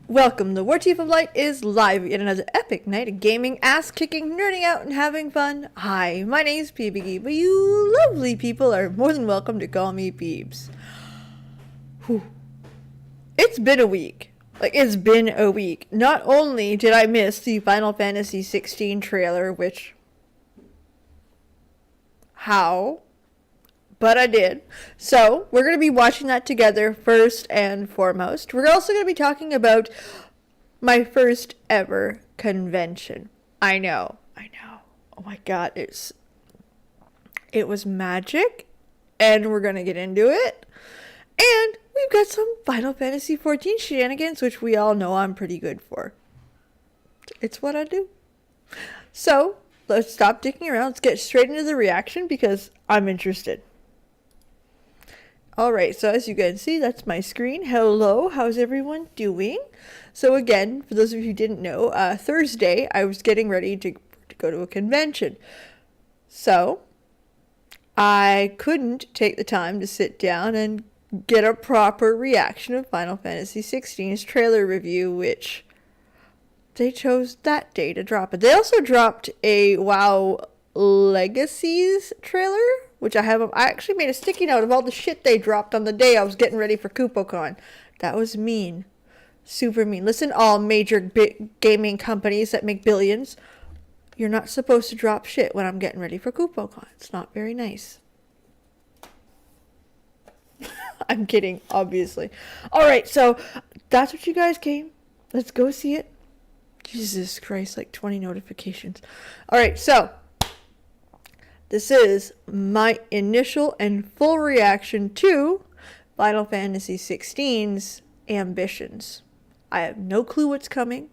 Welcome, the Warchief of Light is live yet another epic night of gaming, ass-kicking, nerding out, and having fun. Hi, my name's Peebs, but you lovely people are more than welcome to call me Peebs. Whew. It's been a week. It's been a week. Not only did I miss the Final Fantasy XVI trailer, which... How? But I did. So, we're going to be watching that together first and foremost. We're also going to be talking about my first ever convention. I know. Oh my god, it was magic, and we're going to get into it. And we've got some Final Fantasy XIV shenanigans, which we all know I'm pretty good for. It's what I do. So, let's stop dicking around. Let's get straight into the reaction because I'm interested. Alright, so as you can see, that's my screen. Hello, how's everyone doing? So again, for those of you who didn't know, Thursday I was getting ready to go to a convention. So, I couldn't take the time to sit down and get a proper reaction of Final Fantasy XVI's trailer review, which they chose that day to drop it. They also dropped a WoW Legacies trailer, which I actually made a sticky note of all the shit they dropped on the day I was getting ready for Kupocon. That was mean. Super mean. Listen, all major gaming companies that make billions, you're not supposed to drop shit when I'm getting ready for Kupocon. It's not very nice. I'm kidding, obviously. Alright, so that's what you guys came. Let's go see it. Jesus Christ, like 20 notifications. Alright, so this is my initial and full reaction to Final Fantasy XVI's ambitions. I have no clue what's coming.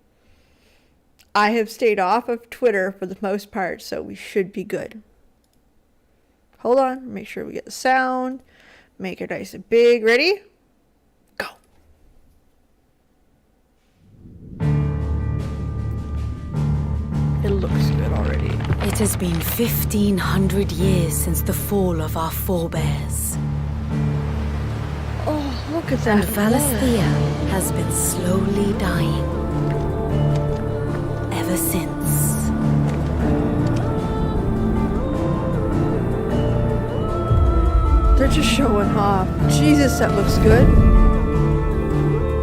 I have stayed off of Twitter for the most part, so we should be good. Hold on, make sure we get the sound. Make it nice and big. Ready? Go. It looks good already. It has been 1,500 years since the fall of our forebears. Oh, look at that. And Valisthea has been slowly dying. Ever since. They're just showing off. Jesus, that looks good.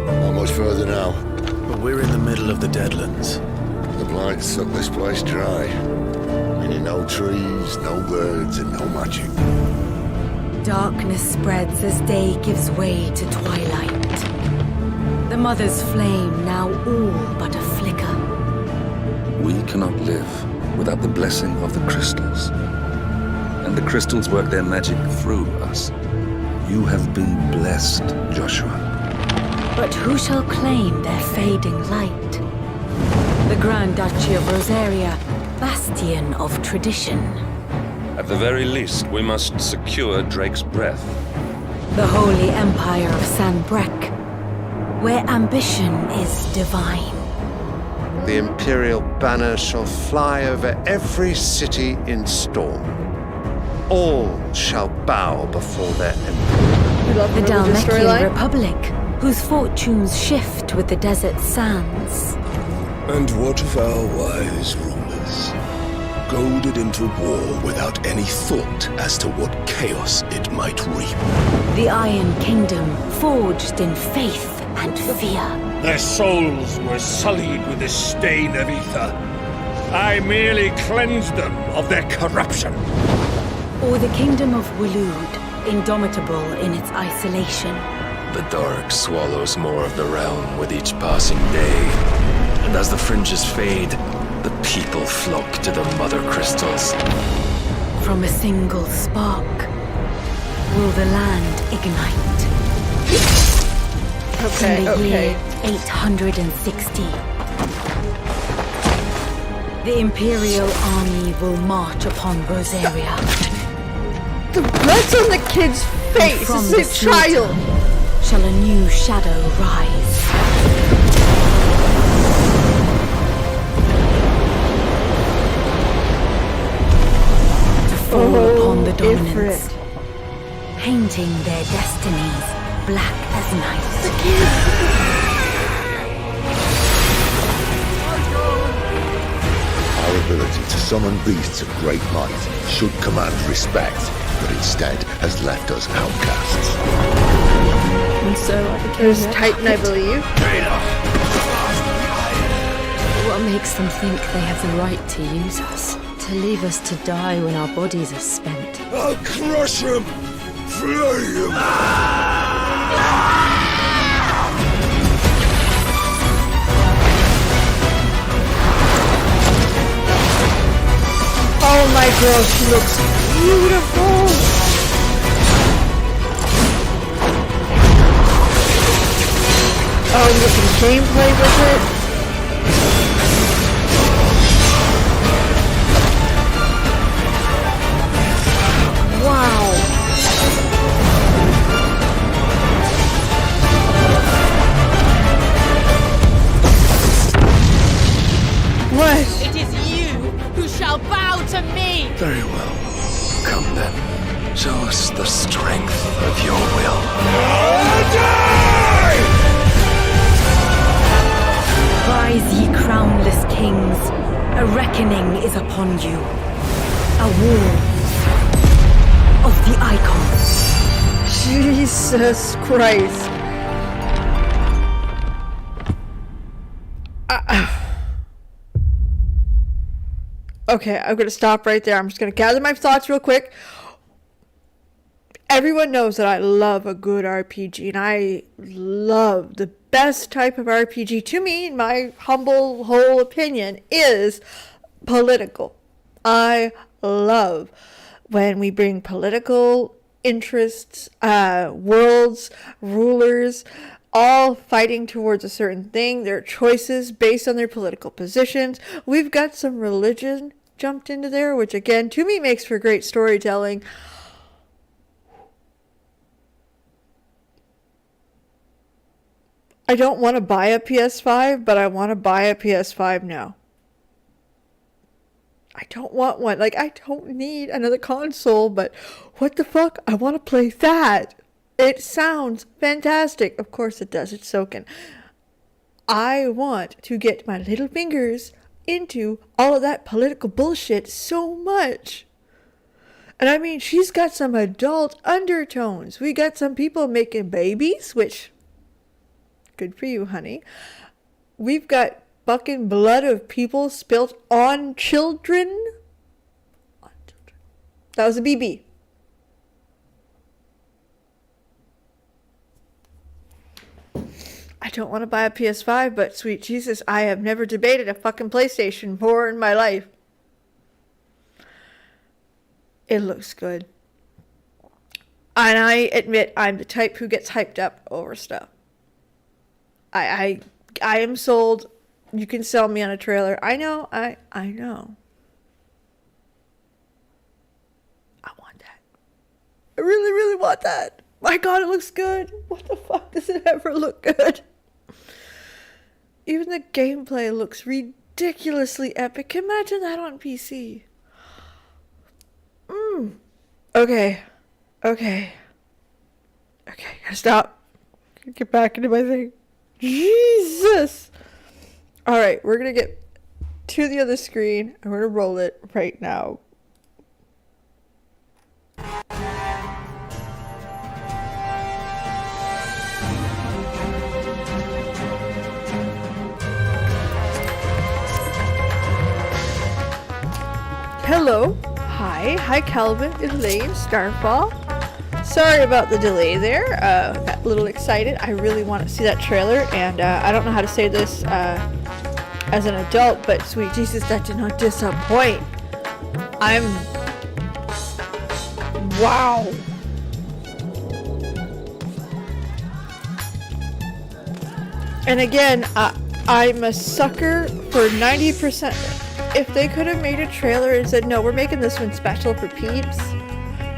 Not much further now. But we're in the middle of the Deadlands. The blight sucked this place dry. Meaning no trees, no birds, and no magic. Darkness spreads as day gives way to twilight. The Mother's flame now all but a flicker. We cannot live without the blessing of the crystals. And the crystals work their magic through us. You have been blessed, Joshua. But who shall claim their fading light? The Grand Duchy of Rosaria, bastion of tradition. At the very least, we must secure Drake's breath. The Holy Empire of Sanbreque, where ambition is divine. The Imperial banner shall fly over every city in Storm. All shall bow before their emperor. The Dalmekian Republic, whose fortunes shift with the desert sands. And what of our wise rulers? Goaded into war without any thought as to what chaos it might reap. The Iron Kingdom, forged in faith and fear. Their souls were sullied with the stain of ether. I merely cleansed them of their corruption. Or the Kingdom of Waloed, indomitable in its isolation. The dark swallows more of the realm with each passing day. And as the fringes fade, the people flock to the mother crystals. From a single spark, will the land ignite? In the year 860, the Imperial army will march upon Rosaria. The blood's on the kid's face. It's a child. Shall a new shadow rise? To fall upon the dominance, painting their destinies black as night. summoned beasts of great might should command respect, but instead has left us outcasts. And so I became There's their Titan, I puppet. believe. What makes them think they have the right to use us? To leave us to die when our bodies are spent? I'll crush him! Flay him! Oh my girl, she looks beautiful. Oh, and get some gameplay with it. Wow. What? It is you who shall bow to me! Very well. Come then. Show us the strength of your will. Rise, ye crownless kings. A reckoning is upon you. A war of the icons. Jesus Christ. Okay, I'm gonna stop right there. I'm just gonna gather my thoughts real quick. Everyone knows that I love a good RPG, and I love the best type of RPG, to me, in my humble whole opinion, is political. I love when we bring political interests, worlds, rulers, all fighting towards a certain thing, their choices based on their political positions. We've got some religion jumped into there, which again, to me, makes for great storytelling. I don't want to buy a PS5, but I want to buy a PS5 now. I don't want one. Like, I don't need another console, but what the fuck? I want to play that. It sounds fantastic. Of course it does. It's soaking. I want to get my little fingers into all of that political bullshit so much. And I mean, she's got some adult undertones. We got some people making babies, which, good for you, honey. We've got fucking blood of people spilt on children. That was a BB. I don't want to buy a PS5, but sweet Jesus, I have never debated a fucking PlayStation more in my life. It looks good. And I admit I'm the type who gets hyped up over stuff. I am sold. You can sell me on a trailer. I know. I know. I want that. I really, really want that. My God, it looks good. What the fuck does it ever look good? Even the gameplay looks ridiculously epic. Imagine that on PC. Okay. Gotta stop. Get back into my thing. Jesus. Alright, we're gonna get to the other screen. I'm gonna roll it right now. Hello. Hi Calvin, Elaine, Starfall. Sorry about the delay there. Got a little excited. I really want to see that trailer, and I don't know how to say this as an adult, but sweet Jesus, that did not disappoint. Wow. And again, I'm a sucker for 90%. If they could have made a trailer and said, no, we're making this one special for Peebs,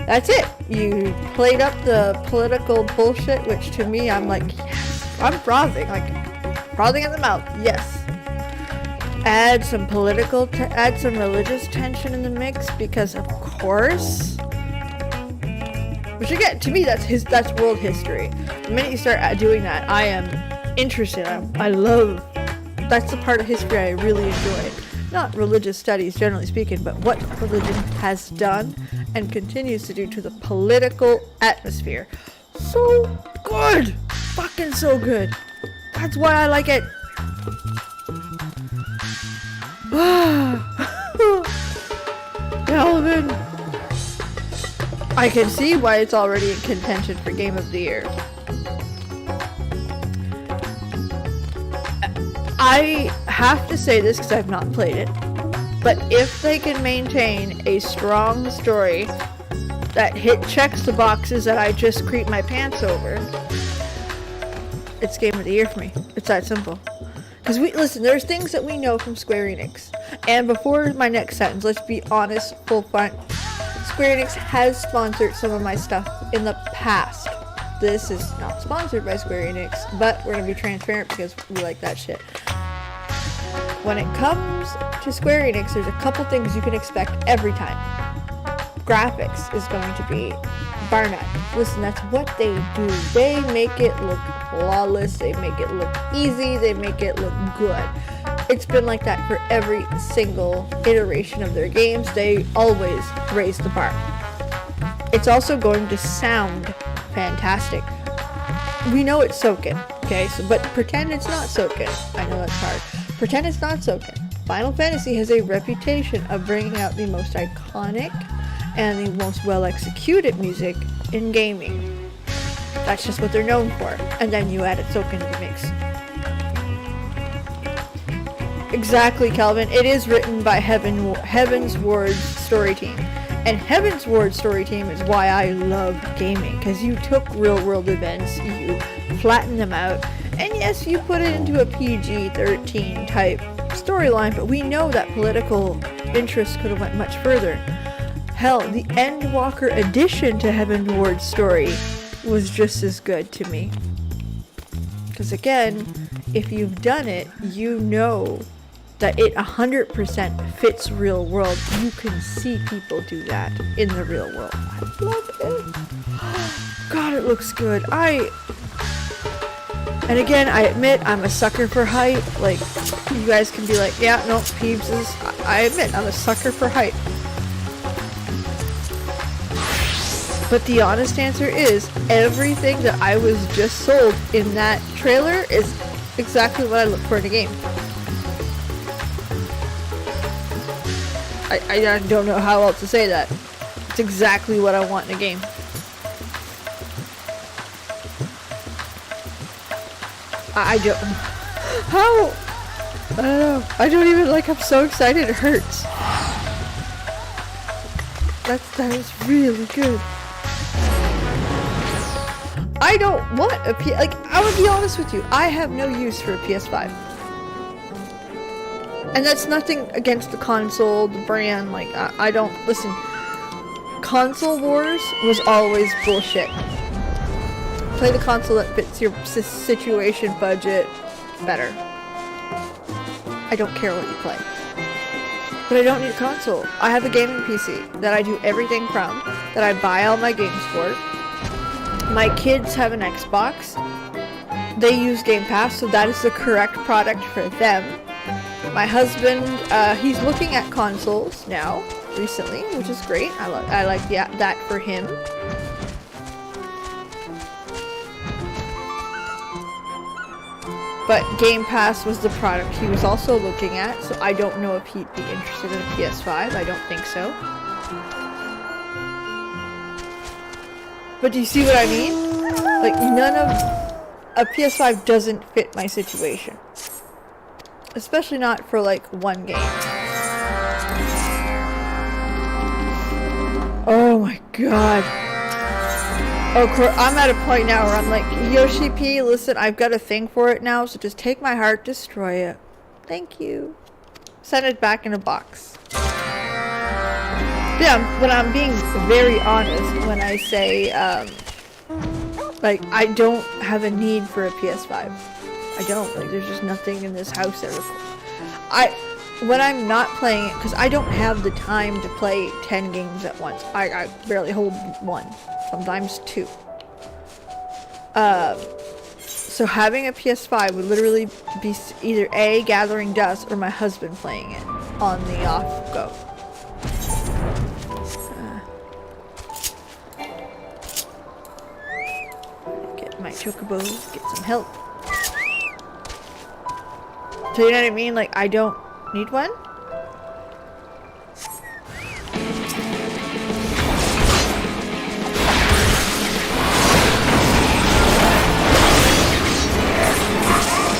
that's it. You played up the political bullshit, which to me, I'm like, yes. I'm frothing, like frothing in the mouth, yes. Add some add some religious tension in the mix, because of course. Which again, to me, that's world history. The minute you start doing that, I am interested. I love, that's the part of history I really enjoy. not religious studies generally speaking, but what religion has done and continues to do to the political atmosphere. So good! Fucking so good. That's why I like it. Calvin. I can see why it's already in contention for Game of the Year. I have to say this because I've not played it, but if they can maintain a strong story that checks the boxes that I just creep my pants over, it's Game of the Year for me. It's that simple. Because listen, there's things that we know from Square Enix. And before my next sentence, let's be honest, full front. Square Enix has sponsored some of my stuff in the past. This is not sponsored by Square Enix, but we're going to be transparent because we like that shit. When it comes to Square Enix, there's a couple things you can expect every time. Graphics is going to be bar none. Listen, that's what they do. They make it look flawless. They make it look easy. They make it look good. It's been like that for every single iteration of their games. They always raise the bar. It's also going to sound fantastic. We know it's soaking, okay? But pretend it's not soaking. I know that's hard. Pretend it's not soaking. Final Fantasy has a reputation of bringing out the most iconic and the most well-executed music in gaming. That's just what they're known for. And then you add it soaking to the mix. Exactly, Calvin. It is written by Heaven's Ward's story team. And Heaven's Ward story team is why I love gaming, because you took real world events, you flattened them out, and yes, you put it into a PG-13 type storyline, but we know that political interest could have went much further. Hell, the Endwalker addition to Heaven's Ward's story was just as good to me. Because again, if you've done it, you know that it 100% fits real world. You can see people do that in the real world. I love it. God, it looks good. And again, I admit I'm a sucker for hype. Like, you guys can be like, yeah, no, Peebs is... I admit, I'm a sucker for hype. But the honest answer is, everything that I was just sold in that trailer is exactly what I look for in a game. I don't know how else to say that. It's exactly what I want in a game. I don't... How? I don't know. I don't even, like, I'm so excited it hurts. That is really good. I don't want a like, I would be honest with you. I have no use for a PS5. And that's nothing against the console, the brand, like, I don't... Listen, console wars was always bullshit. Play the console that fits your situation, budget, better. I don't care what you play. But I don't need a console. I have a gaming PC that I do everything from, that I buy all my games for. My kids have an Xbox. They use Game Pass, so that is the correct product for them. My husband, he's looking at consoles now, recently, which is great. I like that for him. But Game Pass was the product he was also looking at, so I don't know if he'd be interested in a PS5. I don't think so. But do you see what I mean? Like, a PS5 doesn't fit my situation. Especially not for, like, one game. Oh my god. Oh, I'm at a point now where I'm like, Yoshi P, listen, I've got a thing for it now, so just take my heart, destroy it. Thank you. Send it back in a box. Yeah, but I'm being very honest when I say, like, I don't have a need for a PS5. I don't. Like, there's just nothing in this house that when I'm not playing it, because I don't have the time to play 10 games at once. I barely hold one. Sometimes 2. So having a PS5 would literally be either A, gathering dust, or my husband playing it on the off go. Get my chocobo, get some help. So you know what I mean? Like, I don't need one.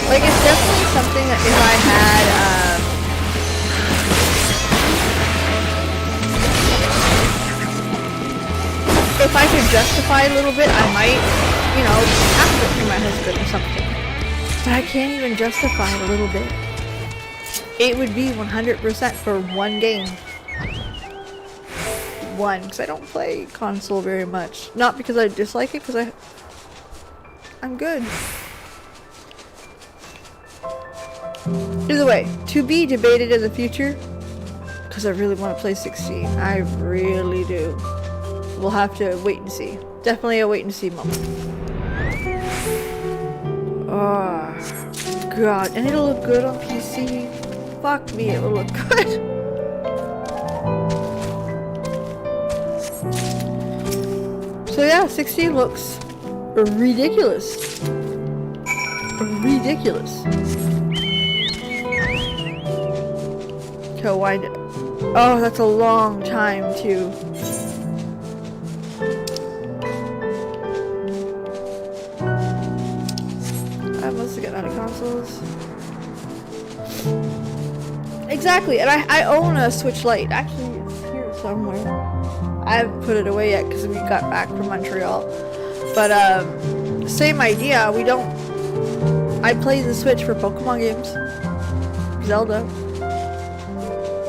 Like, it's definitely something that if I had, if I could justify a little bit, I might, you know, ask it for my husband or something. But I can't even justify it a little bit. It would be 100% for one game. One, because I don't play console very much. Not because I dislike it, because I'm good. Either way, to be debated in the future, because I really want to play 16. I really do. We'll have to wait and see. Definitely a wait and see moment. Oh, God. And it'll look good on PC. Fuck me, it'll look good. So yeah, 16 looks ridiculous. Ridiculous. To wind it. Oh, that's a long time too. I must have gotten out of consoles. Exactly, and I own a Switch Lite. Actually, it's here somewhere. I haven't put it away yet because we got back from Montreal. But same idea. We don't. I play the Switch for Pokemon games, Zelda.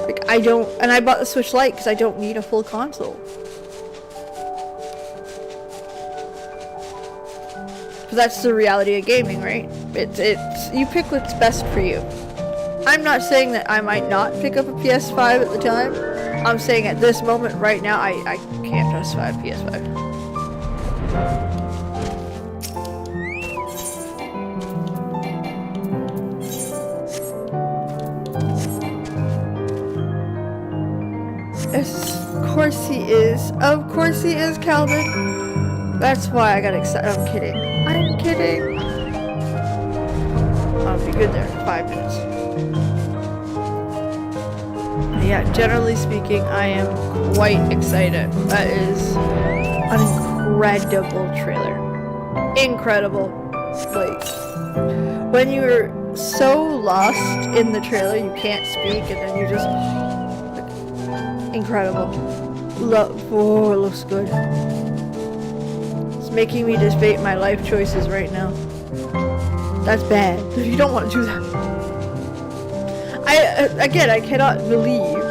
Like, I don't, and I bought the Switch Lite because I don't need a full console. But that's the reality of gaming, right? It's you pick what's best for you. I'm not saying that I might not pick up a PS5 at the time. I'm saying at this moment right now, I can't justify a PS5. Of course he is. Of course he is, Calvin. That's why I got excited. I'm kidding. I'm kidding. I'll be good there in 5 minutes. Yeah, generally speaking, I am quite excited. That is an incredible trailer. Incredible. Like, when you're so lost in the trailer, you can't speak, and then you just... Incredible. Oh, it looks good. It's making me debate my life choices right now. That's bad. You don't want to do that. I cannot believe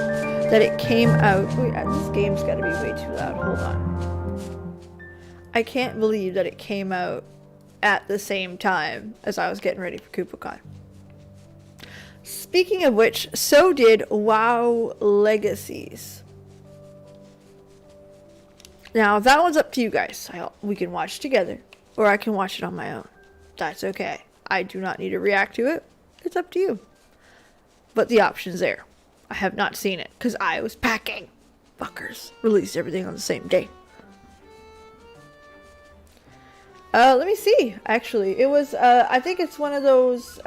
that it came out. Wait, this game's got to be way too loud. Hold on. I can't believe that it came out at the same time as I was getting ready for Kupocon. Speaking of which, so did WoW Legacies. Now, that one's up to you guys. We can watch together, or I can watch it on my own. That's okay. I do not need to react to it. It's up to you. But the option's there. I have not seen it, because I was packing. Fuckers. Released everything on the same day. Let me see, actually. It was, I think it's one of those,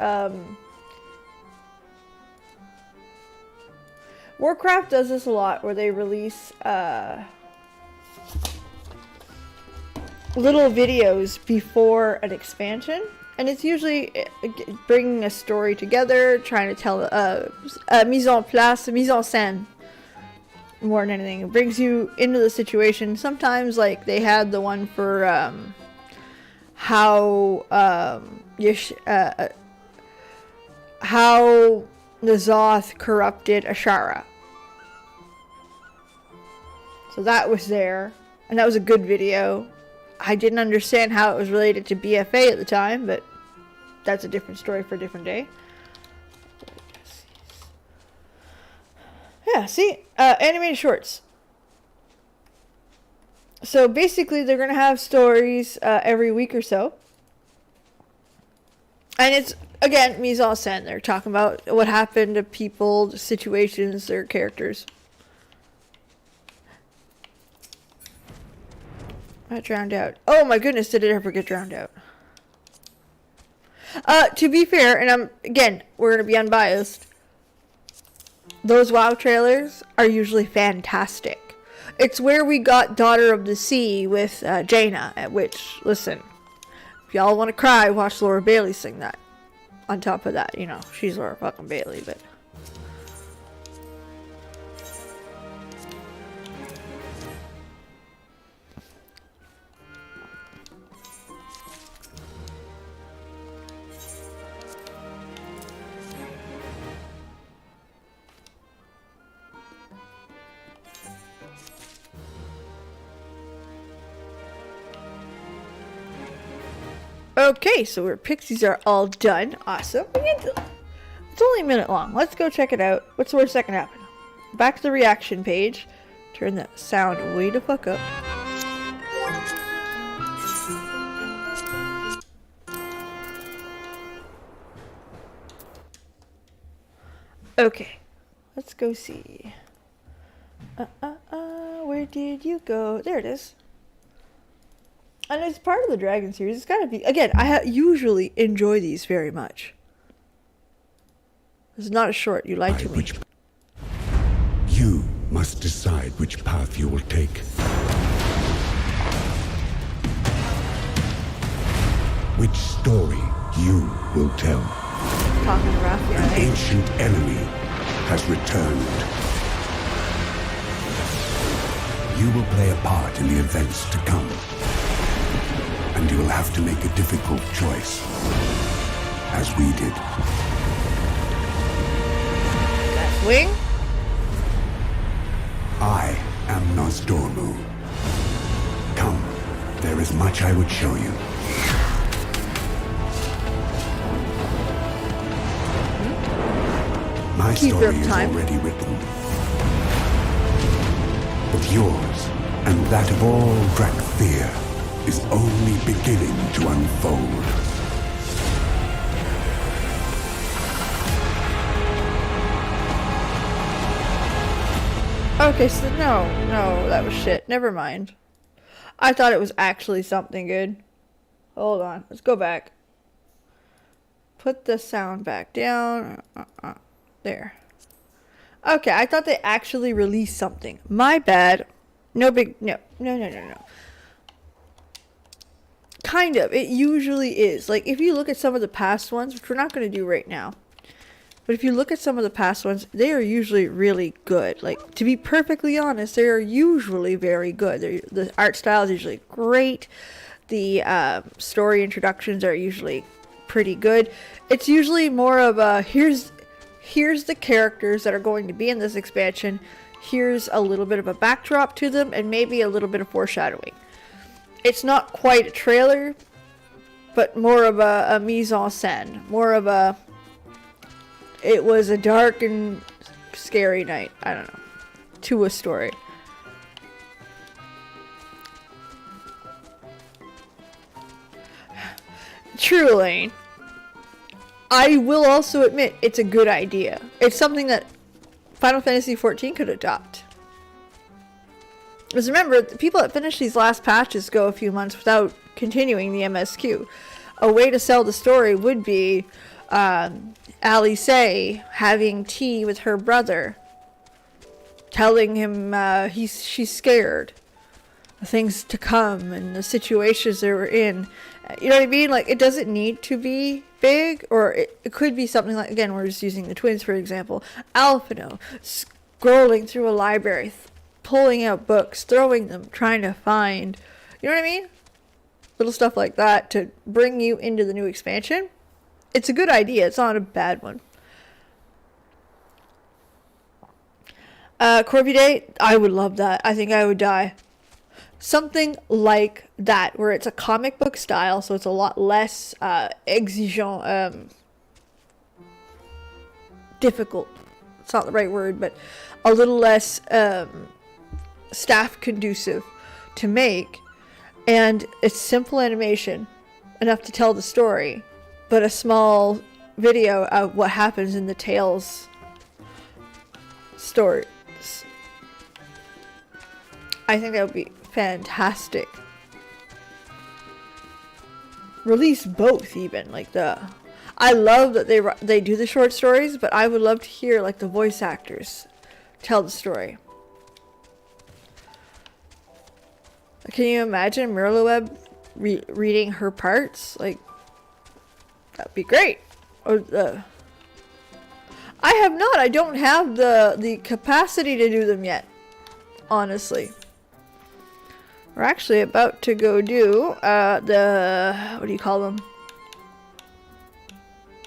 Warcraft does this a lot, where they release, little videos before an expansion. And it's usually bringing a story together, trying to tell mise en place, mise en scène, more than anything. It brings you into the situation. Sometimes, like, they had the one for how N'Zoth corrupted Ashara. So that was there, and that was a good video. I didn't understand how it was related to BFA at the time, but that's a different story for a different day. Yeah, see? Animated shorts. So basically, they're going to have stories every week or so. And again, mise en scène. They're talking about what happened to people, situations, their characters. I drowned out. Oh my goodness, did it ever get drowned out? To be fair, and we're gonna be unbiased. Those WoW trailers are usually fantastic. It's where we got Daughter of the Sea with Jaina, at which, listen, if y'all want to cry, watch Laura Bailey sing that. On top of that, you know, she's Laura fucking Bailey, but... Okay, so our pixies are all done. Awesome. It's only a minute long. Let's go check it out. What's the worst that can happen? Back to the reaction page. Turn the sound way the fuck up. Okay, let's go see. Where did you go? There it is. And it's part of the Dragon series. It's gotta be. Again, I usually enjoy these very much. This is not a short. You lied to me. You must decide which path you will take. Which story you will tell. Talking to Raphael. An ancient enemy has returned. You will play a part in the events to come. And you will have to make a difficult choice, as we did. Wing? I am Nosdormu. Come, there is much I would show you. My story is already written. But yours, and that of all Drakthir, is only beginning to unfold. Okay, so no, that was shit. Never mind. I thought it was actually something good. Hold on, let's go back. Put the sound back down. There. Okay, I thought they actually released something. My bad. No. Kind of. It usually is. Like, if you look at some of the past ones, which we're not going to do right now, but if you look at some of the past ones, they are usually really good. Like, to be perfectly honest, they are usually very good. The art style is usually great. The story introductions are usually pretty good. It's usually more of a, here's the characters that are going to be in this expansion. Here's a little bit of a backdrop to them, and maybe a little bit of foreshadowing. It's not quite a trailer, but more of a mise en scène. More of a, it was a dark and scary night. I don't know. To a story. Truly. I will also admit it's a good idea. It's something that Final Fantasy XIV could adopt. Because remember, the people that finish these last patches go a few months without continuing the MSQ. A way to sell the story would be Alice having tea with her brother, telling him she's scared, the things to come and the situations they were in. You know what I mean? Like, it doesn't need to be big, or it could be something like, again, we're just using the twins for example, Alphino scrolling through a library, pulling out books, throwing them, trying to find, you know what I mean? Little stuff like that to bring you into the new expansion. It's a good idea. It's not a bad one. Corby Day, I would love that. I think I would die. Something like that, where it's a comic book style, so it's a lot less exigeant, difficult. It's not the right word, but a little less staff conducive to make, and it's simple animation enough to tell the story, but a small video of what happens in the Tales stories. I think that would be fantastic. Release both, even like I love that they do the short stories, but I would love to hear like the voice actors tell the story. Can you imagine Merloweb reading her parts? Like, that'd be great. Or I have not. I don't have the capacity to do them yet. Honestly. We're actually about to go do what do you call them?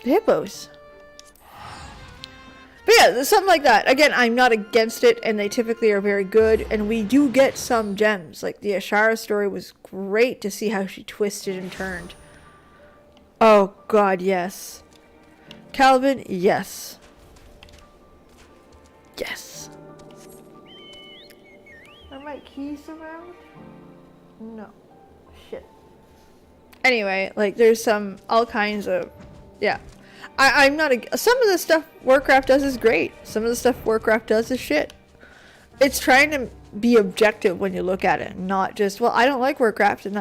The hippos. But yeah, something like that. Again, I'm not against it, and they typically are very good, and we do get some gems. Like the Ashara story was great to see how she twisted and turned. Oh god, yes. Calvin, yes. Yes. Are my keys around? No. Shit. Anyway, like there's all kinds of, yeah. I'm not some of the stuff Warcraft does is great. Some of the stuff Warcraft does is shit. It's trying to be objective when you look at it, not just, well, I don't like Warcraft and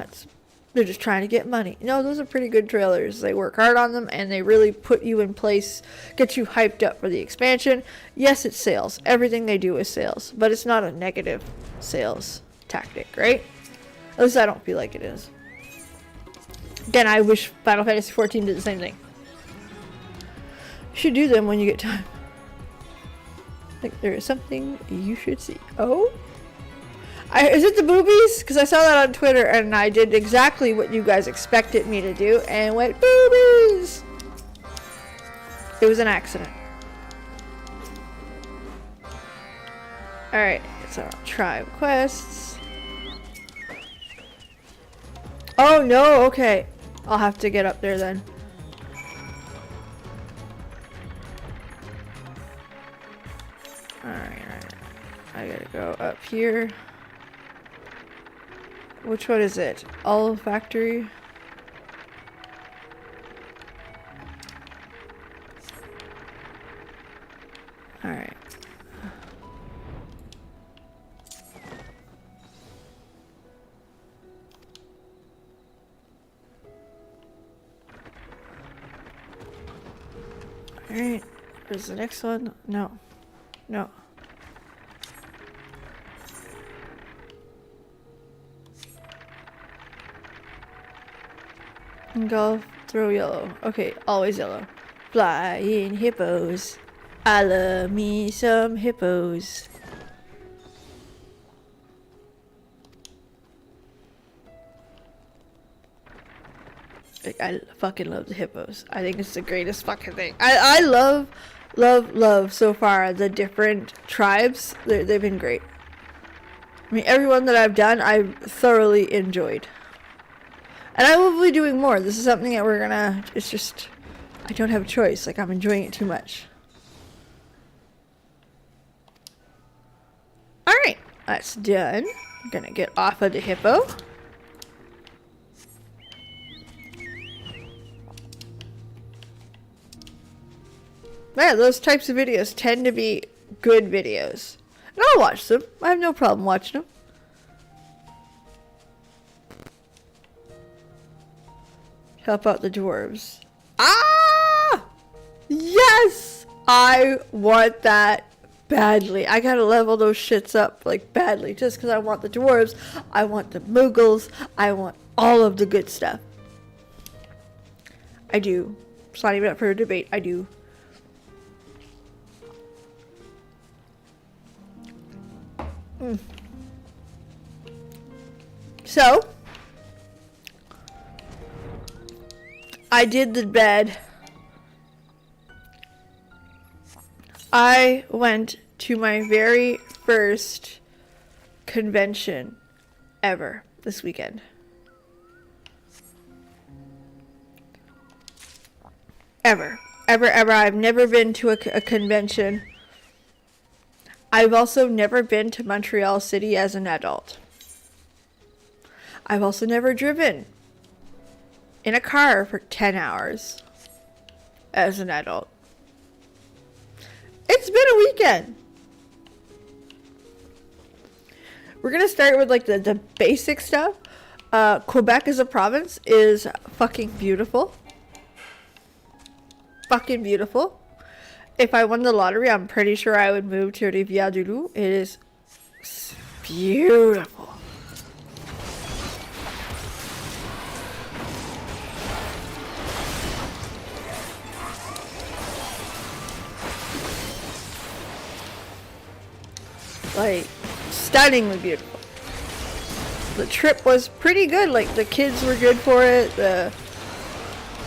they're just trying to get money. No, those are pretty good trailers. They work hard on them and they really put you in place, get you hyped up for the expansion. Yes, it's sales. Everything they do is sales, but it's not a negative sales tactic, right? At least I don't feel like it is. Again, I wish Final Fantasy XIV did the same thing. You should do them when you get time. Like there is something you should see. Oh? Is it the boobies? Because I saw that on Twitter and I did exactly what you guys expected me to do and went boobies! It was an accident. Alright, so tribe quests. Oh no, okay. I'll have to get up there then. Alright. I gotta go up here. Which one is it? Olfactory? Alright. Alright. Where's the next one? No. No. Golf, throw yellow. Okay, always yellow. Flying hippos. I love me some hippos. Like, I fucking love the hippos. I think it's the greatest fucking thing. I love so far the different tribes. They've been great. I mean, everyone that I've done, I've thoroughly enjoyed. And I will be doing more. This is something that we're gonna, it's just, I don't have a choice. Like, I'm enjoying it too much. Alright, that's done. I'm gonna get off of the hippo. Yeah, those types of videos tend to be good videos. And I'll watch them. I have no problem watching them. Help out the dwarves. Ah! Yes! I want that badly. I gotta level those shits up, like, badly. Just because I want the dwarves. I want the Muggles. I want all of the good stuff. I do. It's not even up for a debate. I do. So, I did the bed. I went to my very first convention ever this weekend. Ever. I've never been to a convention. I've also never been to Montreal City as an adult. I've also never driven in a car for 10 hours. as an adult. It's been a weekend. We're gonna start with like the basic stuff. Quebec as a province is fucking beautiful. Fucking beautiful. If I won the lottery, I'm pretty sure I would move to Rivière-du-Loup. It is beautiful. Like, stunningly beautiful. The trip was pretty good. Like, the kids were good for it.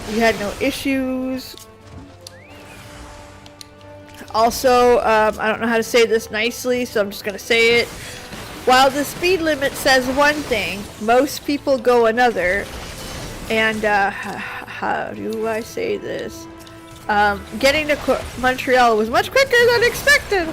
We had no issues. Also, I don't know how to say this nicely, so I'm just gonna say it. While the speed limit says one thing, most people go another. And how do I say this? Getting to Montreal was much quicker than expected.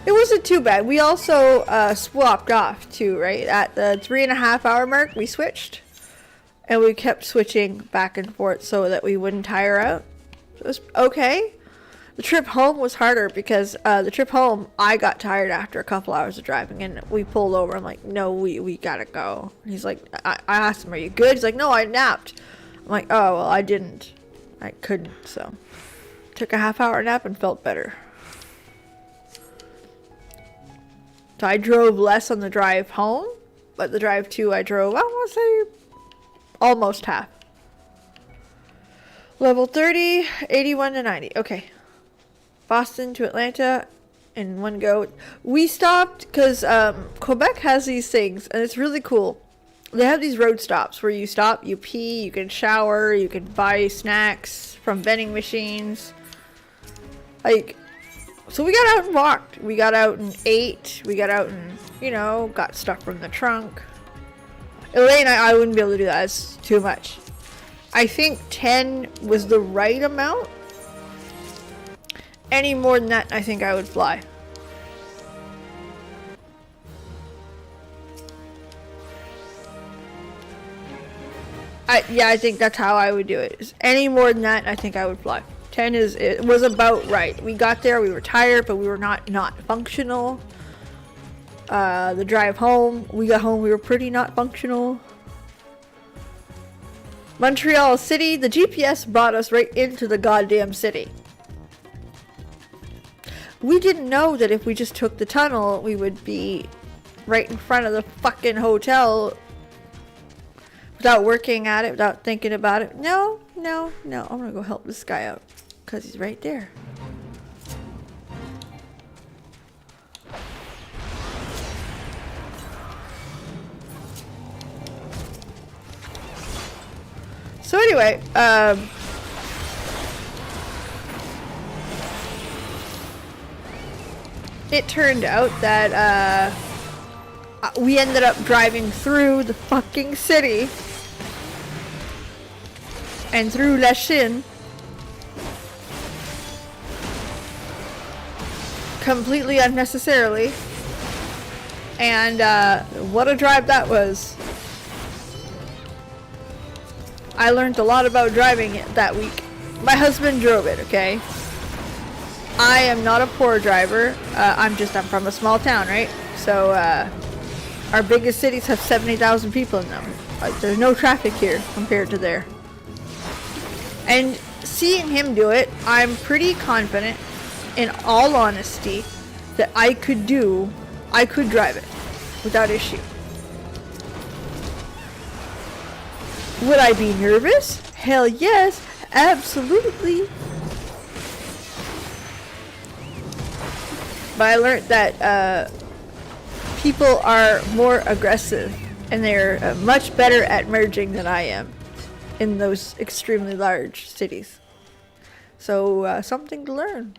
It wasn't too bad. We also swapped off too, right? At the 3.5 hour mark, we switched. And we kept switching back and forth so that we wouldn't tire out. It was okay. The trip home was harder because the trip home, I got tired after a couple hours of driving and we pulled over. I'm like, no, we gotta go. And he's like, I asked him, are you good? He's like, no, I napped. I'm like, oh, well, I didn't. I couldn't, so. Took a half-hour nap and felt better. So I drove less on the drive home, but the drive to I drove, I want to say, almost half. Level 30, 81 to 90. Okay. Boston to Atlanta in one go. We stopped because Quebec has these things, and it's really cool. They have these road stops where you stop, you pee, you can shower, you can buy snacks from vending machines. Like, so we got out and walked. We got out and ate. We got out and, you know, got stuff from the trunk. Elaine, I wouldn't be able to do that. It's too much. I think 10 was the right amount. Any more than that, I think I would fly. Yeah, I think that's how I would do it. Any more than that, I think I would fly. 10 it was about right. We got there, we were tired, but we were not functional. The drive home, we got home, we were pretty not functional. Montreal City, the GPS brought us right into the goddamn city. We didn't know that if we just took the tunnel, we would be right in front of the fucking hotel without working at it, without thinking about it. No. I'm gonna go help this guy out because he's right there. So anyway, it turned out that we ended up driving through the fucking city and through La Chine completely unnecessarily, and what a drive that was. I learned a lot about driving it that week. My husband drove it, okay? I am not a poor driver. I'm from a small town, right? So our biggest cities have 70,000 people in them. There's no traffic here compared to there. And seeing him do it, I'm pretty confident, in all honesty, that I could drive it without issue. Would I be nervous? Hell yes, absolutely. But I learned that people are more aggressive and they're much better at merging than I am in those extremely large cities. So something to learn.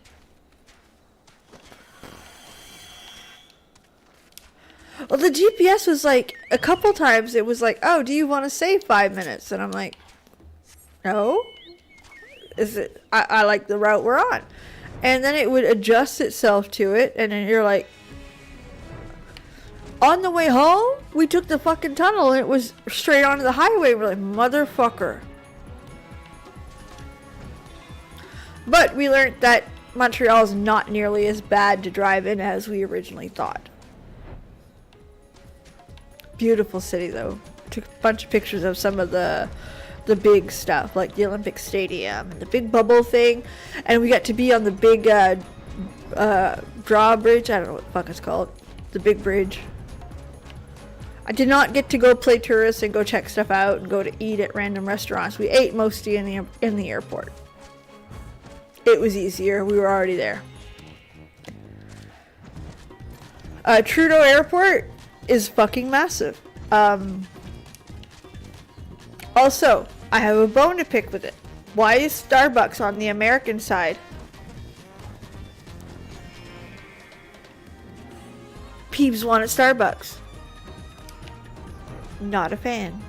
Well, the GPS was like, a couple times it was like, oh, do you want to save 5 minutes? And I'm like, no. I like the route we're on. And then it would adjust itself to it, and then you're like, On the way home, we took the fucking tunnel and it was straight onto the highway. We're like, motherfucker. But we learned that Montreal is not nearly as bad to drive in as we originally thought. Beautiful city though. Took a bunch of pictures of some of the big stuff, like the Olympic Stadium and the big bubble thing. And we got to be on the big drawbridge. I don't know what the fuck it's called. The big bridge. I did not get to go play tourist and go check stuff out and go to eat at random restaurants. We ate mostly in the airport. It was easier. We were already there. Trudeau Airport is fucking massive. Also, I have a bone to pick with it. Why is Starbucks on the American side? Peebs wanted Starbucks. Not a fan.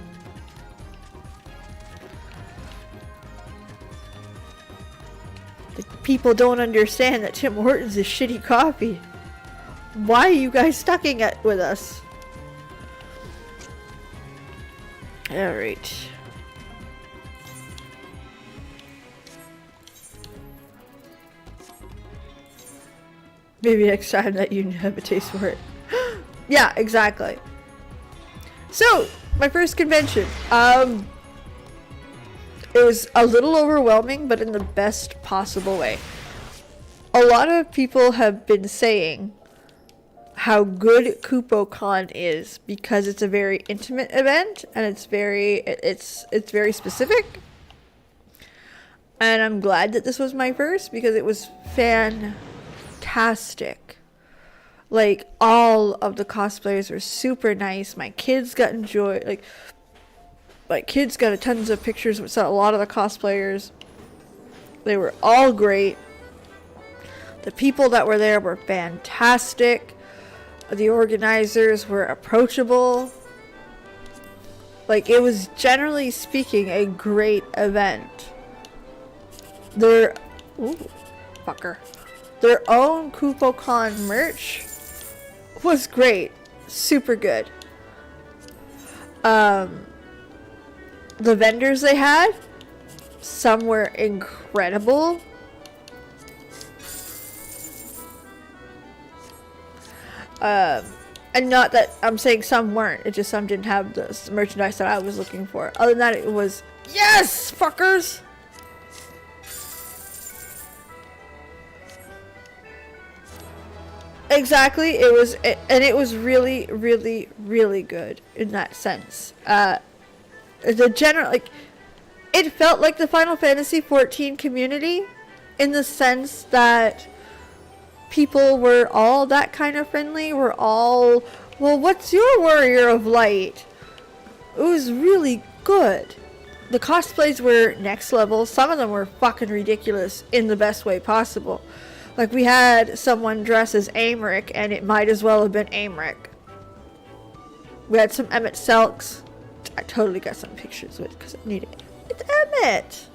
The people don't understand that Tim Hortons is shitty coffee. Why are you guys stucking it with us? Alright. Maybe next time that you have a taste for it. Yeah, exactly. So, my first convention. It was a little overwhelming, but in the best possible way. A lot of people have been saying how good Kupocon is because it's a very intimate event and it's very specific. And I'm glad that this was my first because it was fantastic. Like, all of the cosplayers were super nice. My kids got my kids got tons of pictures with a lot of the cosplayers. They were all great. The people that were there were fantastic. The organizers were approachable. Like, it was generally speaking a great event. Their own Kupocon merch was great. Super good. The vendors they had, some were incredible. And not that I'm saying some weren't, it just some didn't have the merchandise that I was looking for. Other than that, it was, yes, fuckers! Exactly, it was really, really, really good in that sense. It felt like the Final Fantasy XIV community in the sense that people were all that kind of friendly. We're all, well, what's your warrior of light? It was really good. The cosplays were next level. Some of them were fucking ridiculous in the best way possible. Like, we had someone dress as Amric, and it might as well have been Amric. We had some Emmett Selks. I totally got some pictures with it because I needed it. It's Emmett!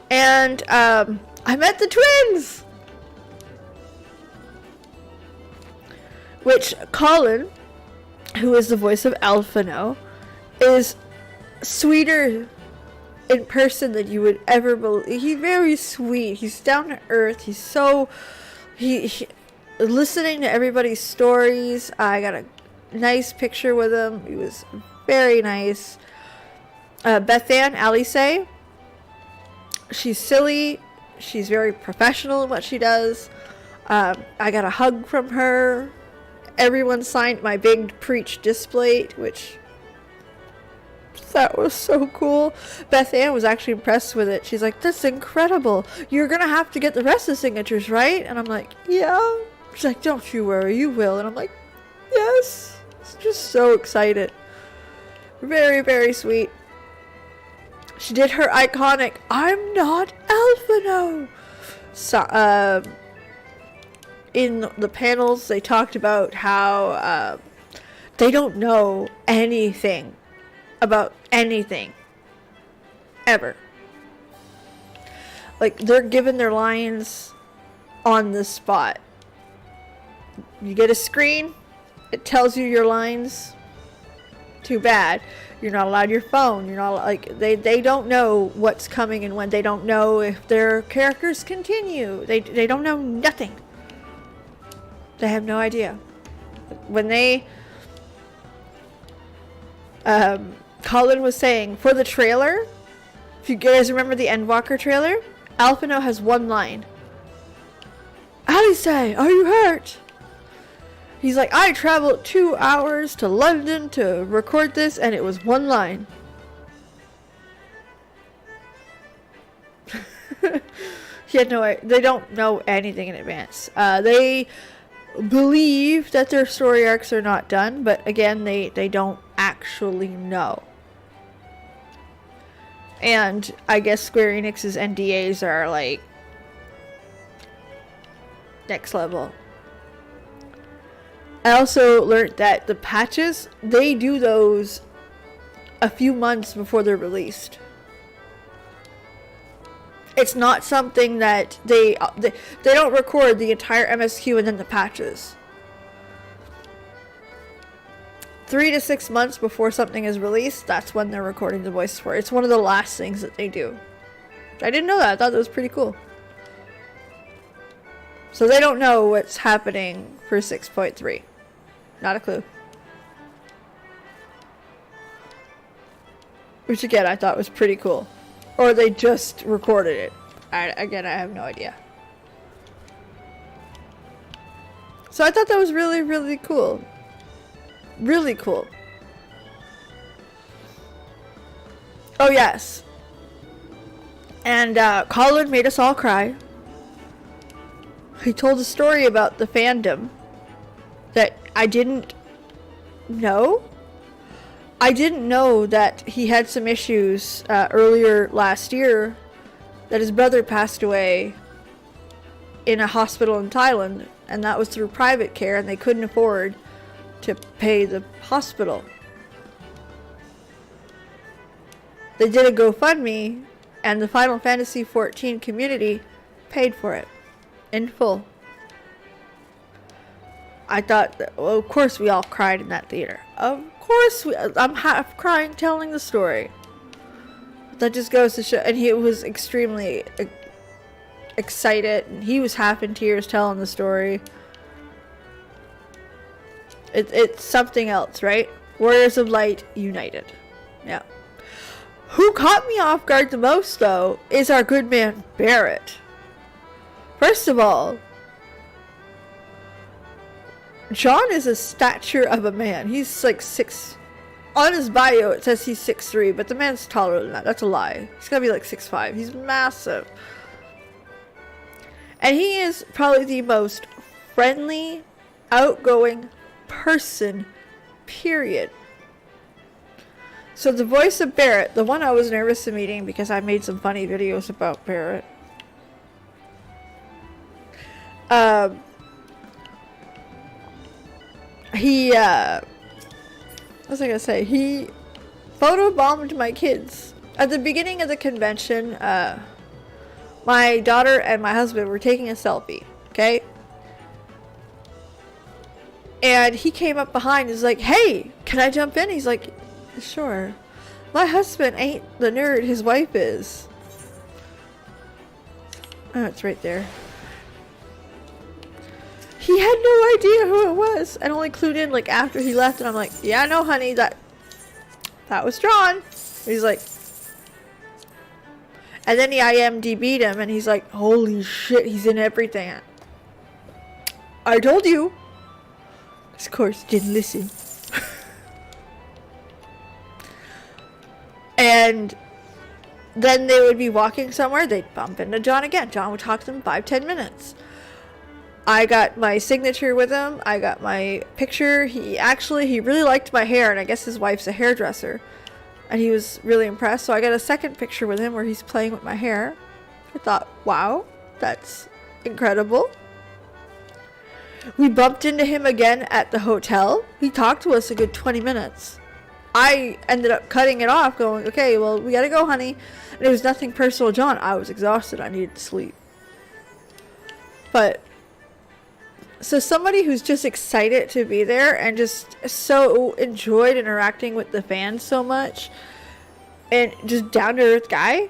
And, I met the twins! Which, Colin, who is the voice of Alphino, is sweeter in person than you would ever believe. He's very sweet. He's down to earth. He's so... He listening to everybody's stories. I got a nice picture with him. He was very nice. Bethann Alice. She's silly. She's very professional in what she does. I got a hug from her. Everyone signed my big Preach display, which... that was so cool. Bethann was actually impressed with it. She's like, that's incredible. You're gonna have to get the rest of the signatures, right? And I'm like, yeah. She's like, don't you worry, you will. And I'm like, yes. It's just so excited. Very, very sweet. She did her iconic, I'm not Alphino. So, in the panels, they talked about how they don't know anything about anything ever. Like, they're given their lines on the spot. You get a screen. It tells you your lines. Too bad. You're not allowed your phone. You're not like they don't know what's coming and when. They don't know if their characters continue. They don't know nothing. They have no idea. When they Colin was saying for the trailer, if you guys remember the Endwalker trailer, Alphino has one line. Alice, are you hurt? He's like, I traveled 2 hours to London to record this, and it was one line. He had no idea. They don't know anything in advance. They believe that their story arcs are not done, but again, they don't actually know. And I guess Square Enix's NDAs are like next level. I also learned that the patches, they do those a few months before they're released. It's not something that they don't record the entire MSQ and then the patches. 3 to 6 months before something is released, that's when they're recording the voices for it. It's one of the last things that they do. I didn't know that. I thought that was pretty cool. So they don't know what's happening for 6.3. Not a clue. Which again, I thought was pretty cool. Or they just recorded it. Again, I have no idea. So I thought that was really, really cool. Really cool. Oh yes. And Colin made us all cry. He told a story about the fandom that I didn't know. I didn't know that he had some issues earlier last year, that his brother passed away in a hospital in Thailand, and that was through private care, and they couldn't afford to pay the hospital. They did a GoFundMe, and the Final Fantasy XIV community paid for it in full. I thought, well, of course we all cried in that theater. Of course, I'm half crying telling the story. That just goes to show, and he was extremely excited, and he was half in tears telling the story. It's something else, right? Warriors of Light united. Yeah. Who caught me off guard the most, though, is our good man Barrett. First of all, John is a stature of a man. He's like 6. On his bio, it says he's 6'3", but the man's taller than that. That's a lie. He's gotta be like 6'5". He's massive. And he is probably the most friendly, outgoing person, period. So the voice of Barrett, the one I was nervous of meeting because I made some funny videos about Barrett. What was I gonna say? He photobombed my kids. At the beginning of the convention, my daughter and my husband were taking a selfie, okay? And he came up behind and was like, hey, can I jump in? He's like, sure. My husband ain't the nerd his wife is. Oh, it's right there. He had no idea who it was and only clued in like after he left, and I'm like, yeah, no honey, that was John. He's like, and then he IMDb'd him and he's like, holy shit, he's in everything. I told you. Of course, didn't listen. And then they would be walking somewhere, they'd bump into John again. John would talk to them 5-10 minutes. I got my signature with him. I got my picture. He really liked my hair, and I guess his wife's a hairdresser. And he was really impressed. So I got a second picture with him where he's playing with my hair. I thought, wow, that's incredible. We bumped into him again at the hotel. He talked to us a good 20 minutes. I ended up cutting it off, going, okay, well, we gotta go, honey. And it was nothing personal, John. I was exhausted. I needed to sleep. But So somebody who's just excited to be there and just so enjoyed interacting with the fans so much, and just down to earth guy.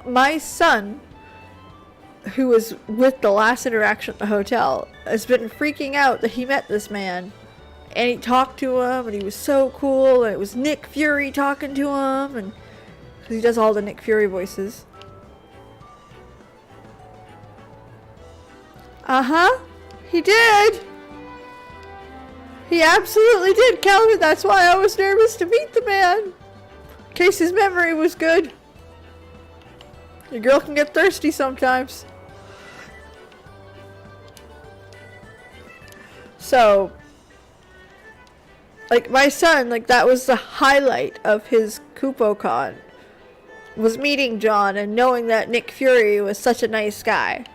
My son, who was with the last interaction at the hotel, has been freaking out that he met this man, and he talked to him, and he was so cool, and it was Nick Fury talking to him, and because he does all the Nick Fury voices. He did. He absolutely did, Calvin. That's why I was nervous to meet the man. In case his memory was good. Your girl can get thirsty sometimes. So, like, my son, like, that was the highlight of his Kupocon, was meeting John and knowing that Nick Fury was such a nice guy.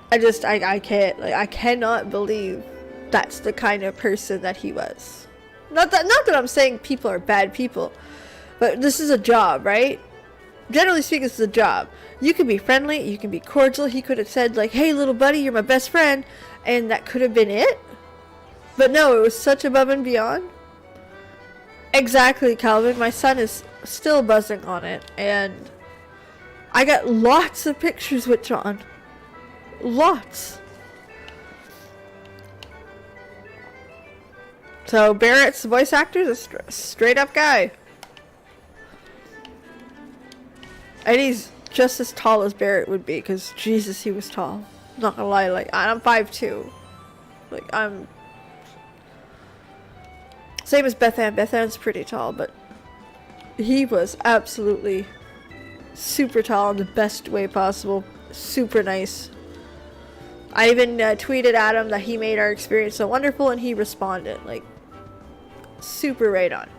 I can't, like, I cannot believe that's the kind of person that he was. Not that I'm saying people are bad people, but this is a job, right? Generally speaking, it's a job. You can be friendly, you can be cordial. He could have said, like, hey, little buddy, you're my best friend, and that could have been it. But no, it was such above and beyond. Exactly, Calvin. My son is still buzzing on it, and I got lots of pictures with John. Lots. So Barrett's voice actor is a straight up guy. And he's just as tall as Barrett would be, because Jesus, he was tall. Not gonna lie, like, I'm 5'2". Like, I'm... Same as Bethan. Bethan's pretty tall, but he was absolutely super tall in the best way possible. Super nice. I even tweeted at him that he made our experience so wonderful, and he responded, like, super right on.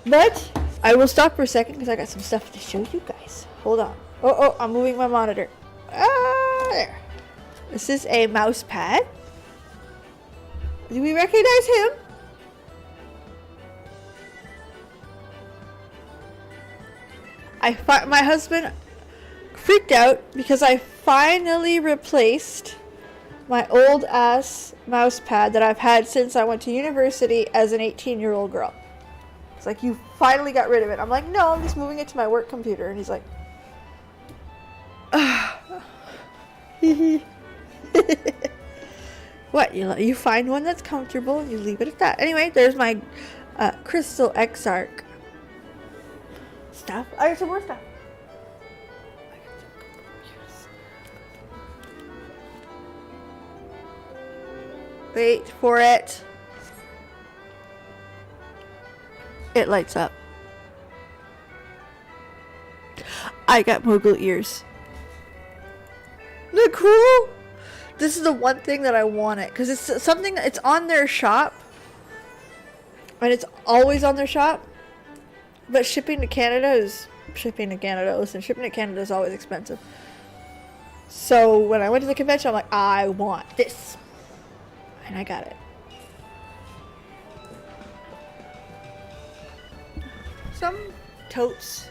But I will stop for a second because I got some stuff to show you guys. Hold on. Oh, I'm moving my monitor. There. This is a mouse pad. Do we recognize him? My husband freaked out because I finally replaced my old ass mouse pad that I've had since I went to university as an 18-year-old girl. It's like, you finally got rid of it. I'm like, no, I'm just moving it to my work computer. And he's like, what? You find one that's comfortable and you leave it at that. Anyway, there's my Crystal Exarch stuff. I got some more stuff. Wait for it. It lights up. I got Moogle ears. Isn't that cool? This is the one thing that I wanted, because it's something that's on their shop, and it's always on their shop. But shipping to Canada is shipping to Canada. Listen, shipping to Canada is always expensive. So when I went to the convention, I'm like, I want this. And I got it. Some totes.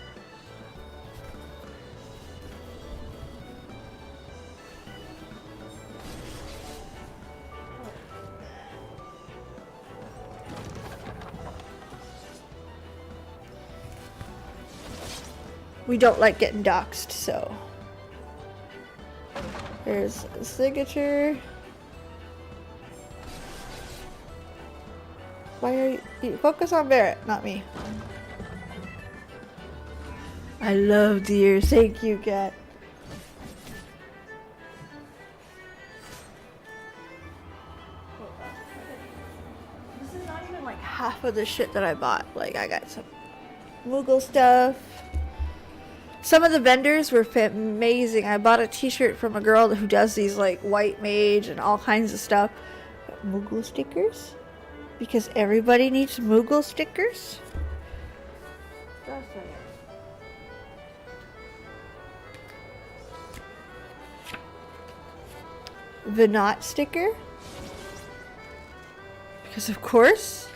We don't like getting doxxed, so. There's a signature. Why are you focus on Barrett, not me. I love the ears. Thank you, cat. This is not even like half of the shit that I bought. Like, I got some Moogle stuff. Some of the vendors were amazing. I bought a t-shirt from a girl who does these like white mage and all kinds of stuff. Got Moogle stickers. Because everybody needs Moogle stickers. The knot sticker. Because of course.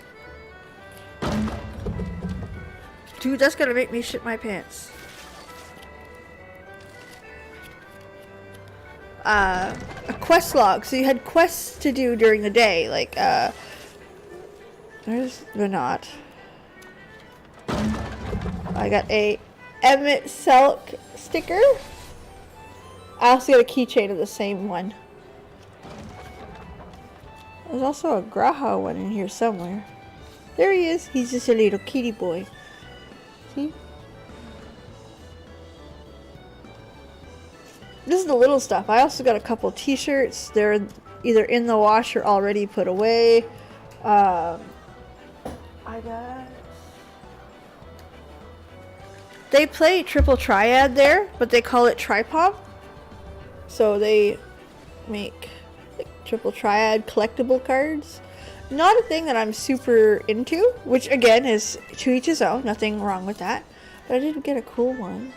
dude, that's gonna make me shit my pants. A quest log. So you had quests to do during the day. Like, there's the not. I got a Emmett Selk sticker. I also got a keychain of the same one. There's also a Graha one in here somewhere. There he is. He's just a little kitty boy. See? This is the little stuff. I also got a couple t-shirts. They're either in the wash or already put away. I got... They play Triple Triad there, but they call it Tripop. So they make like Triple Triad collectible cards. Not a thing that I'm super into, which again is to each his own. Nothing wrong with that. But I did get a cool one.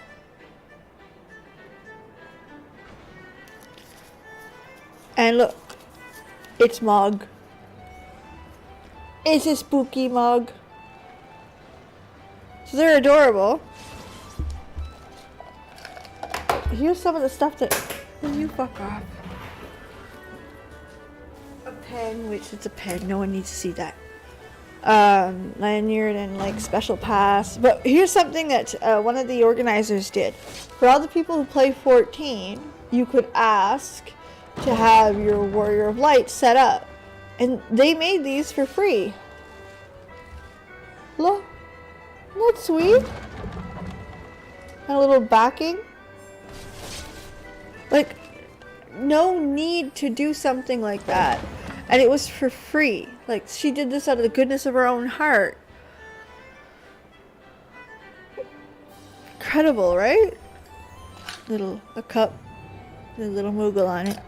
And look, it's Mog. It's a spooky Mog. So they're adorable. Here's some of the stuff that... Will you fuck off? A pen, which it's a pen. No one needs to see that. Lanyard and like special pass. But here's something that one of the organizers did. For all the people who play 14, you could ask to have your Warrior of Light set up. And they made these for free. Look. Isn't that sweet? And a little backing. Like, no need to do something like that. And it was for free. Like, she did this out of the goodness of her own heart. Incredible, right? A cup. With a little Moogle on it.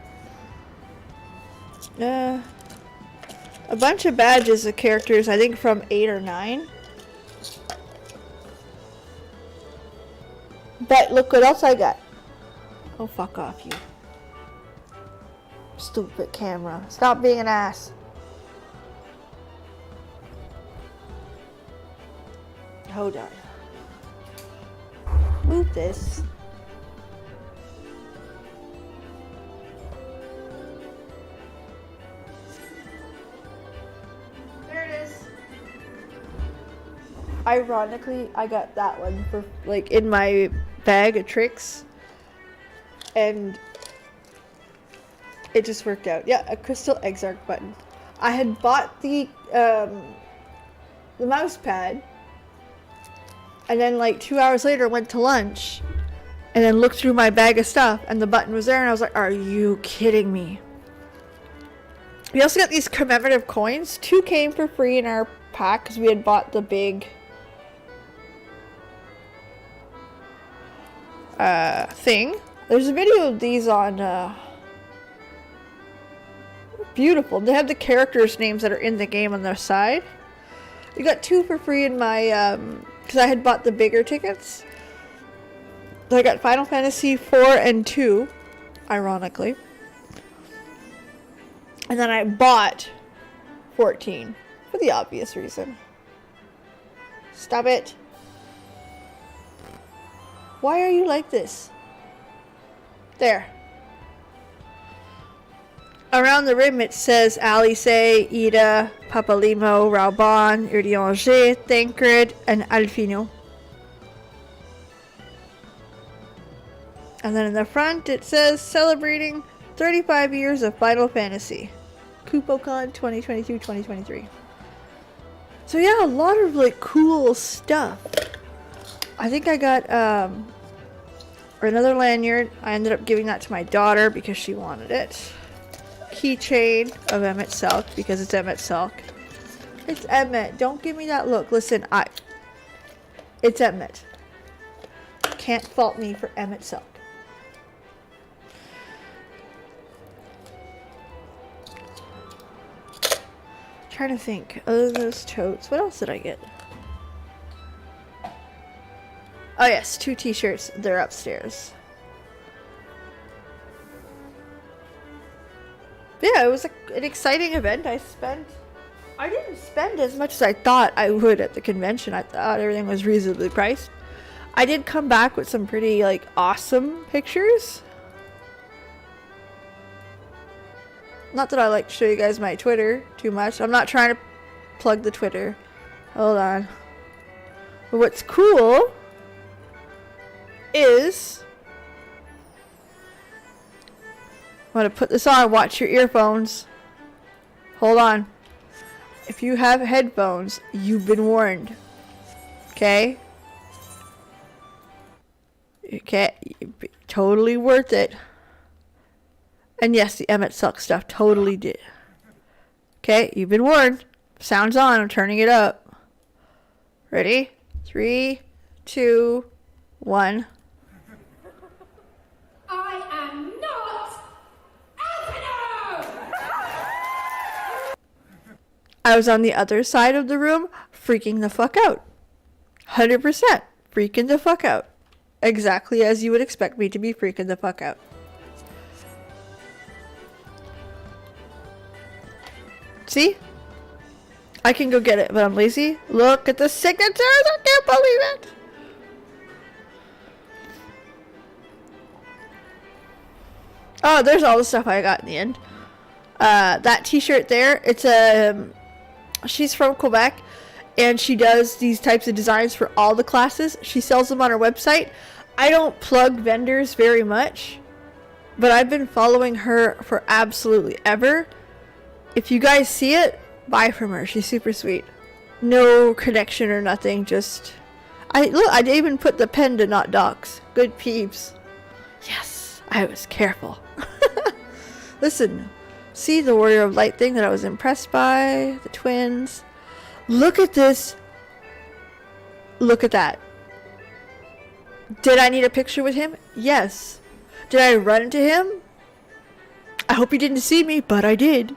A bunch of badges of characters, I think from 8 or 9. But look what else I got. Oh, fuck off, you. Stupid camera. Stop being an ass. Hold on. Move this. There it is. Ironically, I got that one for like in my bag of tricks. And it just worked out. Yeah, a crystal exarch button. I had bought the mouse pad, and then like 2 hours later went to lunch, and then looked through my bag of stuff, and the button was there, and I was like, "Are you kidding me?" We also got these commemorative coins. 2 came for free in our pack because we had bought the big thing. There's a video of these on beautiful. They have the characters' names that are in the game on their side. We got 2 for free in my because I had bought the bigger tickets. So I got Final Fantasy 4 and 2, ironically. And then I bought 14 for the obvious reason. Stop it. Why are you like this? There. Around the rim it says Alice, Ida, Papalimo, Raubon, Urdianger, Tancred, and Alfino. And then in the front it says celebrating 35 years of Final Fantasy. Kupocon 2022-2023. So yeah, a lot of like cool stuff. I think I got another lanyard. I ended up giving that to my daughter because she wanted it. Keychain of Emmett Selk because it's Emmett Selk. It's Emmett. Don't give me that look. Listen, it's Emmett. Can't fault me for Emmett Selk. Trying to think. Other than those totes, what else did I get? Oh yes, 2 t-shirts. They're upstairs. But yeah, it was an exciting event. I I didn't spend as much as I thought I would at the convention. I thought everything was reasonably priced. I did come back with some pretty, like, awesome pictures. Not that I like to show you guys my Twitter too much. I'm not trying to plug the Twitter. Hold on. But what's cool is... I'm going to put this on. Watch your earphones. Hold on. If you have headphones, you've been warned. Okay? Okay, totally worth it. And yes, the Emmett Suck stuff totally did. Okay, you've been warned. Sound's on. I'm turning it up. Ready? 3, 2, 1. I am not Avenue! I was on the other side of the room, freaking the fuck out. 100% freaking the fuck out. Exactly as you would expect me to be freaking the fuck out. See? I can go get it, but I'm lazy. Look at the signatures! I can't believe it! Oh, there's all the stuff I got in the end. That t-shirt there, it's a... she's from Quebec, and she does these types of designs for all the classes. She sells them on her website. I don't plug vendors very much, but I've been following her for absolutely ever. If you guys see it, buy from her. She's super sweet. No connection or nothing, just... I even put the pen to not docs. Good Peebs. Yes, I was careful. Listen, see the Warrior of Light thing that I was impressed by? The twins. Look at this. Look at that. Did I need a picture with him? Yes. Did I run into him? I hope he didn't see me, but I did.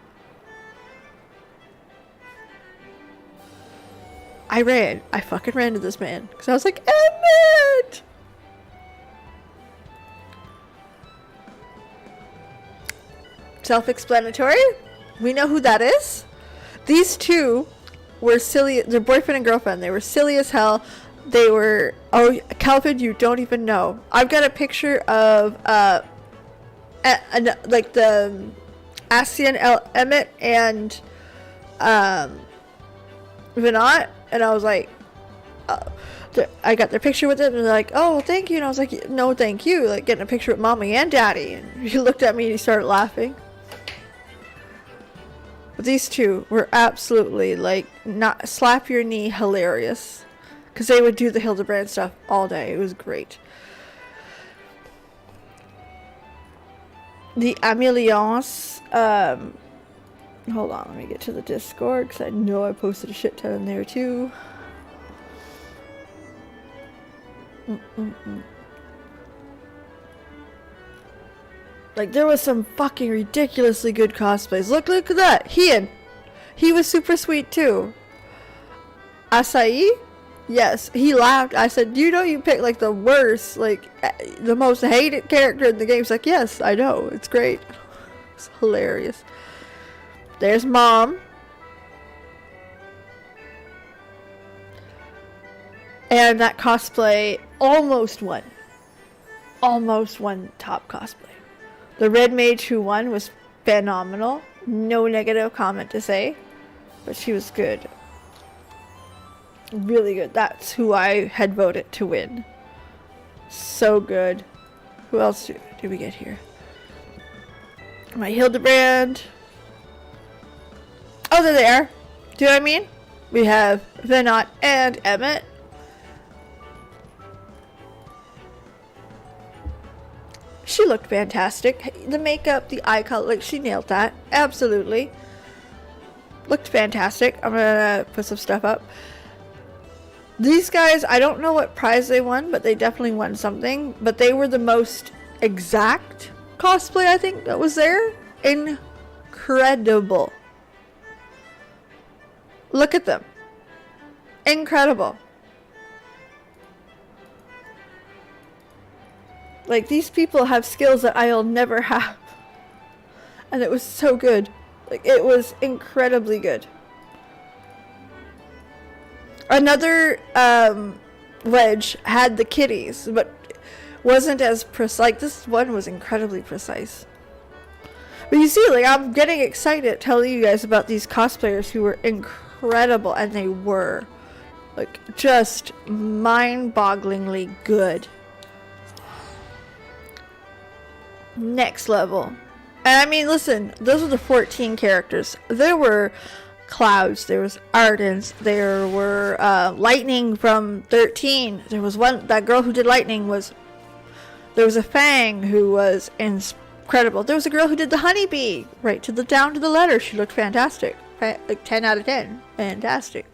I ran. I fucking ran to this man. Because I was like, Emmett! Self-explanatory. We know who that is. These two were silly. They're boyfriend and girlfriend. They were silly as hell. They were... Oh, Calvin, you don't even know. I've got a picture of... like the... Asian Emmett and... Vinot. And I was like... I got their picture with it, and they're like, oh, thank you. And I was like, no, thank you. Like, getting a picture with mommy and daddy. And he looked at me and he started laughing. But these two were absolutely, like, not slap your knee hilarious. Because they would do the Hildebrand stuff all day. It was great. The Ameliance, hold on, let me get to the Discord, because I know I posted a shit ton in there too. Like, there was some fucking ridiculously good cosplays. Look at that. He was super sweet too. Acai? Yes, he laughed. I said, you know you picked like the worst, like the most hated character in the game. He's like, yes, I know. It's great. It's hilarious. There's Mom. And that cosplay almost won. Almost won top cosplay. The Red Mage who won was phenomenal. No negative comment to say. But she was good. Really good. That's who I had voted to win. So good. Who else did we get here? My Hildebrand. Oh, they're there. Do you know what I mean? We have Venot and Emmett. She looked fantastic. The makeup, the eye color, like she nailed that. Absolutely. Looked fantastic. I'm gonna put some stuff up. These guys, I don't know what prize they won, but they definitely won something. But they were the most exact cosplay, I think, that was there. Incredible. Look at them. Incredible. Like, these people have skills that I'll never have. And it was so good. Like, it was incredibly good. Another wedge had the kitties, but wasn't as precise. Like, this one was incredibly precise. But you see, like, I'm getting excited telling you guys about these cosplayers who were incredible, and they were, like, just mind-bogglingly good. Next level. And I mean, listen, those were the 14 characters. There were Clouds, there was Ardens, there were Lightning from 13. There was one, that girl who did Lightning was, there was a Fang who was incredible. There was a girl who did the Honeybee, right to the down to the letter. She looked fantastic. Like 10 out of 10. Fantastic.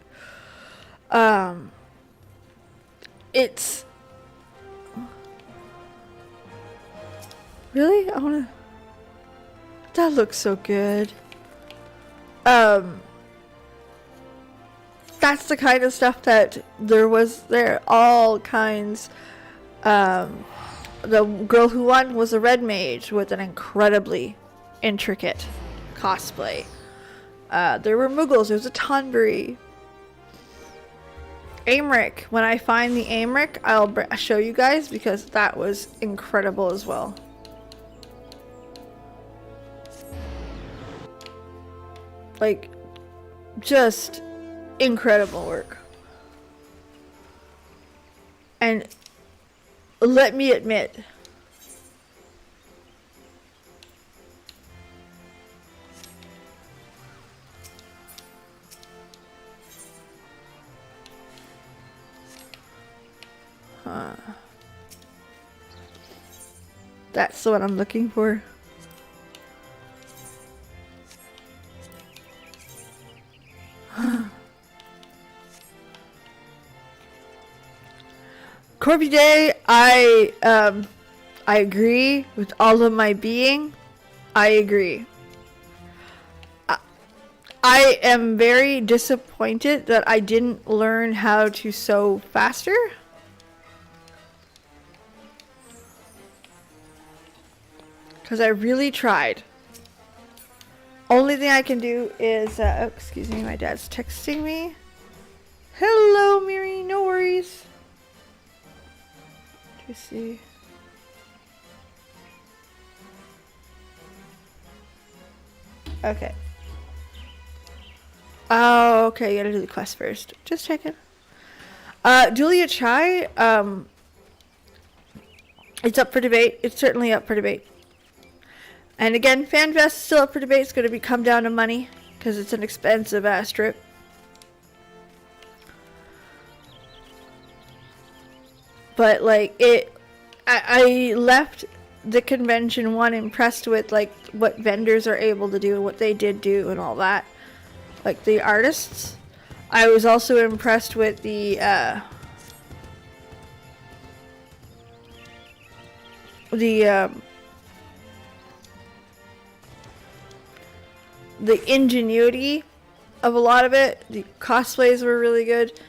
It's really, I wanna, that looks so good. That's the kind of stuff that there all kinds. The girl who won was a red mage with an incredibly intricate cosplay. There were Muggles, there was a Tonberry. Aymeric, when I find the Aymeric, I'll show you guys because that was incredible as well. Like, just incredible work. And let me admit, that's what I'm looking for. Corby Day, I agree with all of my being. I agree. I am very disappointed that I didn't learn how to sew faster. Because I really tried. Only thing I can do is, oh, excuse me, my dad's texting me. Hello, Miri, no worries. Let's see. Okay. Oh, okay, you gotta do the quest first. Just checking. Julia Chai, it's up for debate. It's certainly up for debate. And again, FanFest is still up for debate. It's going to come down to money because it's an expensive ass trip. But like I left the convention one impressed with like what vendors are able to do and what they did do and all that. Like the artists. I was also impressed with the ingenuity of a lot of it. The cosplays were really good.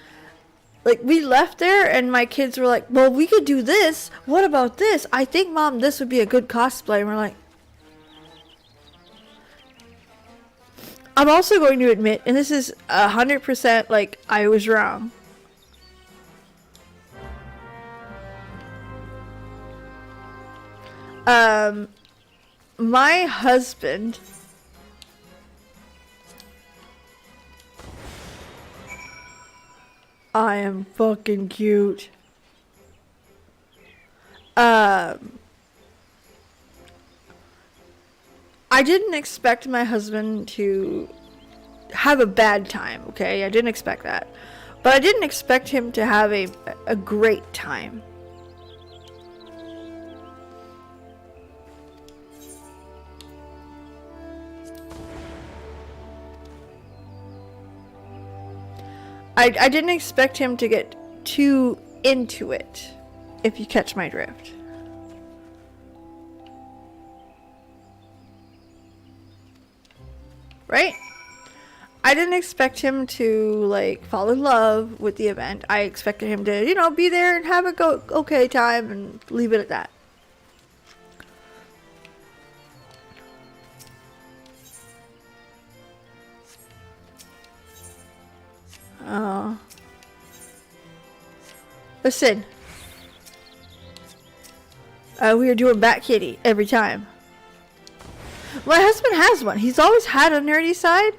Like, we left there and my kids were like, well, we could do this. What about this? I think, Mom, this would be a good cosplay. And we're like, I'm also going to admit, and this is 100% like, I was wrong. My husband I am fucking cute. I didn't expect my husband to have a bad time, okay? I didn't expect that. But I didn't expect him to have a great time. I didn't expect him to get too into it, if you catch my drift. Right? I didn't expect him to, like, fall in love with the event. I expected him to, you know, be there and have a okay time and leave it at that. Oh. Listen. We are doing Bat Kitty every time. My husband has one. He's always had a nerdy side,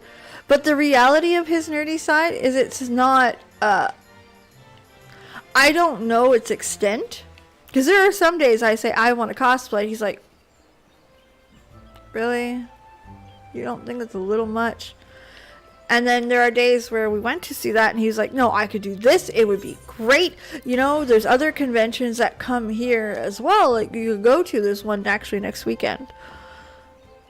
but the reality of his nerdy side is it's not, I don't know its extent. Because there are some days I say, I want to cosplay. He's like, really? You don't think it's a little much? And then there are days where we went to see that and he's like, no, I could do this. It would be great. You know, there's other conventions that come here as well. Like you could go to. There's one actually next weekend.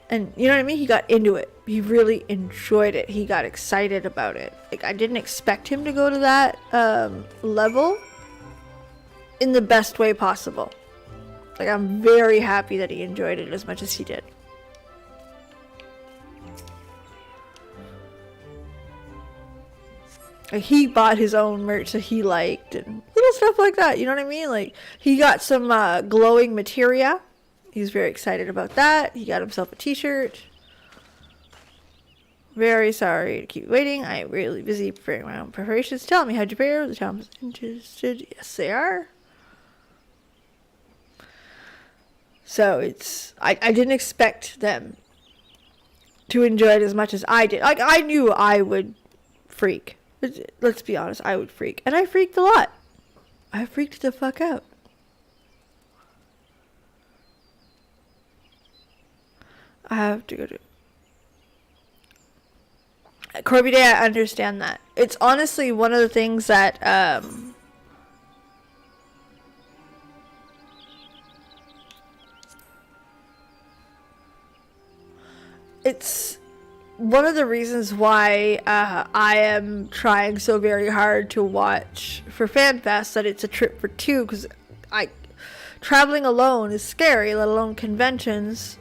And you know what I mean? He got into it. He really enjoyed it. He got excited about it. Like I didn't expect him to go to that level in the best way possible. Like I'm very happy that he enjoyed it as much as he did. Like he bought his own merch that he liked and little stuff like that. You know what I mean? Like he got some glowing materia. He's very excited about that. He got himself a t-shirt. Very sorry to keep waiting. I'm really busy preparing my own preparations. Tell me, how'd you prepare? The town is interested. Yes, they are. So it's... I didn't expect them to enjoy it as much as I did. Like, I knew I would freak. Let's be honest, I would freak. And I freaked a lot. I freaked the fuck out. I have to go to... Corby Day, I understand that. It's honestly one of the things that, it's one of the reasons why I am trying so very hard to watch for FanFest that it's a trip for two, because traveling alone is scary, let alone conventions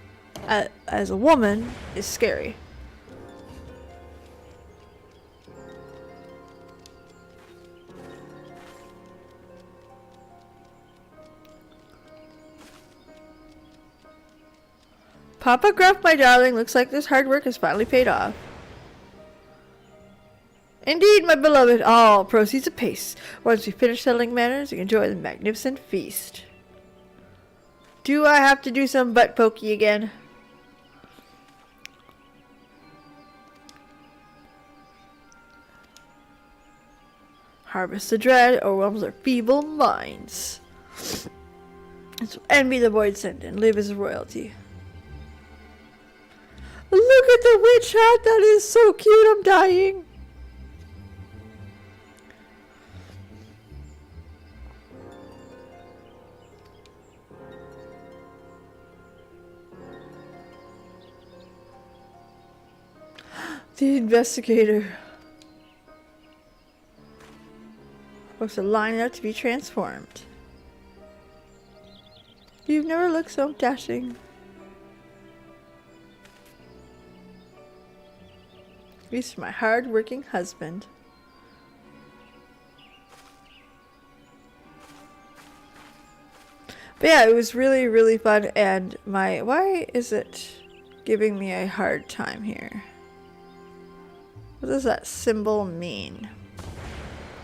as a woman is scary. Papa Gruff, my darling, looks like this hard work has finally paid off. Indeed, my beloved, all proceeds apace. Once we finish settling matters, we enjoy the magnificent feast. Do I have to do some butt pokey again? Harvest the dread, overwhelms our feeble minds. So envy the void sent and live as royalty. Look at the witch hat, that is so cute, I'm dying. The investigator. Folks are lining up to be transformed. You've never looked so dashing. He's for my hard-working husband. But yeah, it was really, really fun. And why is it giving me a hard time here? What does that symbol mean?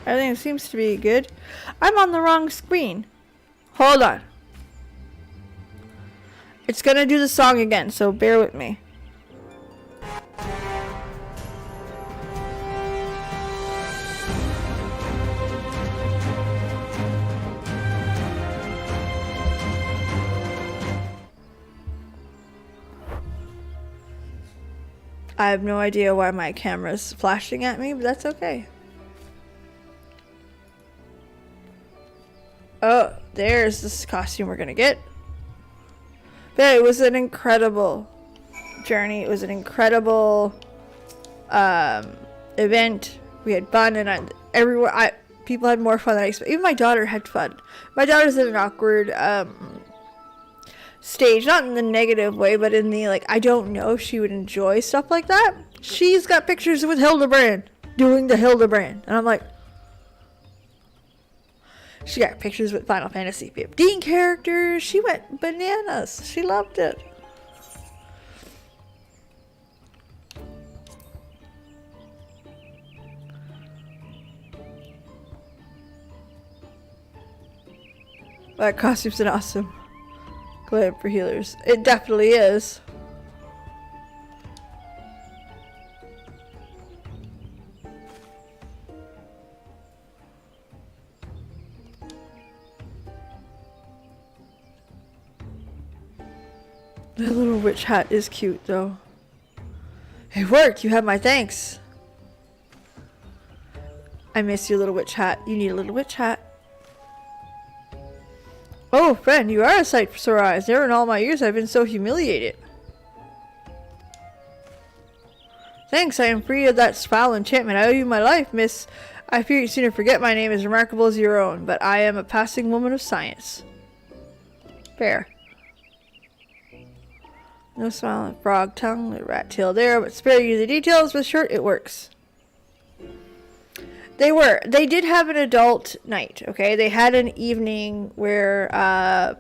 Everything seems to be good. I'm on the wrong screen. Hold on. It's gonna do the song again, so bear with me. I have no idea why my camera's flashing at me, but that's okay. Oh, there's this costume we're gonna get. But it was an incredible journey. It was an incredible event. We had fun, and people had more fun than I expected. Even my daughter had fun. My daughter's in an awkward stage, not in the negative way, but in the like, I don't know if she would enjoy stuff like that. She's got pictures with Hildebrand doing the Hildebrand, and I'm like, she got pictures with Final Fantasy 15 characters. She went bananas. She loved it. That costume's an awesome clip for healers. It definitely is. The little witch hat is cute though. It worked! You have my thanks! I miss your little witch hat. You need a little witch hat. Oh, friend, you are a sight for sore eyes. Never in all my years I've been so humiliated. Thanks, I am free of that foul enchantment. I owe you my life, miss. I fear you'd sooner forget my name as remarkable as your own, but I am a passing woman of science. Fair. No smiling frog tongue, the rat tail there, but spare you the details. With short, it works. They did have an adult night, okay? They had an evening where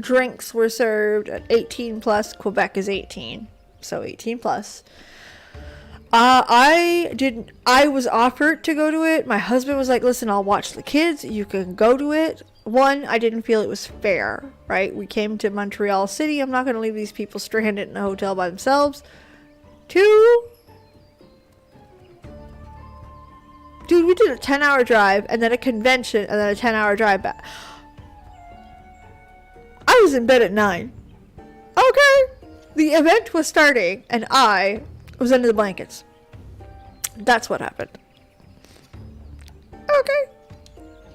drinks were served at 18 plus. Quebec is 18, so 18 plus. I was offered to go to it. My husband was like, listen, I'll watch the kids. You can go to it. One, I didn't feel it was fair, right? We came to Montreal City. I'm not going to leave these people stranded in a hotel by themselves. Two, dude, we did a 10-hour drive and then a convention and then a 10-hour drive back. I was in bed at 9. Okay. The event was starting and I was under the blankets. That's what happened. Okay.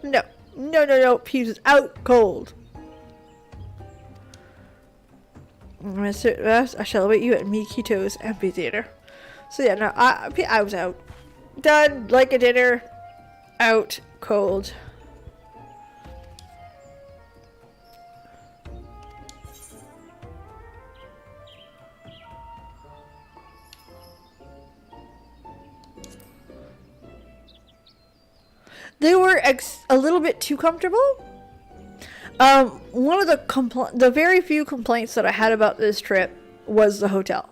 No. Peebs is out cold. Mr. West, I shall await you at Mikito's amphitheater. So yeah, no, I was out. Done like a dinner. Out cold. They were a little bit too comfortable. One of the very few complaints that I had about this trip was the hotel.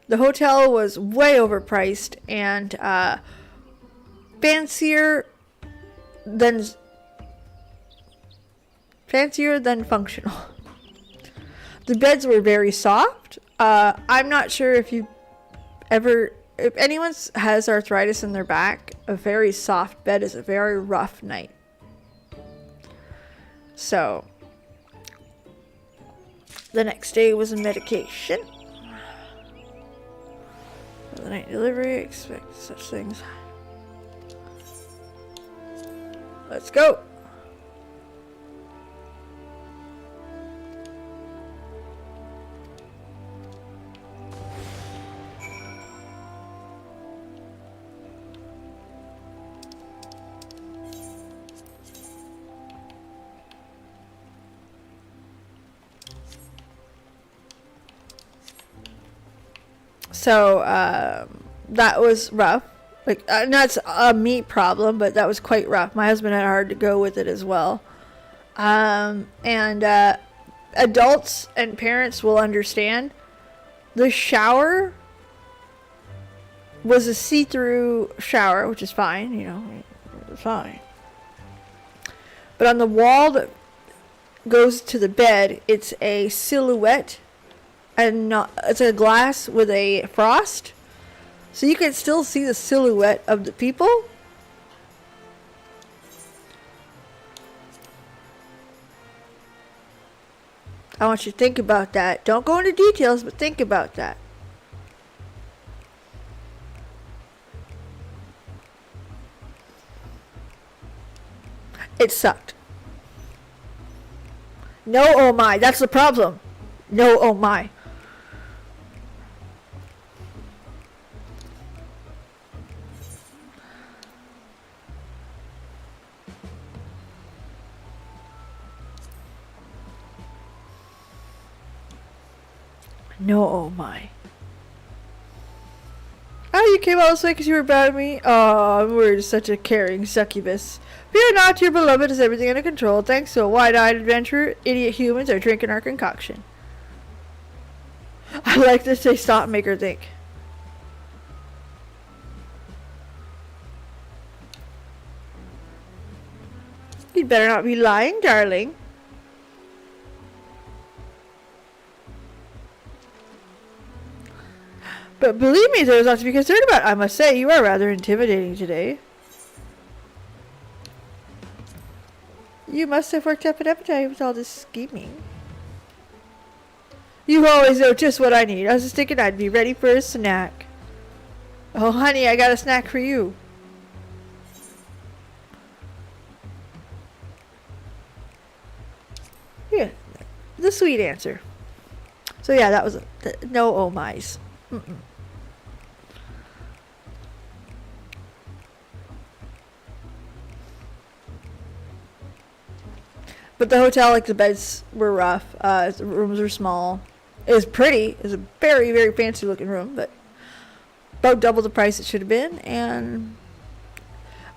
The hotel was way overpriced and fancier than functional. The beds were very soft. I'm not sure if anyone has arthritis in their back, a very soft bed is a very rough night. So, the next day was a medication. For the night delivery, expect such things. Let's go. So, that was rough. Like, that's a me problem, but that was quite rough. My husband had hard to go with it as well. And adults and parents will understand. The shower was a see-through shower, which is fine, you know, it's fine. But on the wall that goes to the bed, it's a silhouette. And it's a glass with a frost, so you can still see the silhouette of the people. I want you to think about that. Don't go into details, but think about that. It sucked. No, oh my, that's the problem. No, oh my. No, oh my. Oh, you came out this way because you were bad at me? Oh, I'm worried, such a caring succubus. Fear not, your beloved has everything under control. Thanks to a wide-eyed adventurer, idiot humans are drinking our concoction. I like to say stop, make her think. You'd better not be lying, darling. But believe me, there's lots to be concerned about. I must say, you are rather intimidating today. You must have worked up an appetite with all this scheming. You always know just what I need. I was just thinking I'd be ready for a snack. Oh, honey, I got a snack for you. Yeah, the sweet answer. So yeah, that was no oh my's. But the hotel, like the beds were rough. The rooms were small. It was pretty. It was a very, very fancy looking room, but about double the price it should have been. And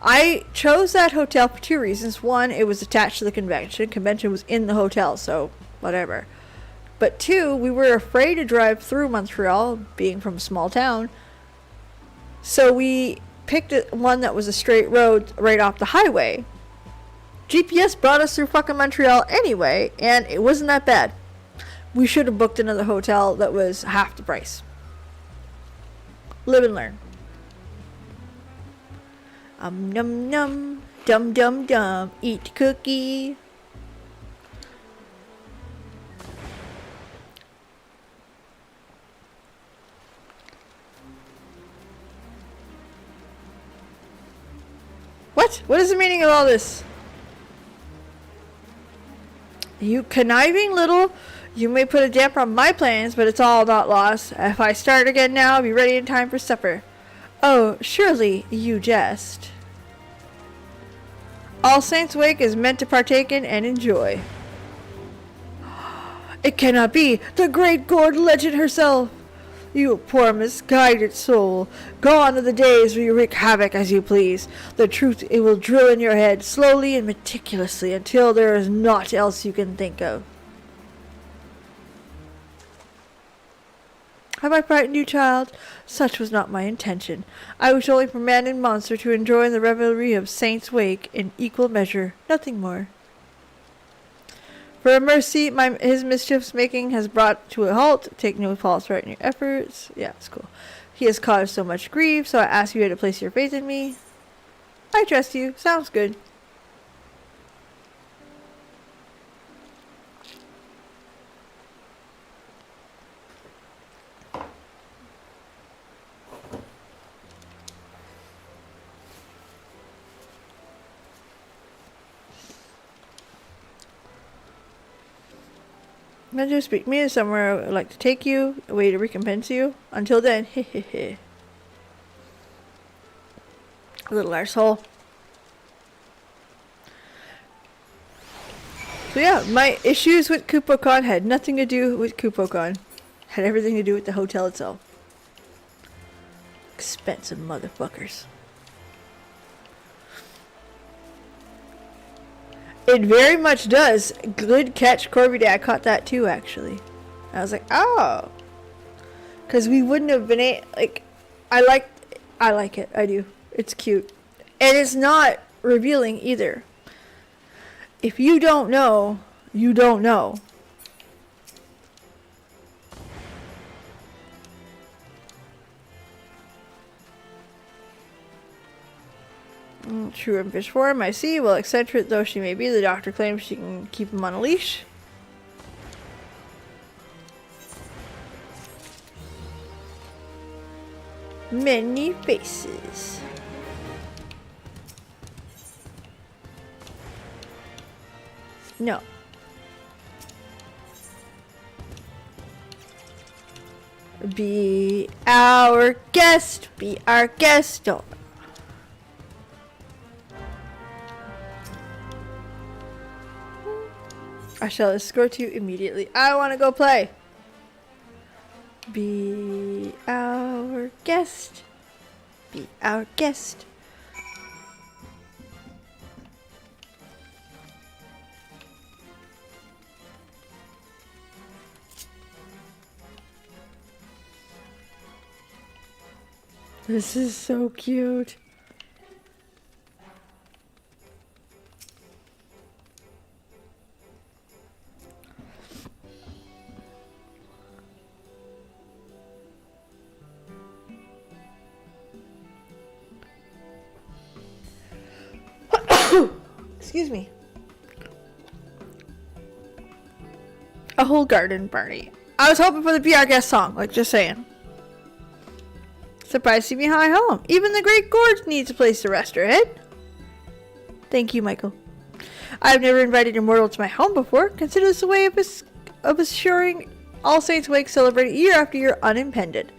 I chose that hotel for two reasons. One, it was attached to the convention. Convention was in the hotel, so whatever. But two, we were afraid to drive through Montreal, being from a small town. So we picked one that was a straight road right off the highway. GPS brought us through fucking Montreal anyway, and it wasn't that bad. We should have booked another hotel that was half the price. Live and learn. Num num, dum dum dum, eat cookie. What? What is the meaning of all this? You conniving little... You may put a damper on my plans, but it's all not lost. If I start again now, I'll be ready in time for supper. Oh, surely you jest. All Saints' Wake is meant to partake in and enjoy. It cannot be! The great gourd legend herself! You poor misguided soul. Gone are the days where you wreak havoc as you please. The truth it will drill in your head, slowly and meticulously, until there is naught else you can think of. Have I frightened you, child? Such was not my intention. I wish only for man and monster to enjoy the revelry of Saints' Wake in equal measure, nothing more. For a mercy, his mischiefs making has brought to a halt. Take no false right in your efforts. Yeah, it's cool. He has caused so much grief, so I ask you to place your faith in me. I trust you. Sounds good. Mentor, speak me to somewhere I would like to take you, a way to recompense you. Until then, hehehe. Little arsehole. So yeah, my issues with Kupocon had nothing to do with Kupocon. Had everything to do with the hotel itself. Expensive motherfuckers. It very much does. Good catch, Corby Dad. I caught that too, actually. I was like, oh. Because we wouldn't have been like, I like it. I do. It's cute. And it's not revealing either. If you don't know, you don't know. True in fish form, I see. Well, eccentric though she may be, the doctor claims she can keep him on a leash. Many faces. No. Be our guest. Be our guest. Don't. I shall escort you immediately. I want to go play. Be our guest. Be our guest. This is so cute. Excuse me. A whole garden party. I was hoping for the PR guest song, like just saying. Surprised to see me high home. Even the Great Gorge needs a place to rest her head. Thank you, Michael. I've never invited a mortal to my home before. Consider this a way of assuring All Saints Wake celebrated year after year unimpeded.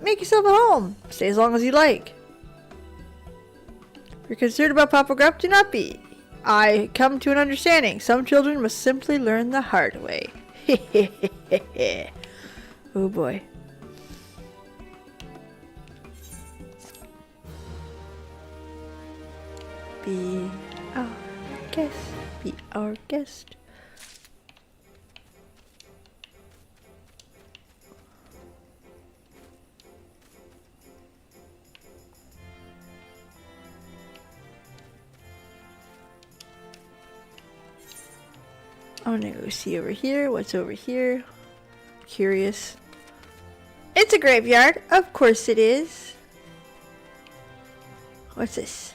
Make yourself at home. Stay as long as you like. If you're concerned about Papa Gruff, do not be. I come to an understanding. Some children must simply learn the hard way. Oh boy. Be our guest. Be our guest. I'm gonna go see over here. What's over here? Curious. It's a graveyard. Of course it is. What's this?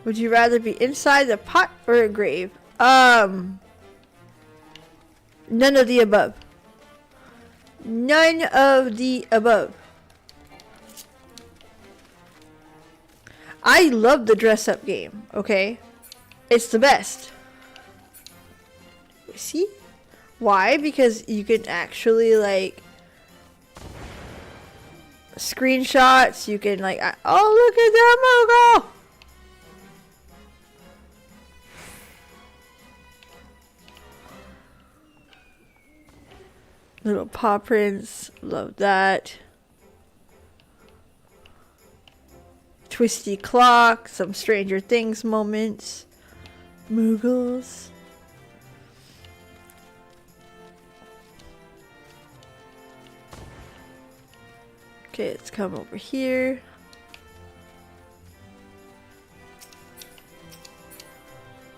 Would you rather be inside the pot or a grave? None of the above. None of the above. I love the dress up game, okay? It's the best. See? Why? Because you can actually like screenshots, you can like, oh look at that Moogle! Little paw prints, love that. Twisty clock, some Stranger Things moments. Moogles. Okay, let's come over here.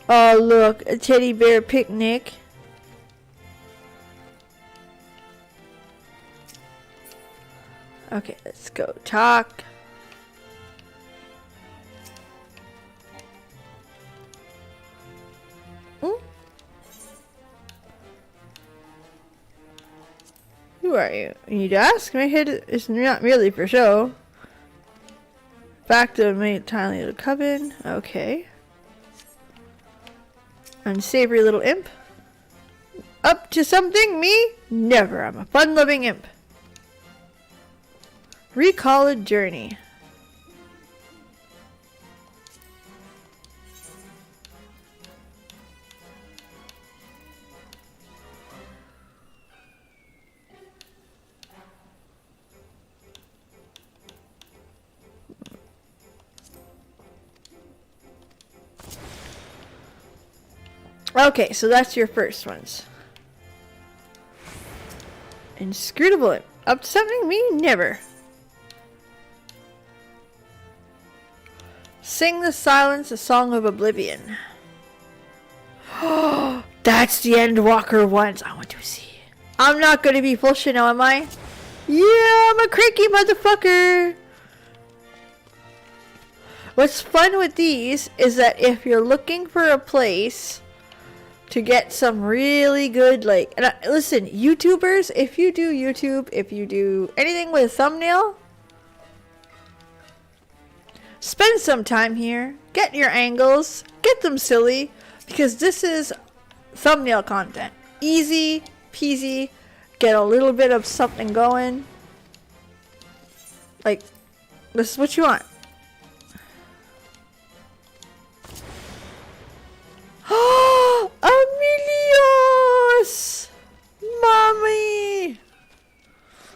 Oh look, a teddy bear picnic. Okay, let's go talk. Who are you? You need to ask? My head is not merely for show. Fact of made tiny little coven. Okay. Unsavory little imp. Up to something? Me? Never. I'm a fun-loving imp. Recall a journey. Okay, so that's your first ones. Inscrutable. Up to something? Me? Never. Sing the silence, a song of oblivion. Oh, that's the Endwalker ones. I want to see. I'm not going to be full Chanel, am I? Yeah, I'm a cranky motherfucker. What's fun with these is that if you're looking for a place to get some really good, like, and listen, YouTubers, if you do YouTube, if you do anything with a thumbnail, spend some time here, get your angles, get them silly, because this is thumbnail content. Easy peasy, get a little bit of something going. Like, this is what you want. Emilios! Mommy!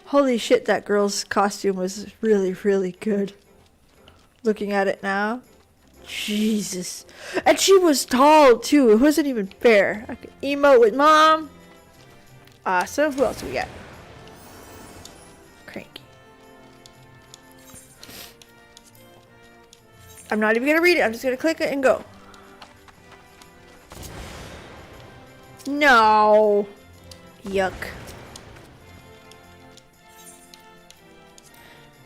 Holy shit, that girl's costume was really, really good. Looking at it now. Jesus. And she was tall, too. It wasn't even fair. I could emote with mom. Awesome. Who else we got? Cranky. I'm not even going to read it. I'm just going to click it and go. No. Yuck.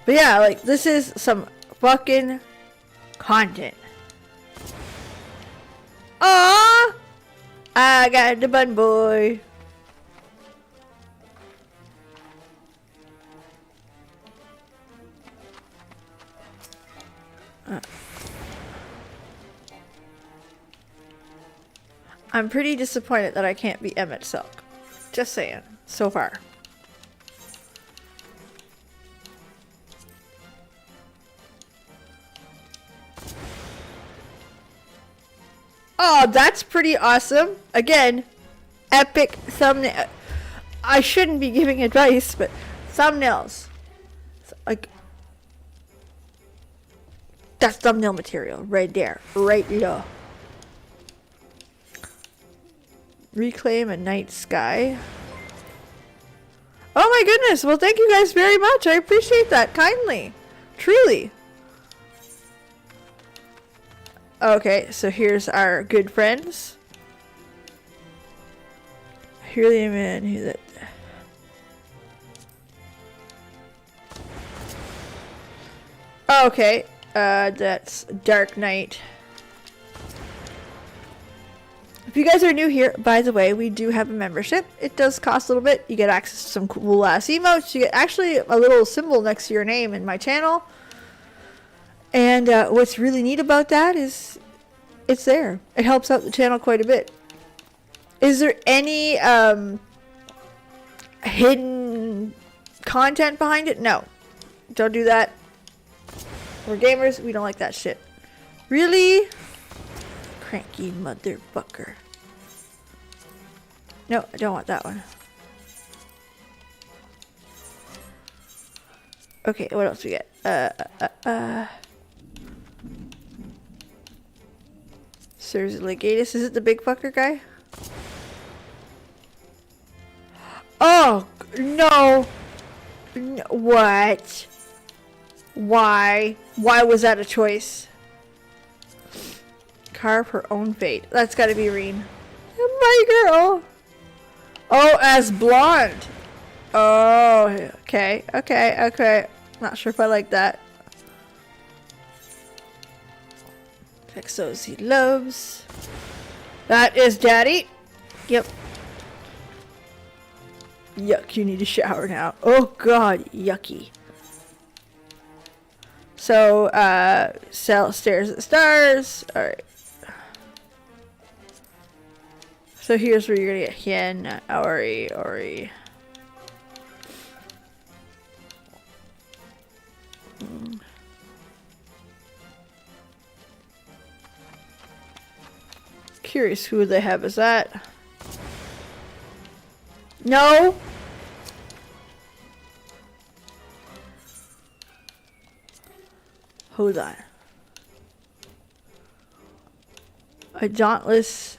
But yeah, like, this is some fucking content. Aww! I got the bun boy. I'm pretty disappointed that I can't be Emmett Silk. Just saying. So far. Oh, that's pretty awesome. Again, epic thumbnail. I shouldn't be giving advice, but thumbnails. It's like, that's thumbnail material right there. Right there. Reclaim a night sky. Oh my goodness. Well, thank you guys very much. I appreciate that kindly. Truly. Okay, so here's our good friends. Helium and who that? Okay, that's Dark Knight. If you guys are new here, by the way, we do have a membership. It does cost a little bit. You get access to some cool ass emotes. You get actually a little symbol next to your name in my channel. And what's really neat about that is it's there. It helps out the channel quite a bit. Is there any hidden content behind it? No. Don't do that. We're gamers. We don't like that shit. Really? Cranky motherfucker. No, I don't want that one. Okay, what else we get? Serves Legatus. Is it the big fucker guy? Oh, no. No. What? Why? Why was that a choice? Carve her own fate. That's gotta be Reen. My girl. Oh, as blonde. Oh, okay. Okay, okay. Not sure if I like that. Fix those he loves. That is daddy. Yep. Yuck, you need a shower now. Oh god, yucky. So, sell Stairs at the Stars. Alright. So here's where you're gonna get Hien, Ori. Curious who they have as that. No! Hold on. A Dauntless.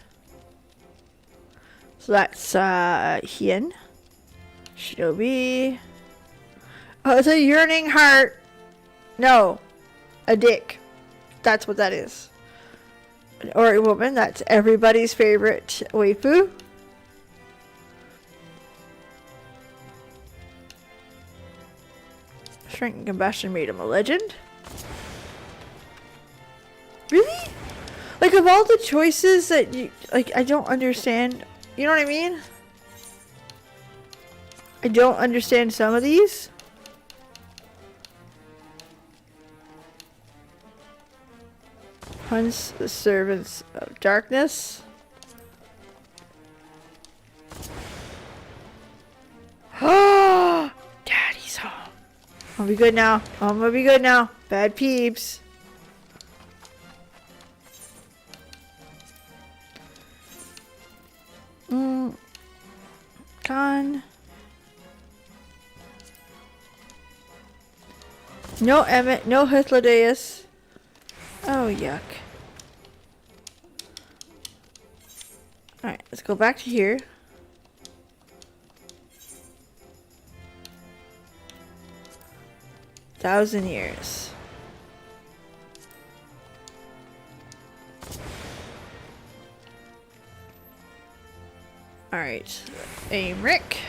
So that's Hien. Shinobi. Oh, it's a yearning heart. No. A dick. That's what that is. An Ori woman. That's everybody's favorite waifu. Strength and Combustion made him a legend. Really? Like, of all the choices that you... Like, I don't understand... You know what I mean? I don't understand some of these. Hunts the Servants of Darkness. Oh, Daddy's home. I'll be good now. I'm gonna be good now. Bad Peebs. Gone. No Emmett, no Hythlodaeus. Oh, yuck. Alright, let's go back to here. Thousand years. Alright. Aim Rick.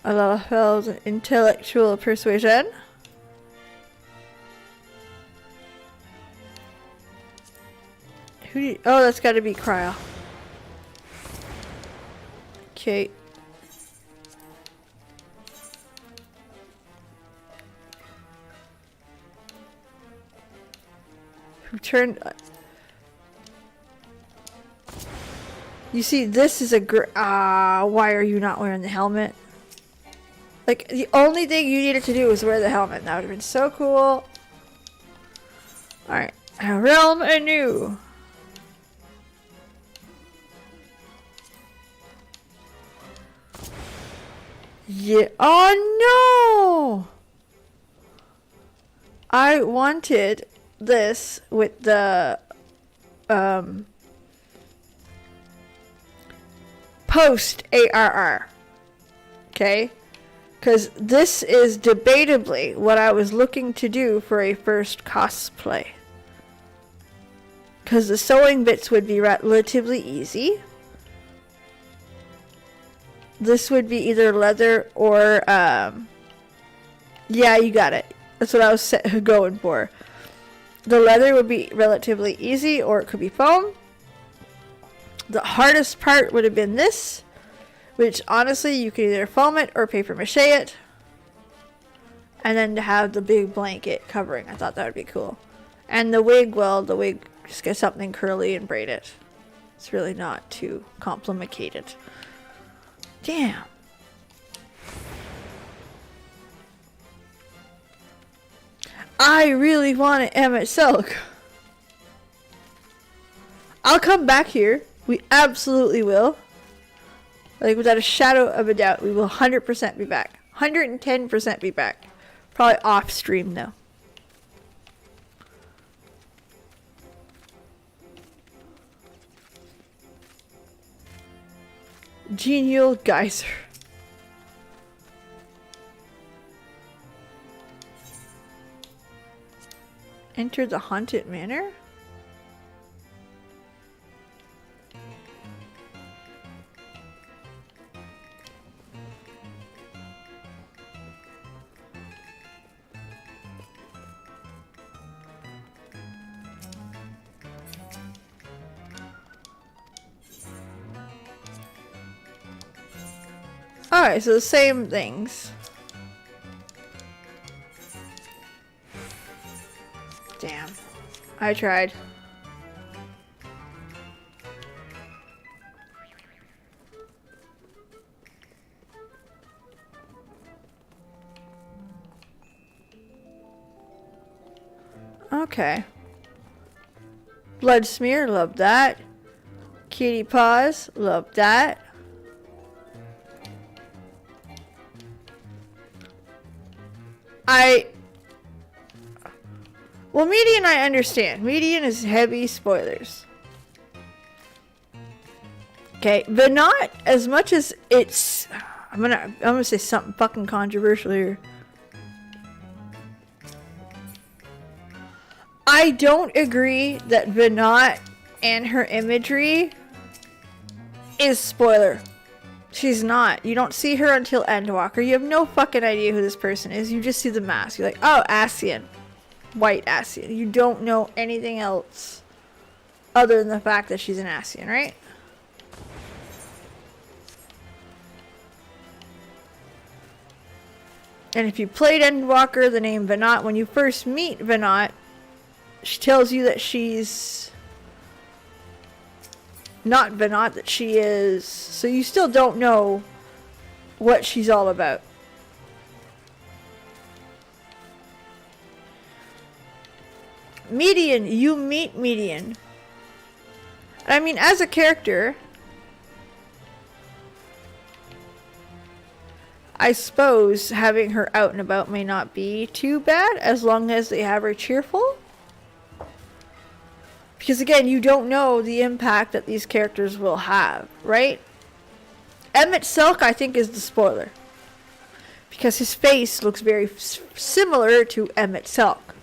Allows intellectual persuasion. Oh, that's gotta be Cryo. Okay. Who turned... You see, this is a why are you not wearing the helmet? Like, the only thing you needed to do was wear the helmet. That would have been so cool. Alright. A realm anew. Yeah. Oh no! I wanted this with the post ARR. Okay? Because this is debatably what I was looking to do for a first cosplay. Because the sewing bits would be relatively easy. This would be either leather or, yeah, you got it. That's what I was going for. The leather would be relatively easy, or it could be foam. The hardest part would have been this, which honestly you could either foam it or paper mache it. And then to have the big blanket covering, I thought that would be cool. And the wig, well, the wig, just get something curly and braid it. It's really not too complicated. Damn. I really want an Emmett Silk. I'll come back here. We absolutely will. Like, without a shadow of a doubt, we will 100% be back. 110% be back. Probably off stream, though. Genial geyser. Enter the haunted manor? Alright, so the same things. Damn. I tried. Okay. Blood smear, love that. Kitty paws, love that. Well, median I understand. Median is heavy spoilers. Okay, but not as much as it's... I'm gonna say something fucking controversial here. I don't agree that Venat and her imagery is spoiler. She's not. You don't see her until Endwalker. You have no fucking idea who this person is. You just see the mask. You're like, oh, Ascian. White Ascian. You don't know anything else other than the fact that she's an Ascian, right? And if you played Endwalker, the name Venat, when you first meet Venat, she tells you that she's not Venat, that she is... So you still don't know what she's all about. Median, you meet Median. I mean, as a character, I suppose having her out and about may not be too bad, as long as they have her cheerful. Because again, you don't know the impact that these characters will have, right? Emmett Silk, I think, is the spoiler. Because his face looks very similar to Emmett Silk.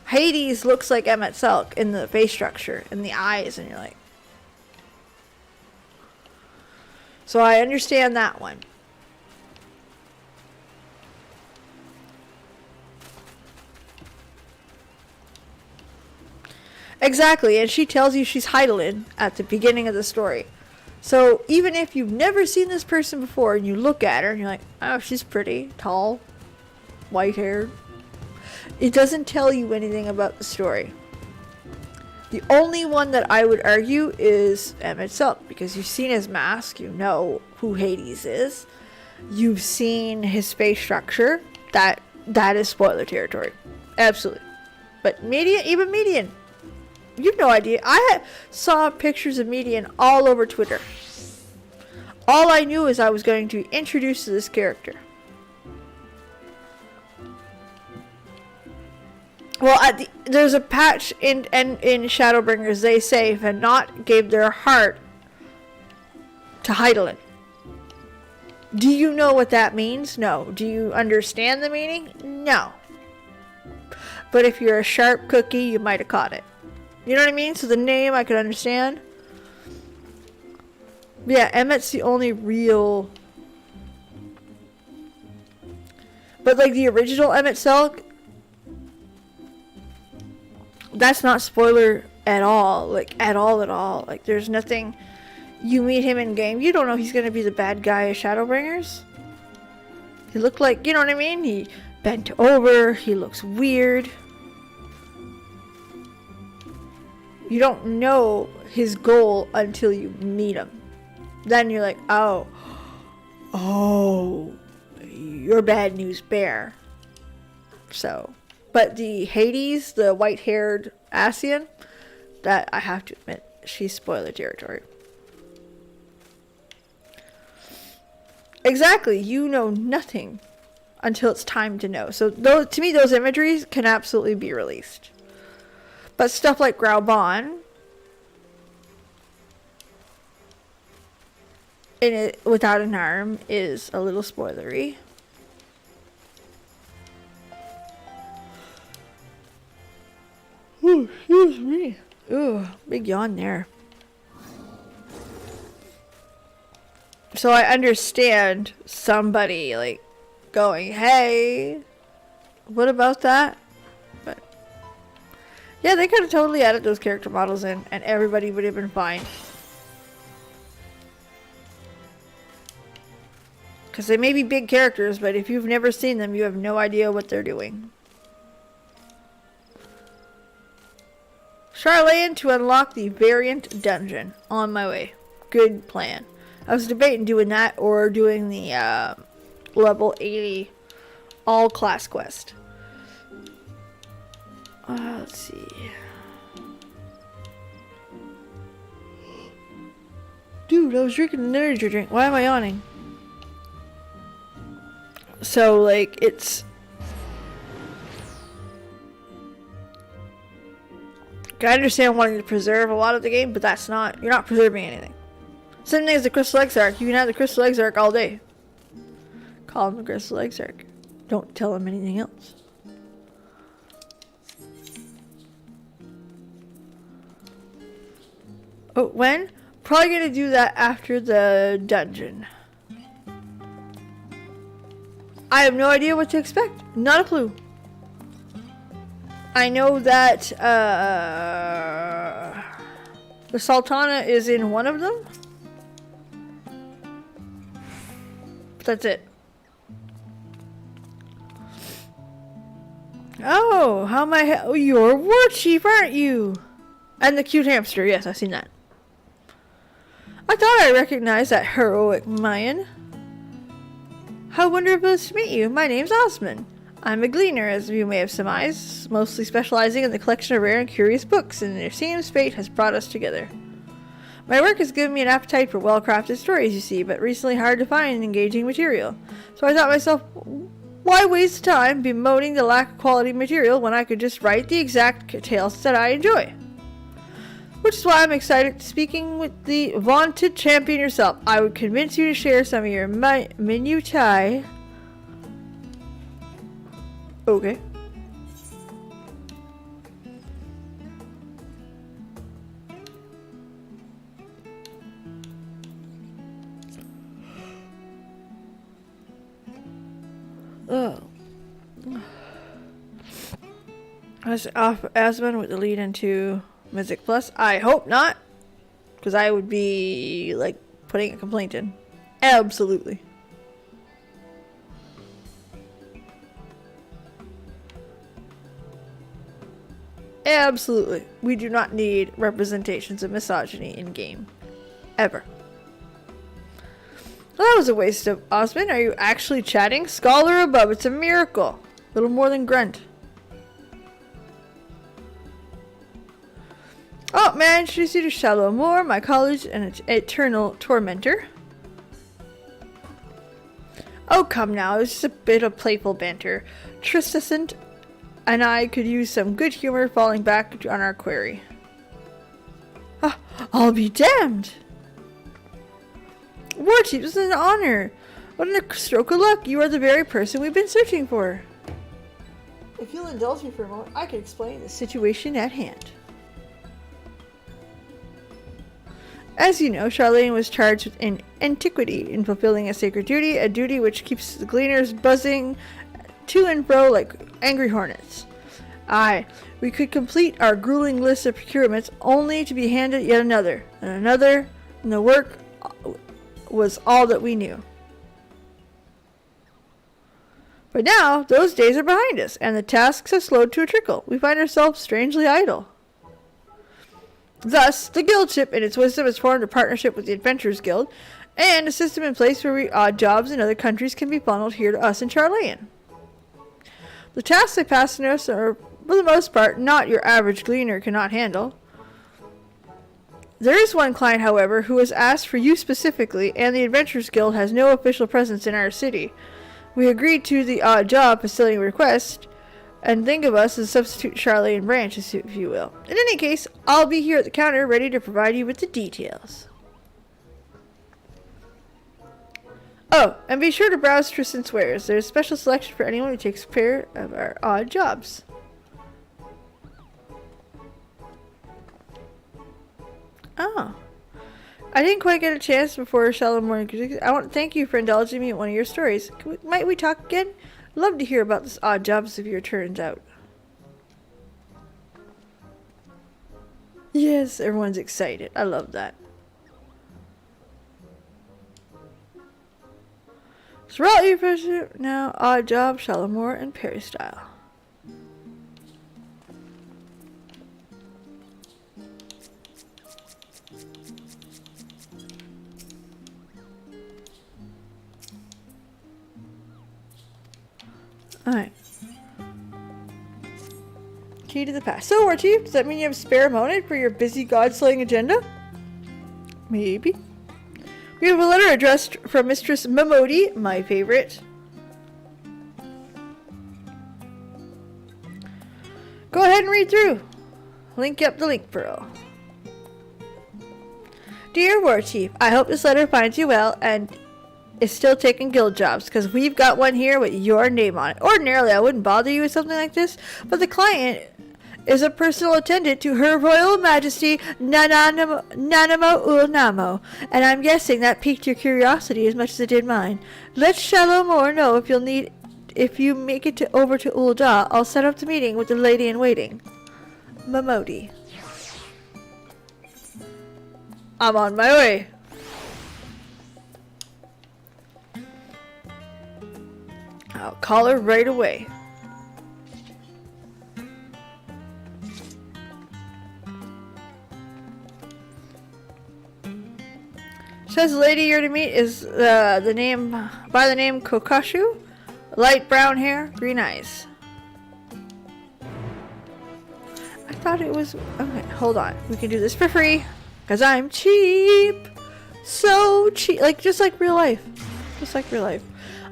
Hades looks like Emmet Selk in the face structure and the eyes, and you're like, so I understand that one. Exactly, and she tells you she's Heidelin at the beginning of the story. So even if you've never seen this person before and you look at her and you're like, oh, she's pretty, tall, white haired, it doesn't tell you anything about the story. The only one that I would argue is Emmet Selk, because you've seen his mask, you know who Hades is, you've seen his space structure. That is spoiler territory, absolutely. But even Median, you've no idea. I saw pictures of Median all over Twitter. All I knew is I was going to be introduced to this character. Well, there's a patch in Shadowbringers. They say Venat gave their heart to Heidelin. Do you know what that means? No. Do you understand the meaning? No. But if you're a sharp cookie, you might have caught it. You know what I mean? So the name I could understand. Yeah, Emmet's the only real... But like the original Emmet Selk, that's not spoiler at all. Like, at all. Like, there's nothing... You meet him in game, you don't know he's gonna be the bad guy of Shadowbringers. He looked like, you know what I mean? He bent over, he looks weird. You don't know his goal until you meet him. Then you're like, oh, you're bad news bear. So, but the Hades, the white-haired Asian, that I have to admit, she's spoiler territory. Exactly, you know nothing until it's time to know. So, to me, those imageries can absolutely be released. But stuff like Graubon, in it without an arm, is a little spoilery. Ooh, excuse me. Ooh, big yawn there. So I understand somebody like going, hey, what about that? But yeah, they could have totally added those character models in and everybody would have been fine. Because they may be big characters, but if you've never seen them, you have no idea what they're doing. Charlene to unlock the variant dungeon. On my way. Good plan. I was debating doing that or doing the level 80 all class quest. Let's see. Dude, I was drinking an energy drink. Why am I yawning? So, like, it's... I understand wanting to preserve a lot of the game, but that's not... You're not preserving anything. Same thing as the Crystal Exarch. You can have the Crystal Exarch all day. Call him the Crystal Exarch. Don't tell him anything else. Oh, when? Probably gonna do that after the dungeon. I have no idea what to expect. Not a clue. I know that the Sultana is in one of them. That's it. Oh, how am I? Oh, you're Warchief, aren't you? And the cute hamster. Yes, I've seen that. I thought I recognized that heroic Mayan. How wonderful to meet you. My name's Osman. I'm a gleaner, as you may have surmised, mostly specializing in the collection of rare and curious books, and it seems fate has brought us together. My work has given me an appetite for well-crafted stories, you see, but recently hard to find engaging material. So I thought to myself, why waste time bemoaning the lack of quality material when I could just write the exact tales that I enjoy? Which is why I'm excited speaking with the vaunted champion yourself. I would convince you to share some of your minutiae. Okay. Asmund with the lead into Mythic Plus? I hope not. Because I would be, like, putting a complaint in. Absolutely. Absolutely. We do not need representations of misogyny in game. Ever. Well, that was a waste of Osmond. Are you actually chatting? Scholar above. It's a miracle. Little more than grunt. Oh, man, introduce you to Shallow Moore, my college and eternal tormentor. Oh, come now, it's just a bit of playful banter. Tristan and I could use some good humor falling back on our query. Ah, I'll be damned! Warchief, this is an honor. What a stroke of luck. You are the very person we've been searching for. If you'll indulge me for a moment, I can explain the situation at hand. As you know, Charlene was charged with an antiquity in fulfilling a sacred duty, a duty which keeps the gleaners buzzing to and fro like angry hornets. Aye, we could complete our grueling list of procurements only to be handed yet another, and another, and the work was all that we knew. But now, those days are behind us, and the tasks have slowed to a trickle. We find ourselves strangely idle. Thus, the Guildship, in its wisdom, has formed a partnership with the Adventurers Guild, and a system in place where odd jobs in other countries can be funneled here to us in Charlayan. The tasks they pass to us are, for the most part, not your average gleaner cannot handle. There is one client, however, who has asked for you specifically, and the Adventurers Guild has no official presence in our city. We agreed to the odd job facilitating request, and think of us as a substitute Charlayan branch, if you will. In any case, I'll be here at the counter ready to provide you with the details. Oh, and be sure to browse Tristan's wares. There's a special selection for anyone who takes care of our odd jobs. Oh. I didn't quite get a chance before Shallow Morning. I want to thank you for indulging me in one of your stories. Might we talk again? Love to hear about this odd jobs if your turns out. Yes, everyone's excited. I love that. Throughout your pursuit now, odd job, Shallow Moore, and Perry style. Alright. Key to the past. So, Warchief, does that mean you have spare moment for your busy god-slaying agenda? Maybe. We have a letter addressed from Mistress Mamodi, my favorite. Go ahead and read through. Link up the link pearl. Dear Warchief, I hope this letter finds you well and is still taking guild jobs, because we've got one here with your name on it. Ordinarily, I wouldn't bother you with something like this, but the client is a personal attendant to Her Royal Majesty Nanamo Ulnamo, and I'm guessing that piqued your curiosity as much as it did mine. Let Shallow Moore know if you make it over to Ul'dah. I'll set up the meeting with the lady in waiting. Mamodi. I'm on my way. I'll call her right away. Says the lady you're to meet is by the name Kokashu, light brown hair, green eyes. I thought it was okay. Hold on, we can do this for free, cause I'm cheap, so cheap, just like real life,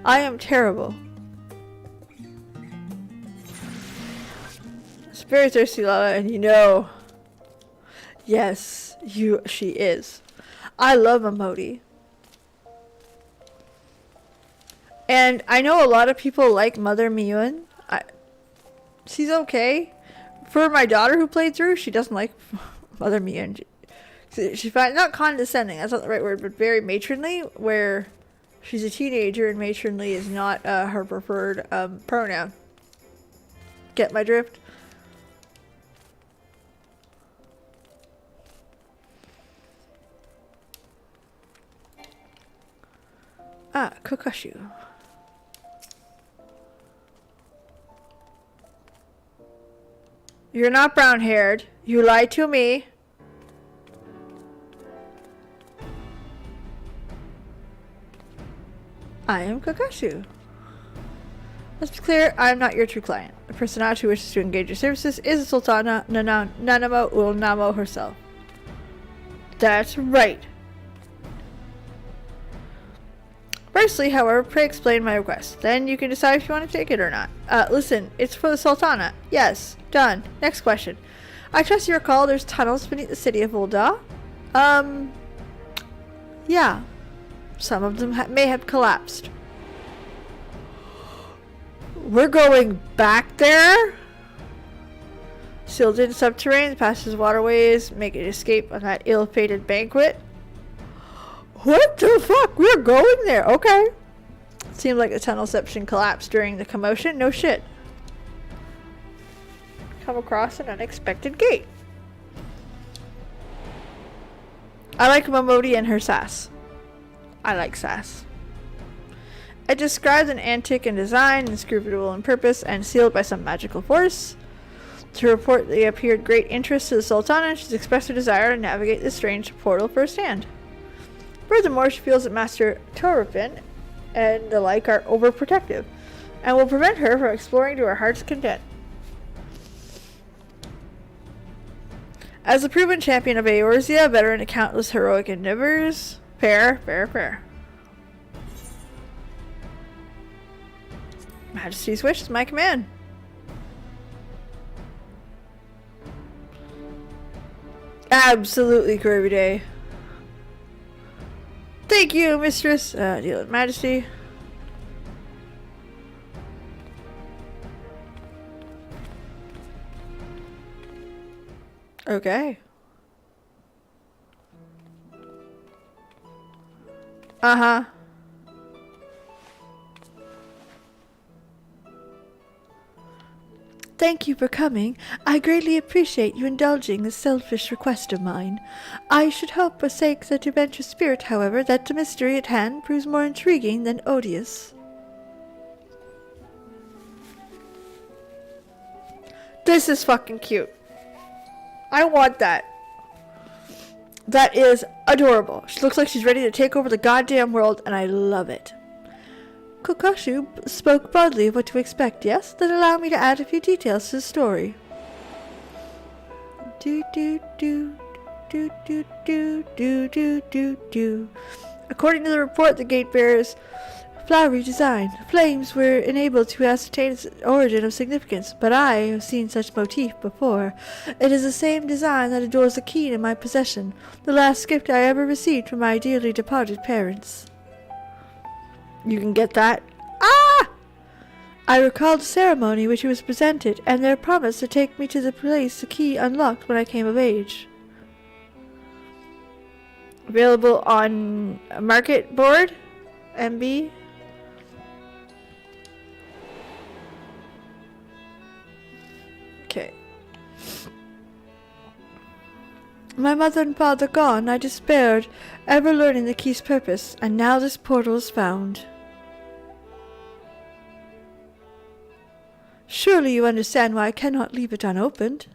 I am terrible. It's very thirsty, Lala, and you know, yes, she is. I love Mamodi. And I know a lot of people like Mother Miyun. She's okay. For my daughter who played through, she doesn't like Mother Miyun. She finds, not condescending, that's not the right word, but very matronly, where she's a teenager and matronly is not her preferred pronoun. Get my drift? Ah, Kokoshu. You're not brown-haired. You lied to me. I am Kokoshu. Let's be clear, I am not your true client. The personage who wishes to engage your services is the Sultana Nanamo Ulnamo herself. That's right. Firstly, however, pray explain my request. Then you can decide if you want to take it or not. Listen, it's for the Sultana. Yes, done. Next question. I trust you recall there's tunnels beneath the city of Ul'dah. Yeah. Some of them may have collapsed. We're going back there? Sealed in subterranean, passes waterways, make an escape on that ill-fated banquet. What the fuck? We're going there. Okay. Seemed like the tunnel section collapsed during the commotion. No shit. Come across an unexpected gate. I like Momodi and her sass. I like sass. It describes an antique in design, inscrutable in purpose, and sealed by some magical force. To report they appeared great interest to the Sultana, and she's expressed her desire to navigate this strange portal firsthand. Furthermore, she feels that Master Torupin and the like are overprotective, and will prevent her from exploring to her heart's content. As a proven champion of Eorzea, veteran to countless heroic endeavors, fair. Majesty's wish is my command. Absolutely, Kirby Day. Thank you, Mistress. Deal with Majesty. Okay. Uh-huh. Thank you for coming. I greatly appreciate you indulging this selfish request of mine. I should hope, for sake of the adventurous spirit, however, that the mystery at hand proves more intriguing than odious. This is fucking cute. I want that. That is adorable. She looks like she's ready to take over the goddamn world, and I love it. Kokoshu spoke broadly of what to expect, yes? Then allow me to add a few details to the story. According to the report, the gate bears flowery design. Flames were enabled to ascertain its origin of significance, but I have seen such motif before. It is the same design that adorns the key in my possession, the last gift I ever received from my dearly departed parents. You can get that. Ah! I recalled the ceremony which was presented, and their promise to take me to the place the key unlocked when I came of age. Available on a market board? MB? Okay. My mother and father gone, I despaired, ever learning the key's purpose, and now this portal is found. Surely you understand why I cannot leave it unopened.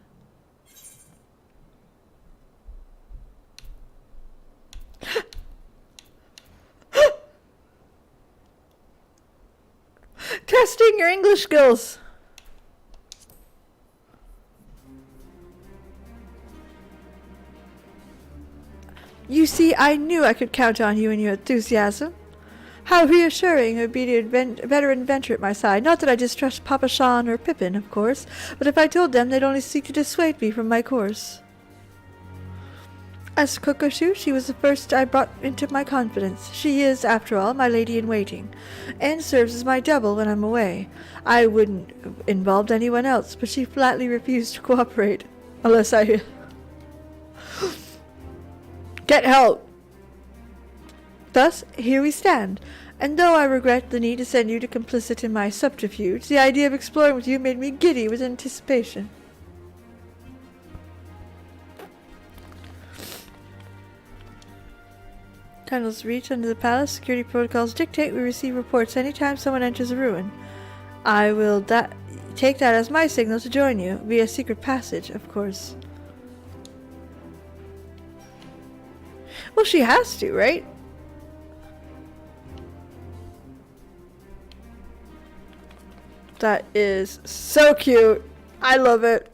Testing your English skills. You see, I knew I could count on you and your enthusiasm. How reassuring it would be to a veteran adventurer at my side. Not that I distrust Papa Sean or Pippin, of course, but if I told them, they'd only seek to dissuade me from my course. As for Kokoshu, she was the first I brought into my confidence. She is, after all, my lady-in-waiting, and serves as my double when I'm away. I wouldn't have involved anyone else, but she flatly refused to cooperate, unless I... Get help! Thus, here we stand, and though I regret the need to send you to complicit in my subterfuge, the idea of exploring with you made me giddy with anticipation. Tunnels reach under the palace. Security protocols dictate we receive reports anytime someone enters a ruin. I will take that as my signal to join you, via secret passage, of course. Well, she has to, right? That is so cute. I love it.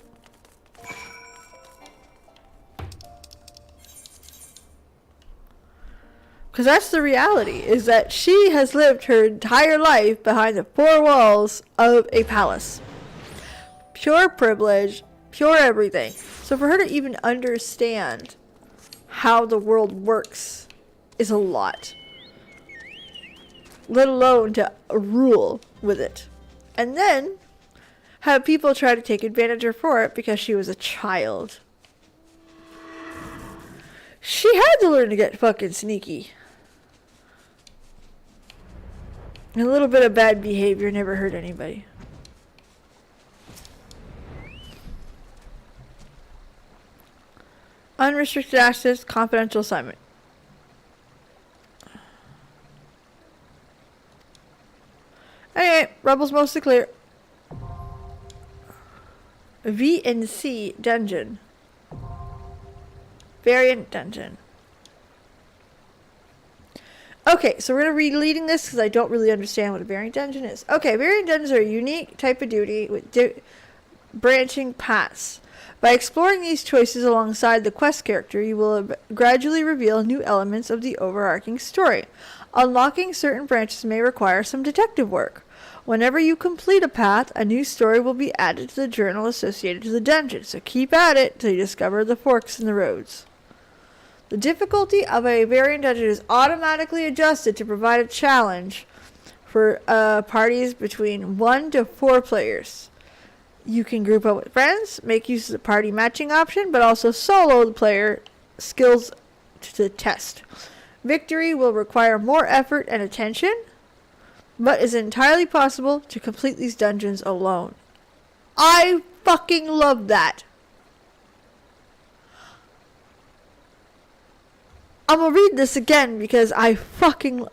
Because that's the reality, is that she has lived her entire life behind the four walls of a palace. Pure privilege, pure everything. So for her to even understand how the world works is a lot. Let alone to rule with it. And then have people try to take advantage of her for it because she was a child. She had to learn to get fucking sneaky. A little bit of bad behavior never hurt anybody. Unrestricted access, confidential assignment. Anyway, rebels mostly clear. V&C dungeon. Variant dungeon. Okay, so we're going to read leading this because I don't really understand what a variant dungeon is. Okay, variant dungeons are a unique type of duty with branching paths. By exploring these choices alongside the quest character, you will gradually reveal new elements of the overarching story. Unlocking certain branches may require some detective work. Whenever you complete a path, a new story will be added to the journal associated to the dungeon, so keep at it till you discover the forks in the roads. The difficulty of a variant dungeon is automatically adjusted to provide a challenge for parties between 1 to 4 players. You can group up with friends, make use of the party matching option, but also solo the player skills to the test. Victory will require more effort and attention, but is entirely possible to complete these dungeons alone. I fucking love that. I'm gonna read this again because I fucking...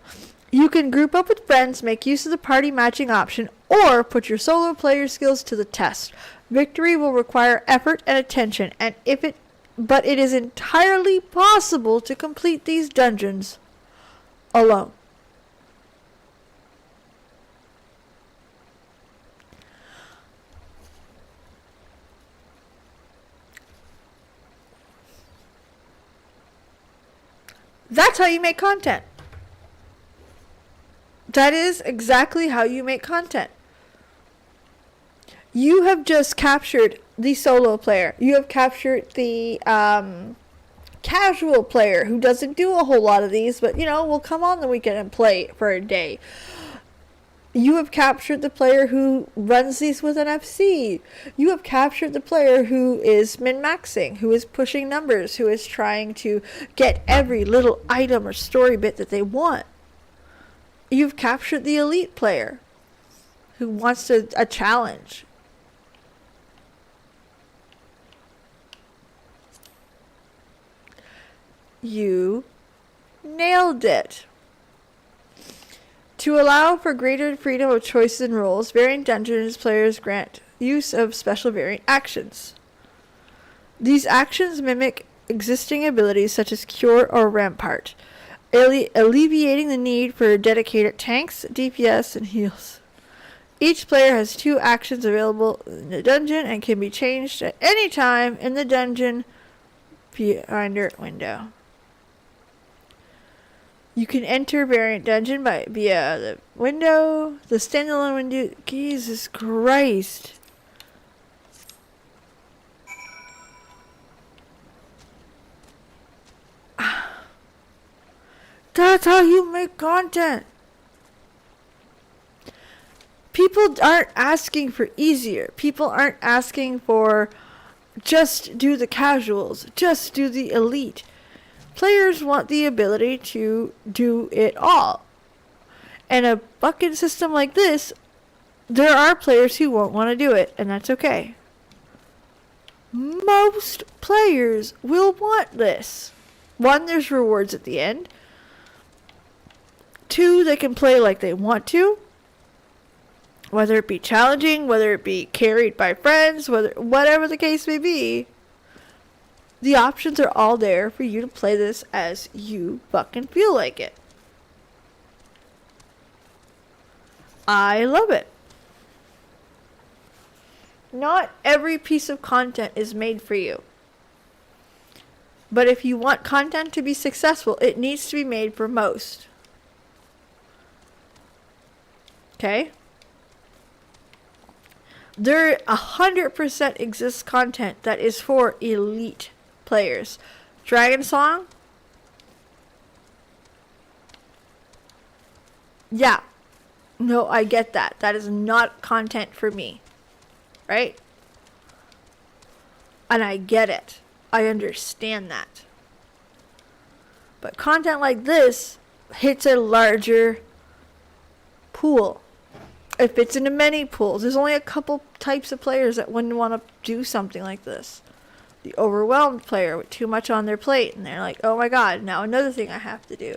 You can group up with friends, make use of the party matching option, or put your solo player skills to the test. Victory will require effort and attention, but it is entirely possible to complete these dungeons alone. That's how you make content. That is exactly how you make content. You have just captured the solo player. You have captured the casual player who doesn't do a whole lot of these, but, will come on the weekend and play for a day. You have captured the player who runs these with an FC. You have captured the player who is min-maxing, who is pushing numbers, who is trying to get every little item or story bit that they want. You've captured the elite player who wants a challenge. You nailed it. To allow for greater freedom of choices and rules, variant dungeons players grant use of special variant actions. These actions mimic existing abilities such as Cure or Rampart, alleviating the need for dedicated tanks, DPS, and heals. Each player has 2 actions available in the dungeon and can be changed at any time in the dungeon finder window. You can enter variant dungeon via the window, the standalone window. Jesus Christ. That's how you make content. People aren't asking for easier. People aren't asking for just do the casuals, just do the elite. Players want the ability to do it all. And a bucket system like this, there are players who won't want to do it, and that's okay. Most players will want this. 1, there's rewards at the end. Two, they can play like they want to. Whether it be challenging, whether it be carried by friends, whatever the case may be. The options are all there for you to play this as you fucking feel like it. I love it. Not every piece of content is made for you. But if you want content to be successful, it needs to be made for most. Okay? There 100% exists content that is for elite players. Dragon Song? Yeah. No, I get that. That is not content for me. Right? And I get it. I understand that. But content like this hits a larger pool. It fits into many pools. There's only a couple types of players that wouldn't want to do something like this. The overwhelmed player with too much on their plate, and they're like, oh my god, now another thing I have to do.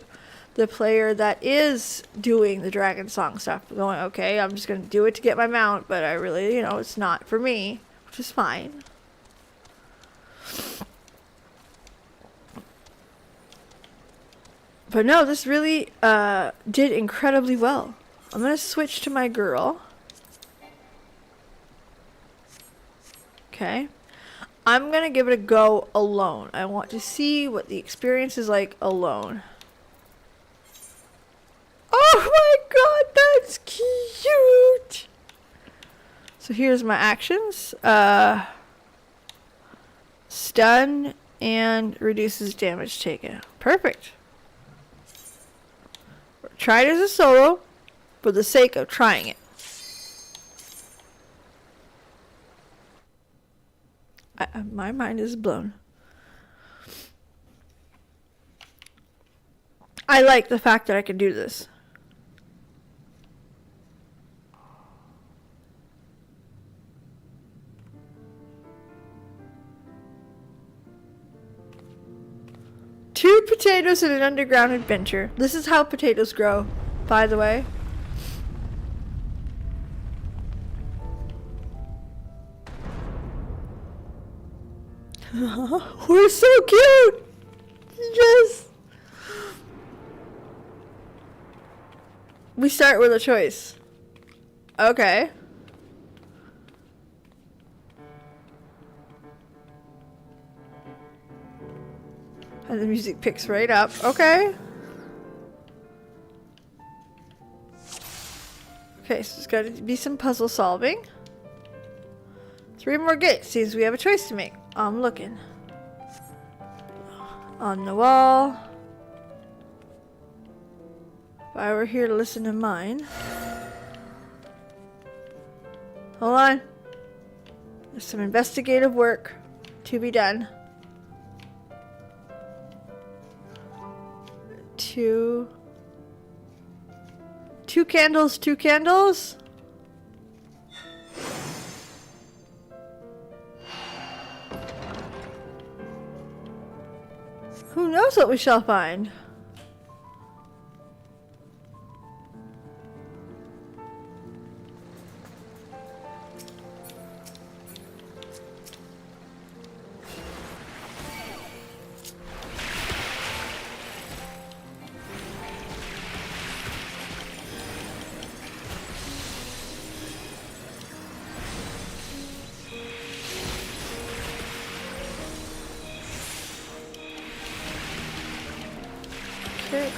The player that is doing the Dragon Song stuff, going, okay, I'm just going to do it to get my mount, but I really, it's not for me, which is fine. But no, this really did incredibly well. I'm going to switch to my girl. Okay. I'm going to give it a go alone. I want to see what the experience is like alone. Oh my god, that's cute! So here's my actions. Stun and reduces damage taken. Perfect. Try it as a solo for the sake of trying it. My mind is blown. I like the fact that I can do this. Two potatoes in an underground adventure. This is how potatoes grow, by the way. We're so cute! Yes! We start with a choice. Okay. And the music picks right up. Okay. Okay, so there's got to be some puzzle solving. 3 more gates. Seems we have a choice to make. I'm looking. On the wall. If I were here to listen to mine. Hold on. There's some investigative work to be done. Two candles, 2 candles. Who knows what we shall find? Okay.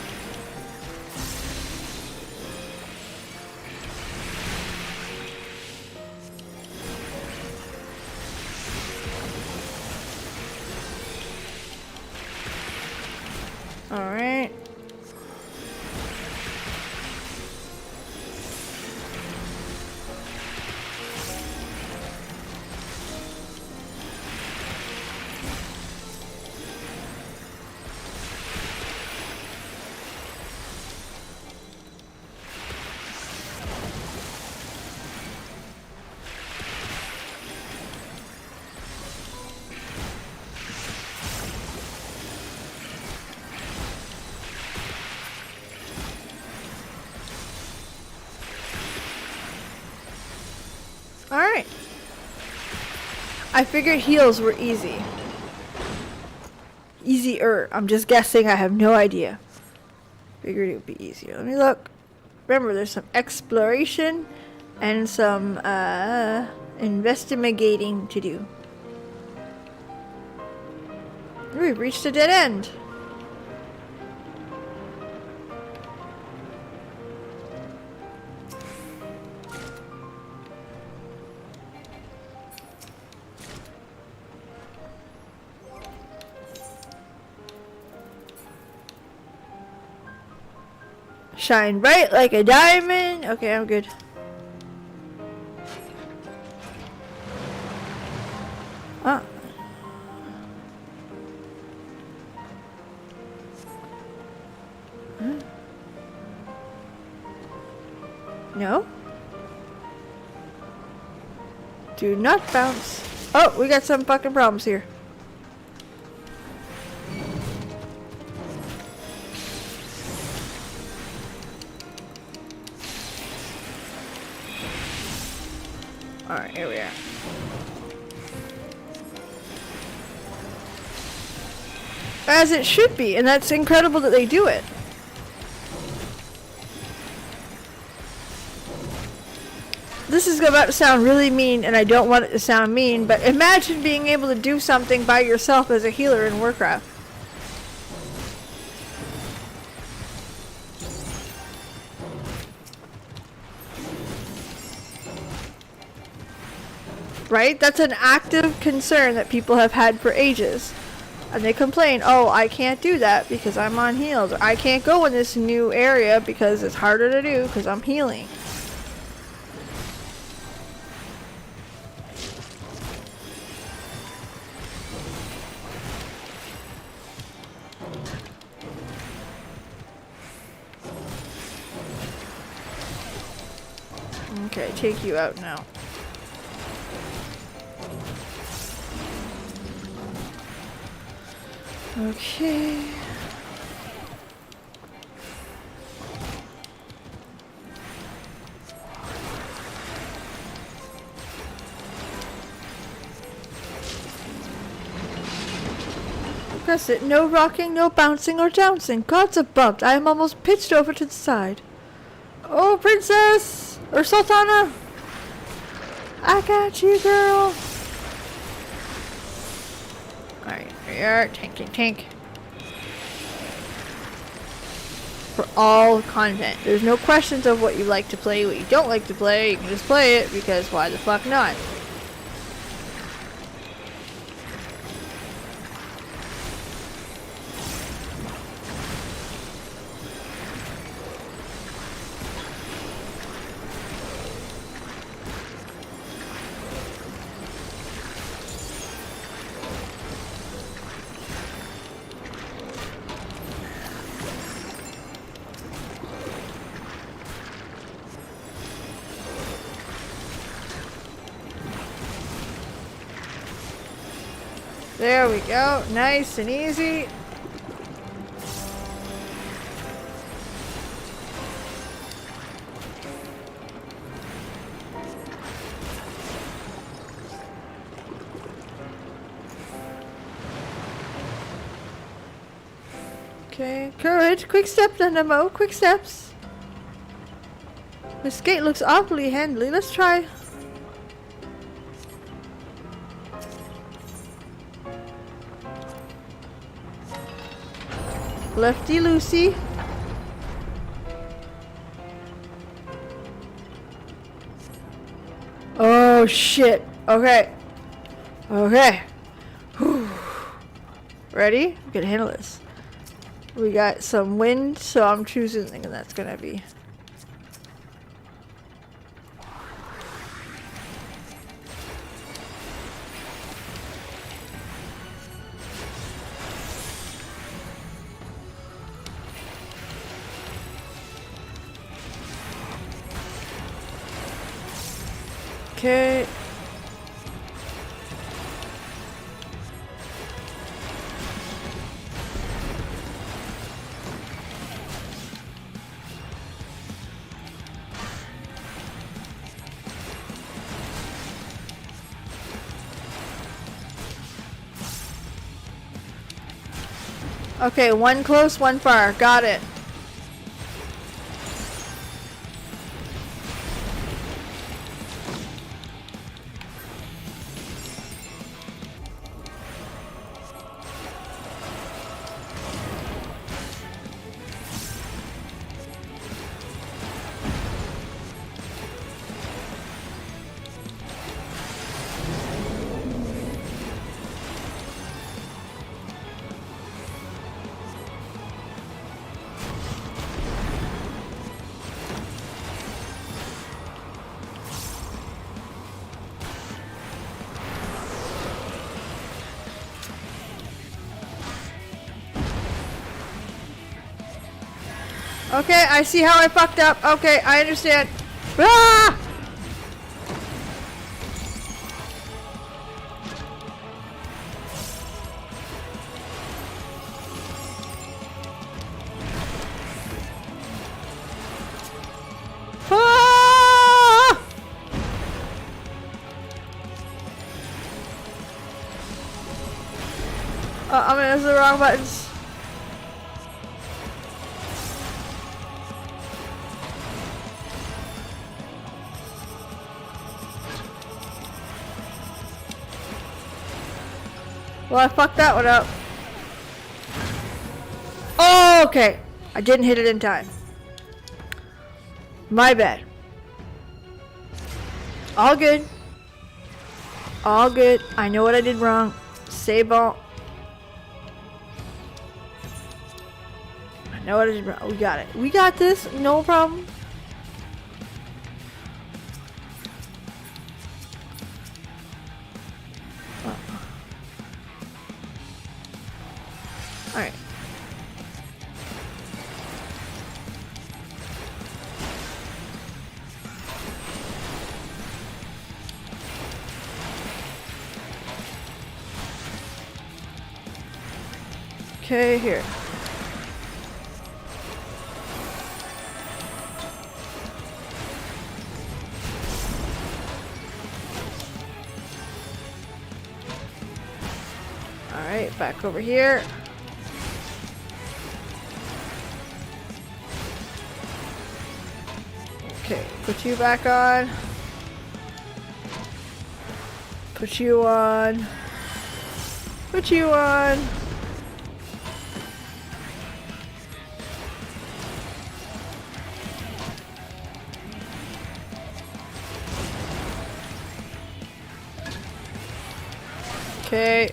All right. Alright. I figured heals were easy. Easier. I'm just guessing. I have no idea. Figured it would be easier. Let me look. Remember, there's some exploration and some investigating to do. We've reached a dead end. Shine bright like a diamond. Okay, I'm good. Ah. Huh? No? Do not bounce. Oh, we got some fucking problems here. Alright, here we are. As it should be, and that's incredible that they do it. This is about to sound really mean, and I don't want it to sound mean, but imagine being able to do something by yourself as a healer in Warcraft. Right? That's an active concern that people have had for ages. And they complain, oh, I can't do that because I'm on heals. Or I can't go in this new area because it's harder to do because I'm healing. Okay, take you out now. Okay. Press it. No rocking, no bouncing or jouncing. Gods above, I am almost pitched over to the side. Oh, princess! Or sultana! I got you, girl! Alright, here you are. Tank, tank, tank. For all content. There's no questions of what you like to play, what you don't like to play. You can just play it because why the fuck not? There we go. Nice and easy. Okay, courage. Quick step, Dynamo. Quick steps. This gate looks awfully handly. Let's try. Lefty Lucy. Oh shit. Okay. Okay. Whew. Ready? We can handle this. We got some wind, so I'm choosing thinking that's gonna be. Okay. Okay, one close, one far. Got it. Okay, I see how I fucked up. Okay, I understand. Ah! Ah! I'm gonna use the wrong buttons. Well, I fucked that one up. Oh, okay. I didn't hit it in time. My bad. All good. All good. I know what I did wrong. C'est bon. I know what I did wrong. We got it. We got this. No problem. Alright. Okay, here. Alright, back over here. Okay, put you back on. Put you on. Put you on. Okay.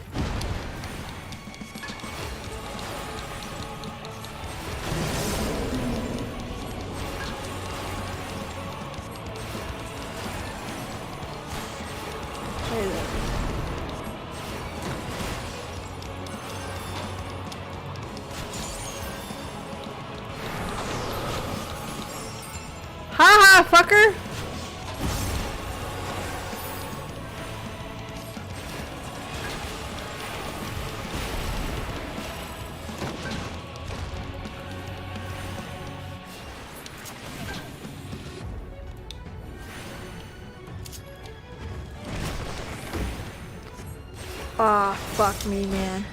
Haha, fucker! Ah, fuck me, man.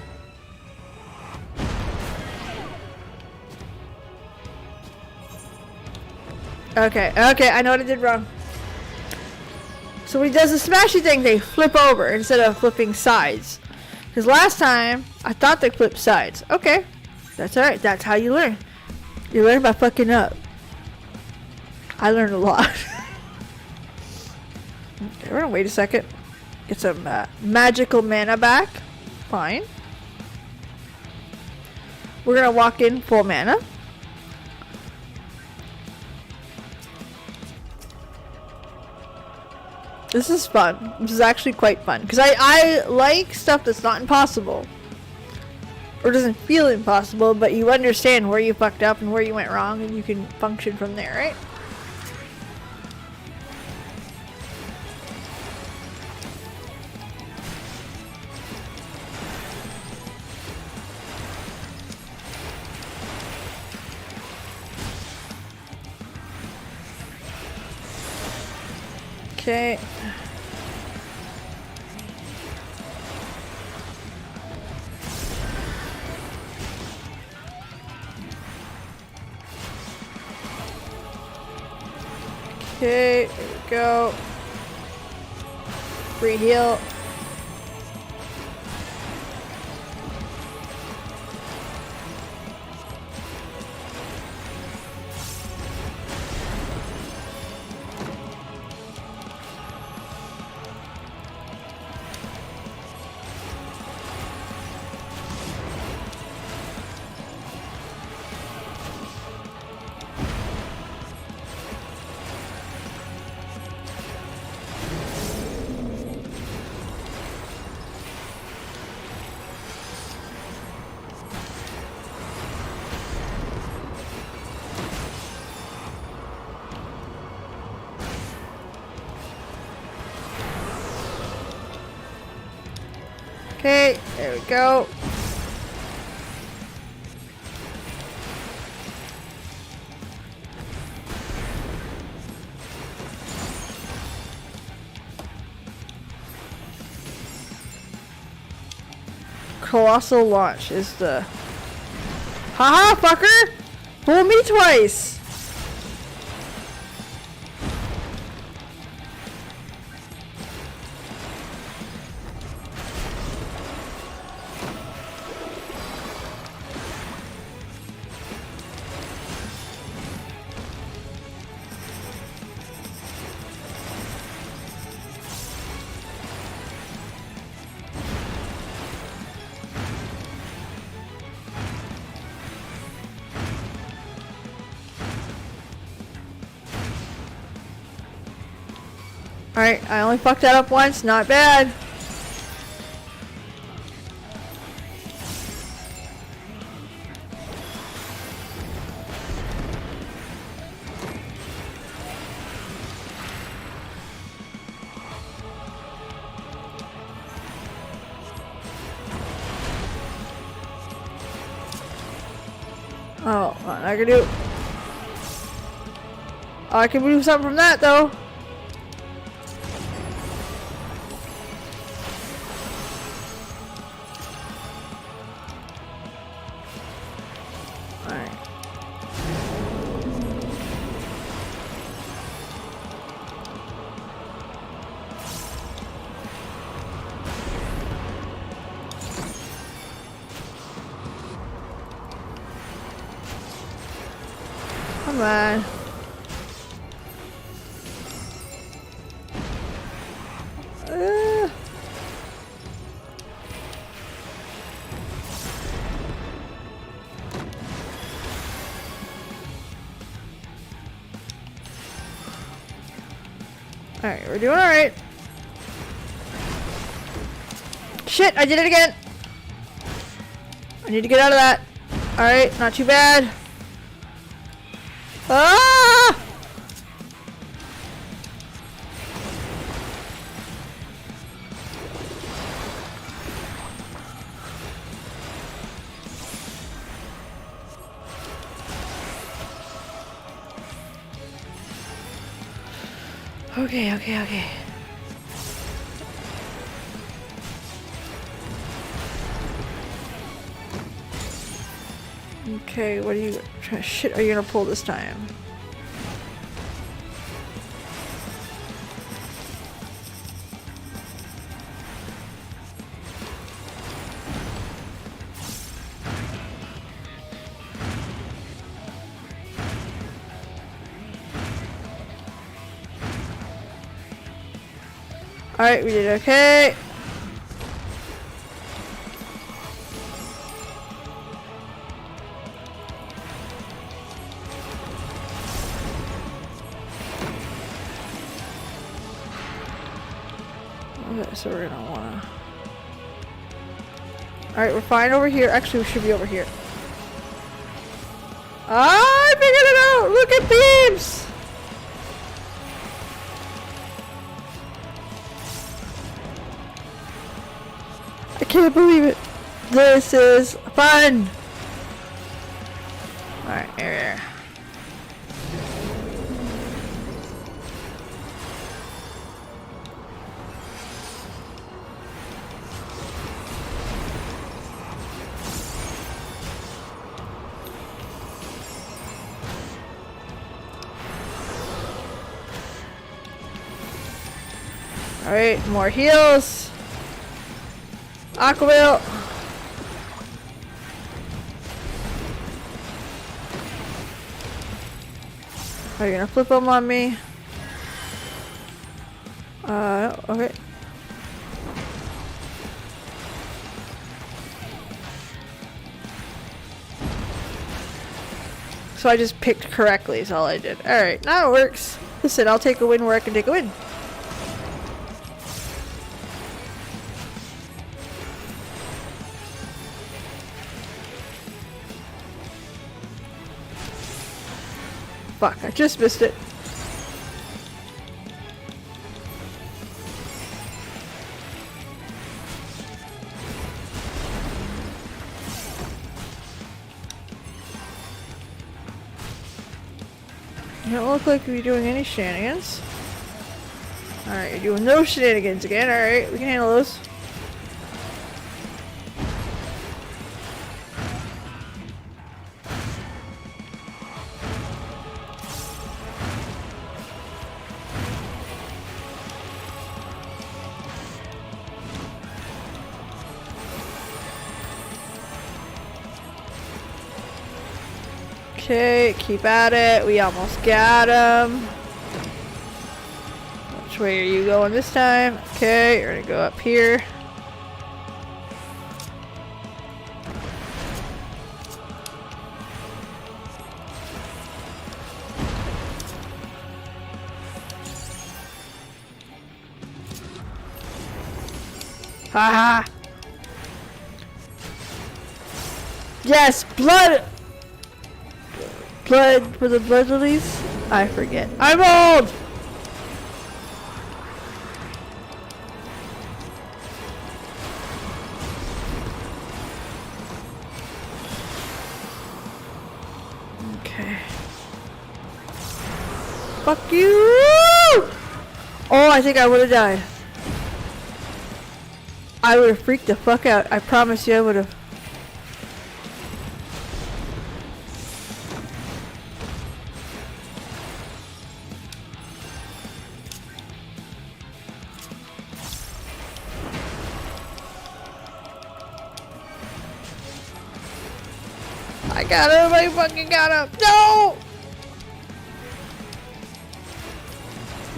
Okay, I know what I did wrong. So when he does the smashy thing, they flip over instead of flipping sides. Because last time, I thought they flipped sides. Okay, that's alright, that's how you learn. You learn by fucking up. I learned a lot. Okay, we're gonna wait a second. Get some magical mana back. Fine. We're gonna walk in full mana. This is fun. This is actually quite fun. Because I like stuff that's not impossible. Or doesn't feel impossible, but you understand where you fucked up and where you went wrong, and you can function from there, right? Okay. Okay, there we go. Free heal. Okay, there we go. Colossal launch is the... Haha, fucker! Fool me twice! Alright, I only fucked that up once, not bad. Oh, I can do... Oh, I can do something from that though. Come on. Alright, we're doing alright. Shit, I did it again. I need to get out of that. Alright, not too bad. Ah! Okay. Okay, what are you... Shit are you gonna pull this time? Alright, we did okay. Okay, so we're gonna wanna... Alright, we're fine over here. Actually, we should be over here. Ah, I figured it out! Look at Peebs! I can't believe it. This is fun. Alright, here. Alright, more heals. Aquaville. Are you gonna flip them on me? Okay. So I just picked correctly is all I did. Alright, now it works. Listen, I'll take a win where I can take a win. Fuck, I just missed it. You don't look like you're doing any shenanigans. Alright, you're doing no shenanigans again. Alright, we can handle those. Okay, keep at it. We almost got him. Which way are you going this time? Okay, you're gonna go up here. Haha! Yes, blood! Blood for the blood lilies? I forget. I'm old! Okay. Fuck you! Oh, I think I would have died. I would have freaked the fuck out. I promise you I would have. I got him! I fucking got him! No!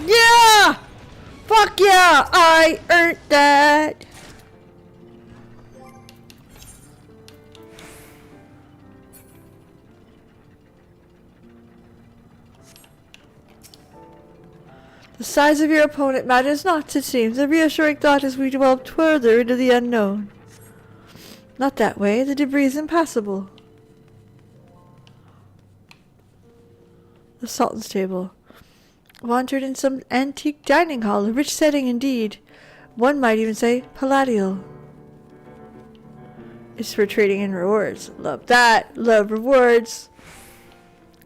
Yeah! Fuck yeah! I earned that! The size of your opponent matters not, it seems. A reassuring thought as we delved further into the unknown. Not that way. The debris is impassable. The Sultan's table. Wandered in some antique dining hall, a rich setting indeed. One might even say palladial. It's for trading in rewards. Love that. Love rewards.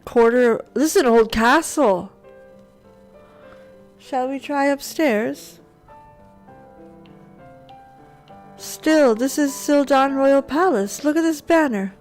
Quarter. This is an old castle. Shall we try upstairs? Still, this is Sildan Royal Palace. Look at this banner.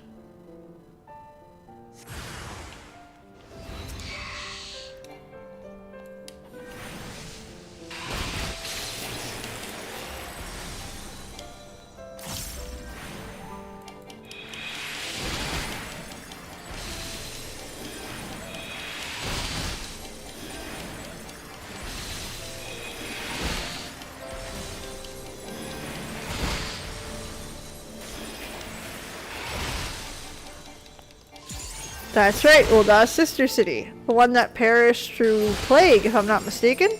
That's right, Ulda's sister city. The one that perished through plague, if I'm not mistaken.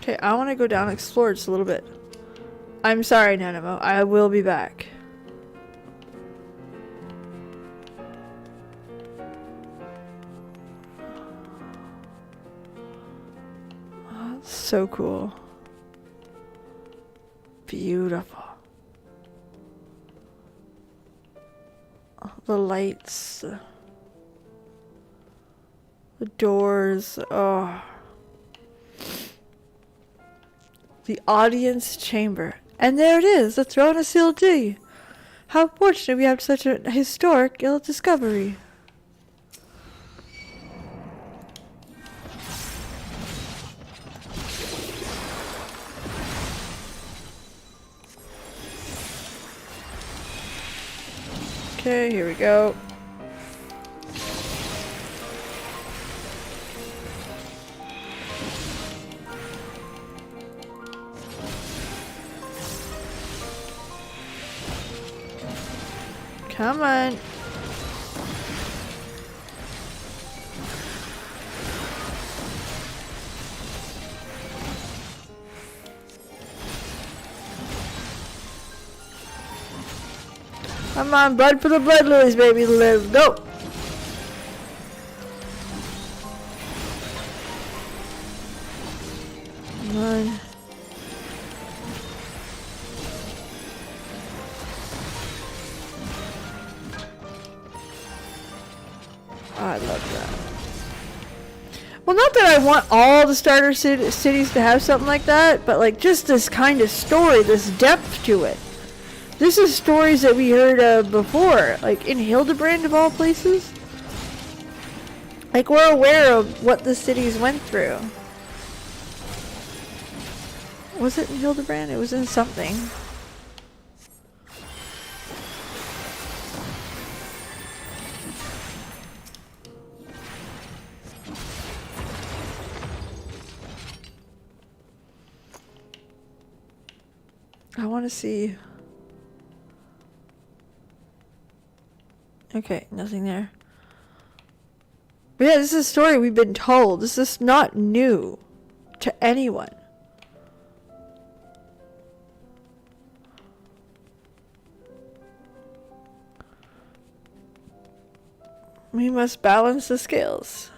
Okay, I want to go down and explore just a little bit. I'm sorry, Nanimo. I will be back. So cool. Beautiful. The lights. The doors. Oh. The audience chamber. And there it is, the throne of Sildi. How fortunate we have such a historic discovery. Okay, here we go. Come on. Come on, blood for the blood lilies, baby. Let's go. Come on. I love that. Well, not that I want all the starter cities to have something like that, but like just this kind of story, this depth to it. This is stories that we heard of before, like in Hildebrand of all places. Like we're aware of what the cities went through. Was it in Hildebrand? It was in something. I want to see. Okay, nothing there. But yeah, this is a story we've been told. This is not new to anyone. We must balance the scales.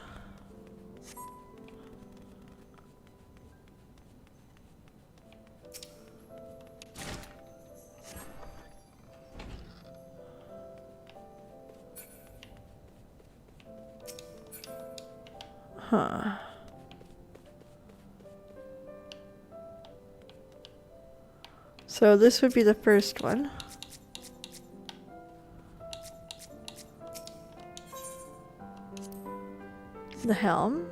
Huh. So this would be the first one. The helm.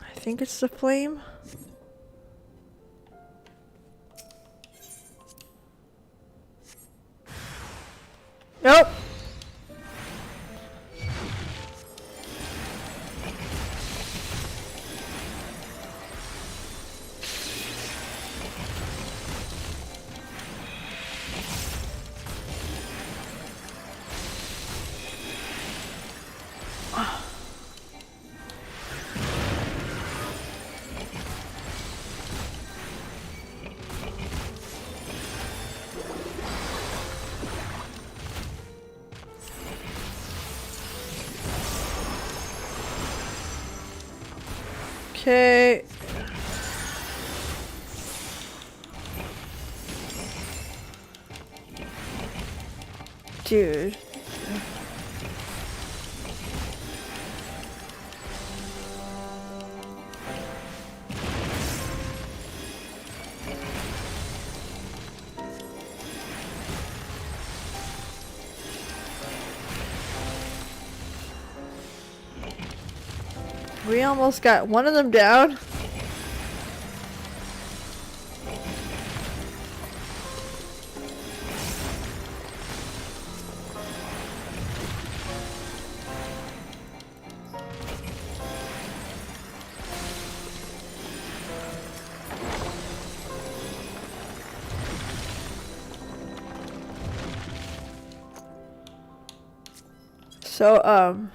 I think it's the flame. Nope. Okay. Dude. We almost got one of them down. So,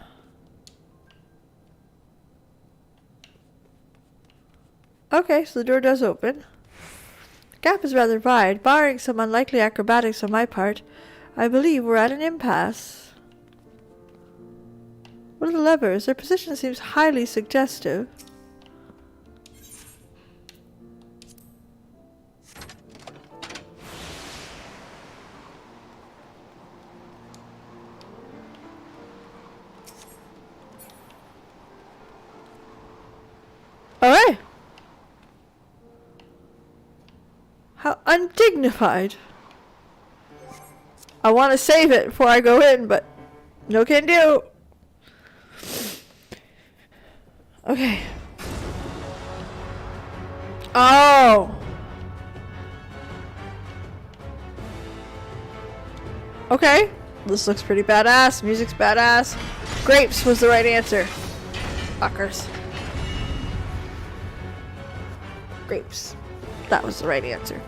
okay, so the door does open. The gap is rather wide. Barring some unlikely acrobatics on my part, I believe we're at an impasse. What are the levers? Their position seems highly suggestive. Alright. How undignified. I want to save it before I go in, but no can do. Okay. Oh. Okay. This looks pretty badass. Music's badass. Grapes was the right answer. Fuckers. Grapes. That was the right answer.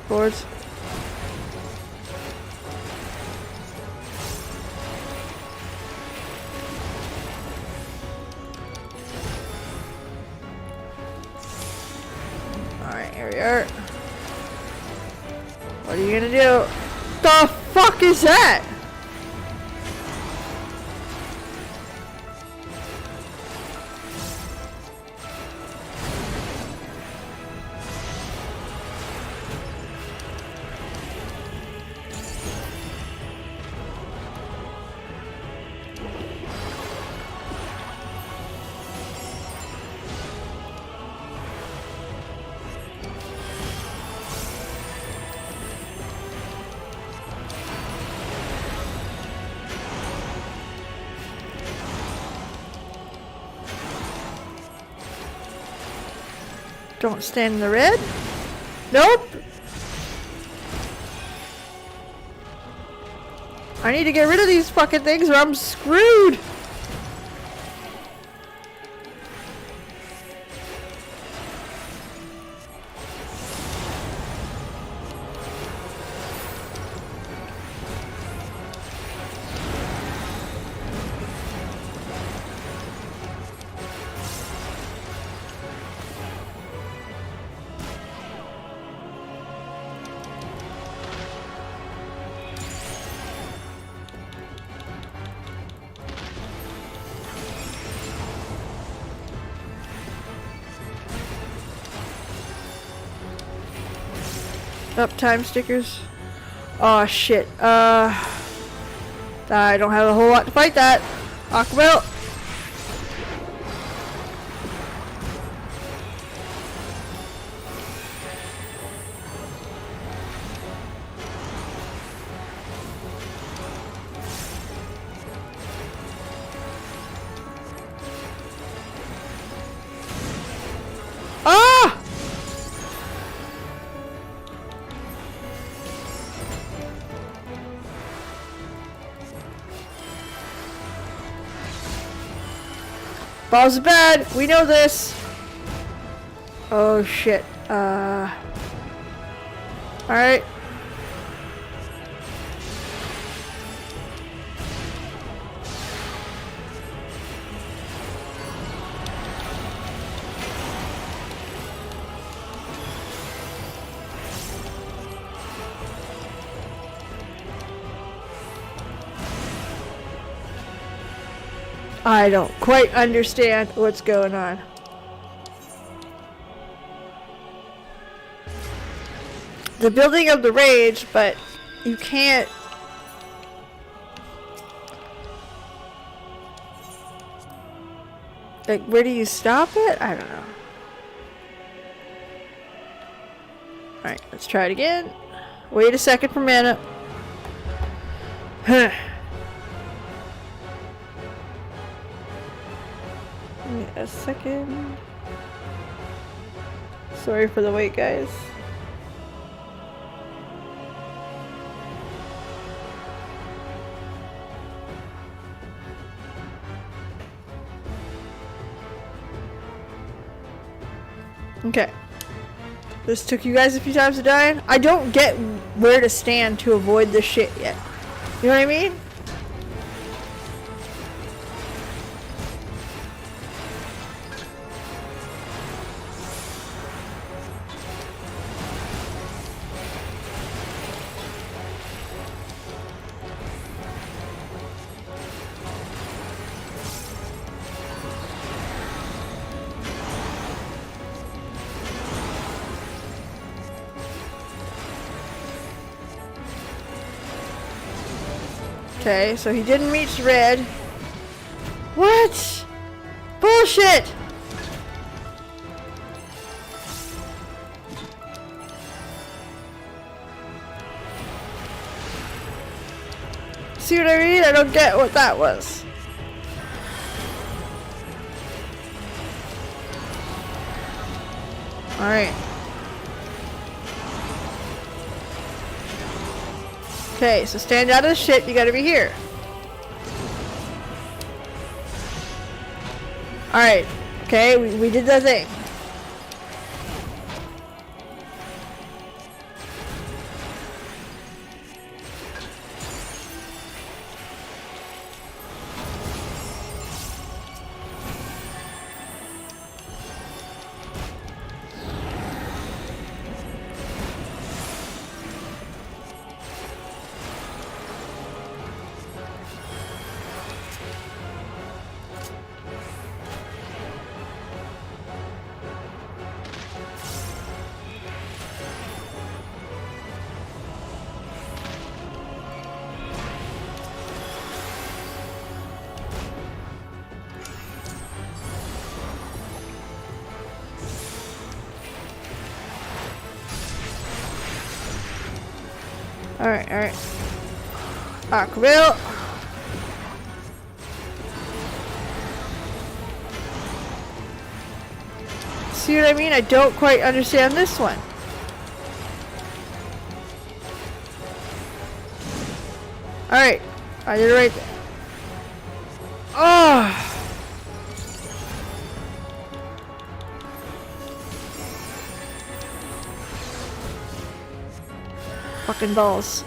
Boards. Alright, here we are. What are you gonna do? The fuck is that? Don't stand in the red? Nope. I need to get rid of these fucking things or I'm screwed. Uptime stickers. Oh shit. I don't have a whole lot to fight that. Aquabelt. Ah! Balls are bad. We know this. Oh shit. Alright. I don't quite understand what's going on. The building of the rage, but you can't. Like, where do you stop it? I don't know. Alright, let's try it again. Wait a second for mana. Huh. Give me a second. Sorry for the wait, guys. Okay. This took you guys a few times to die. I don't get where to stand to avoid this shit yet. You know what I mean? Okay, so he didn't reach red. What? Bullshit! See what I mean? I don't get what that was. Alright. Okay, so stand out of the shit, you gotta be here. Alright. Okay, we did the thing. Alright, alright. Aquaville. See what I mean? I don't quite understand this one. Alright. I did it right there. Oh! Fucking balls.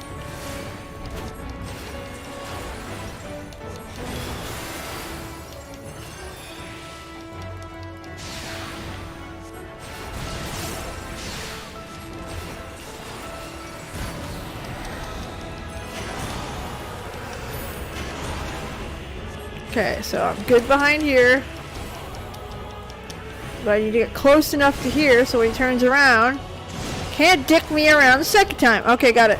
Okay, so I'm good behind here. But I need to get close enough to here so when he turns around, can't dick me around the second time. Okay, got it.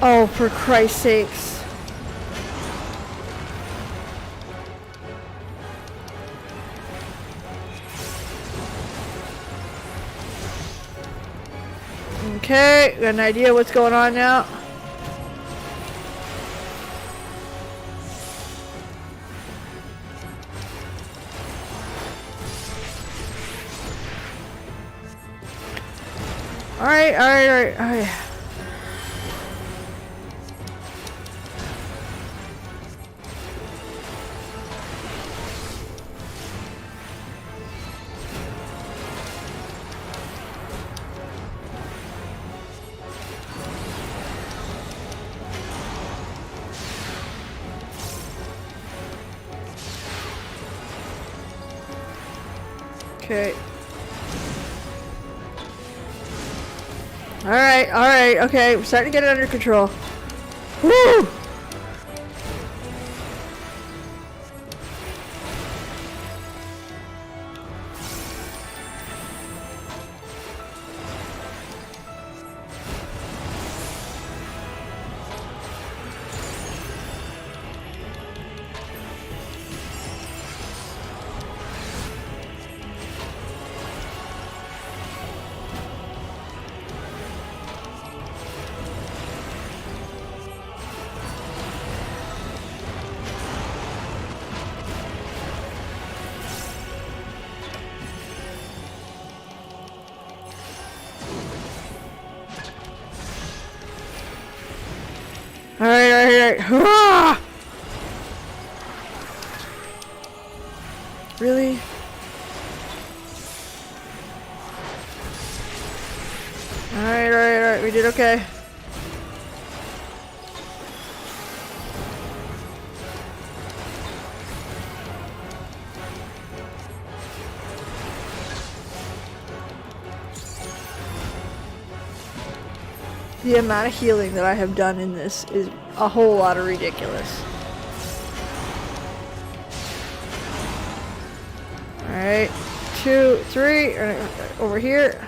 Oh, for Christ's sakes. Okay, got an idea what's going on now. Alright. Okay. Alright, okay, we're starting to get it under control. Woo! Alright. Ah! Really? Alright. We did okay. The amount of healing that I have done in this is a whole lot of ridiculous. Alright, 2, 3, over here.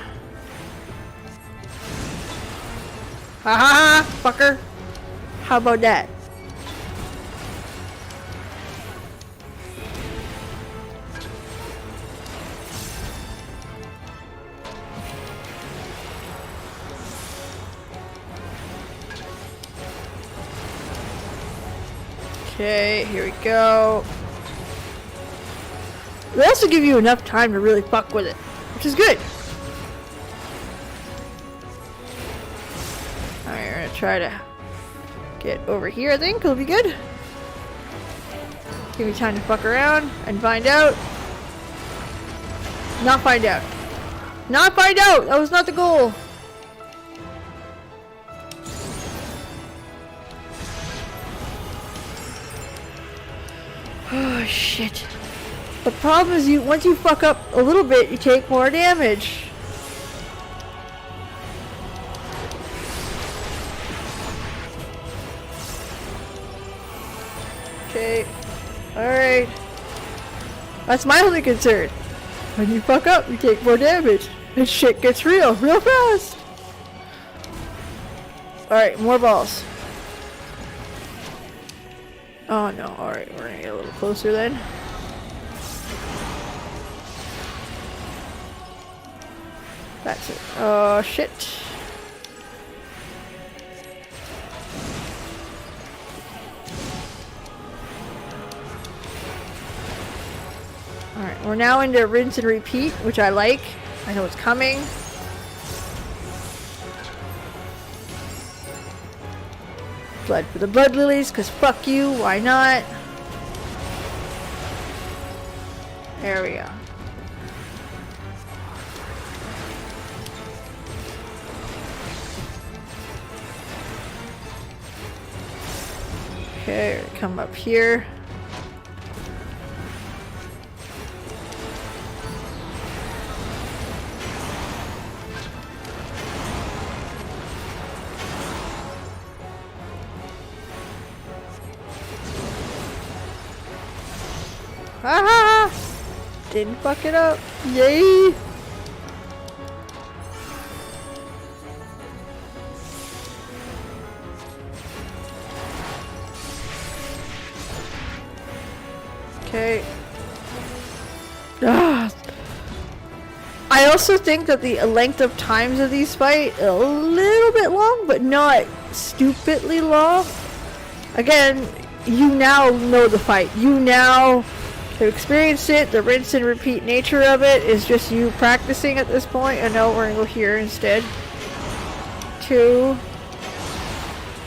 Ha ha ha, fucker. How about that? Okay, here we go. They also give you enough time to really fuck with it, which is good. Alright, we're gonna try to get over here, I think. It'll be good. Give me time to fuck around and find out. Not find out. Not find out! That was not the goal! Oh shit. The problem is once you fuck up a little bit, you take more damage. Okay. Alright. That's my only concern. When you fuck up, you take more damage. And shit gets real fast. Alright, more balls. Oh no, alright, we're gonna get a little closer then. That's it. Oh shit. Alright, we're now into rinse and repeat, which I like. I know it's coming. Blood for the blood lilies, cause fuck you, why not? There we go. Okay, come up here. Haha! Didn't fuck it up. Yay! Okay. Ah. I also think that the length of times of these fights a little bit long, but not stupidly long. Again, you now know the fight. You now have experienced it. The rinse and repeat nature of it is just you practicing at this point. I know we're gonna go here instead. 2.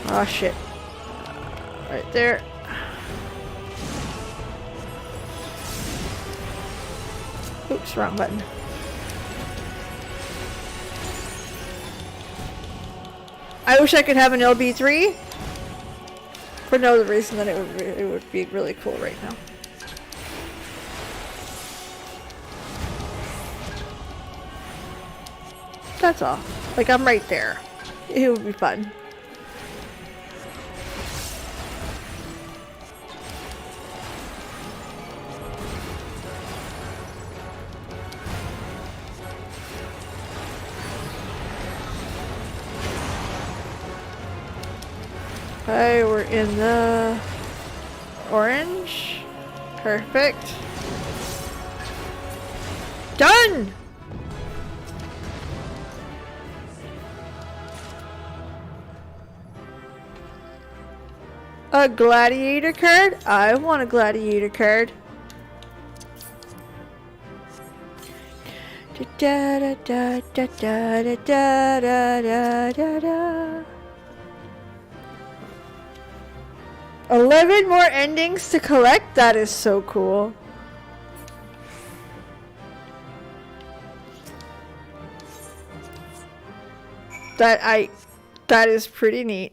Oh shit. Right there. Oops, wrong button. I wish I could have an LB3 for no other reason than it would be really cool right now. That's all. Like, I'm right there. It would be fun. Okay, we're in the orange. Perfect. Done! A gladiator card? I want a gladiator card. Da da da da da da da da da da. 11 more endings to collect? That is so cool. That is pretty neat.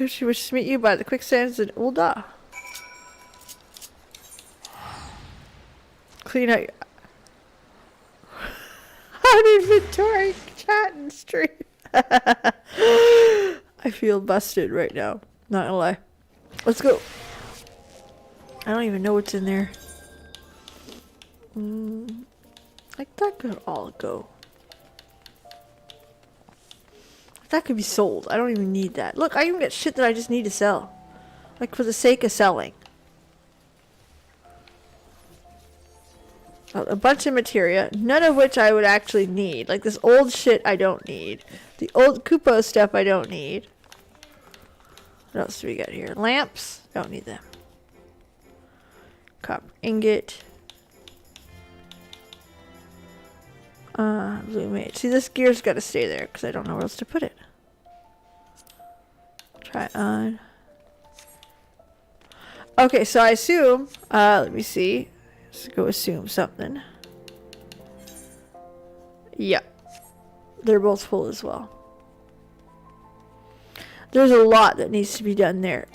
She wishes to meet you by the quicksands in Ulda. Clean out uninventory chat and stream. I feel busted right now. Not gonna lie. Let's go. I don't even know what's in there. Like that could all go. That could be sold. I don't even need that. Look, I even get shit that I just need to sell. Like for the sake of selling. A bunch of materia, none of which I would actually need. Like this old shit I don't need. The old Kupo stuff I don't need. What else do we got here? Lamps? Don't need them. Copper ingot. Blue mage. See, this gear's got to stay there because I don't know where else to put it. Try on. Okay, so I assume, let me see. Let's go assume something. Yeah. They're both full as well. There's a lot that needs to be done there.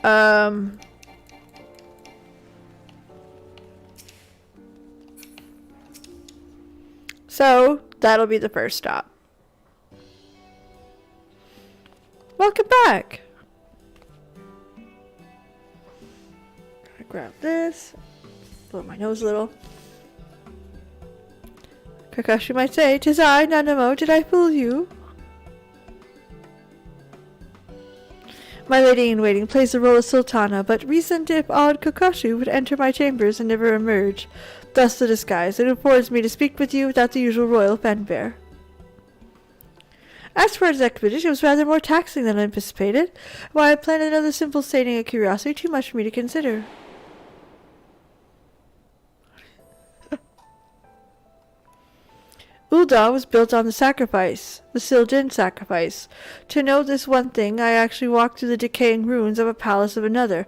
So, that'll be the first stop. Welcome back! Gonna grab this. Blow my nose a little. Kakashi might say, "'Tis I, Nanamo, did I fool you?" My lady-in-waiting plays the role of Sultana, but recent if odd Kakashi would enter my chambers and never emerge. Thus the disguise. It affords me to speak with you without the usual royal fanfare. As for his expedition, it was rather more taxing than anticipated. Why, I planned another simple sating of curiosity, too much for me to consider. Ul'dah was built on the sacrifice, the Sildin sacrifice. To know this one thing, I actually walked through the decaying ruins of a palace of another.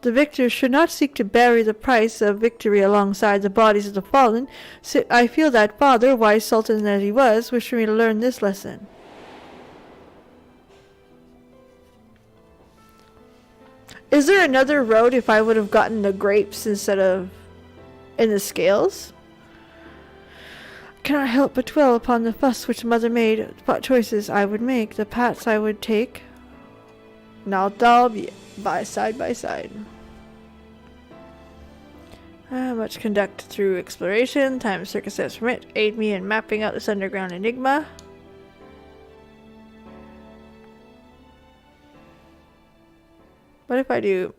The victor should not seek to bury the price of victory alongside the bodies of the fallen. So I feel that father, wise sultan that he was, wished for me to learn this lesson. Is there another road if I would have gotten the grapes instead of in the scales? Cannot help but dwell upon the fuss which mother made, what choices I would make, the paths I would take. Now they'll be side by side. Much conduct through exploration, time circumstance permit, aid me in mapping out this underground enigma. What if I do?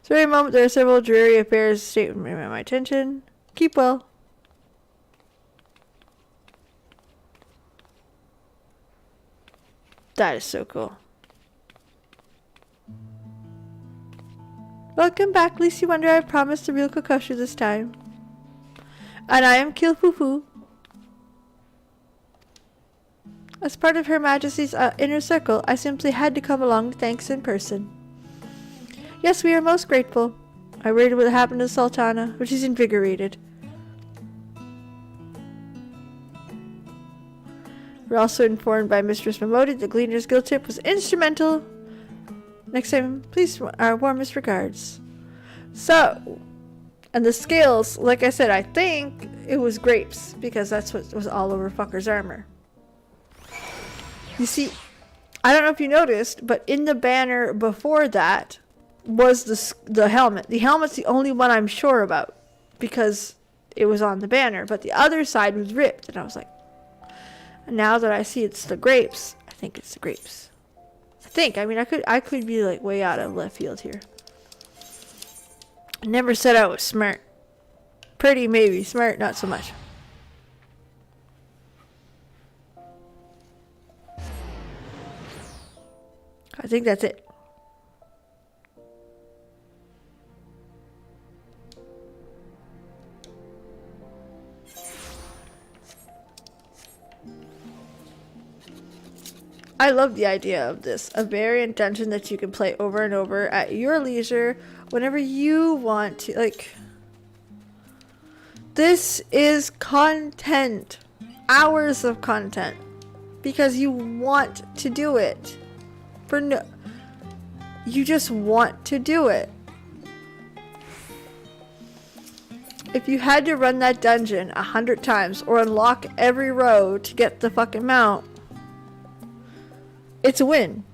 So every moment there are several dreary affairs state my attention. Keep well. That is so cool. Welcome back, least you wonder I promised the real Kakashi this time. And I am Kilfufu. As part of Her Majesty's inner circle, I simply had to come along to thanks in person. Yes, we are most grateful. I worried what happened to Sultana, but she's invigorated. We're also informed by Mistress Momodi the Gleaner's Guild tip was instrumental. Next time, please our warmest regards. So, and the scales, like I said, I think it was grapes, because that's what was all over fucker's armor. You see, I don't know if you noticed, but in the banner before that was the helmet. The helmet's the only one I'm sure about, because it was on the banner, but the other side was ripped, and I was like, now that I see it's the grapes, I think it's the grapes. I mean, I could be like way out of left field here. I never said I was smart. Pretty maybe, smart not so much. I think that's it. I love the idea of this. A variant dungeon that you can play over and over at your leisure whenever you want to. Like, this is content. Hours of content. Because you want to do it. You just want to do it. If you had to run that dungeon 100 times or unlock every row to get the fucking mount, it's a win.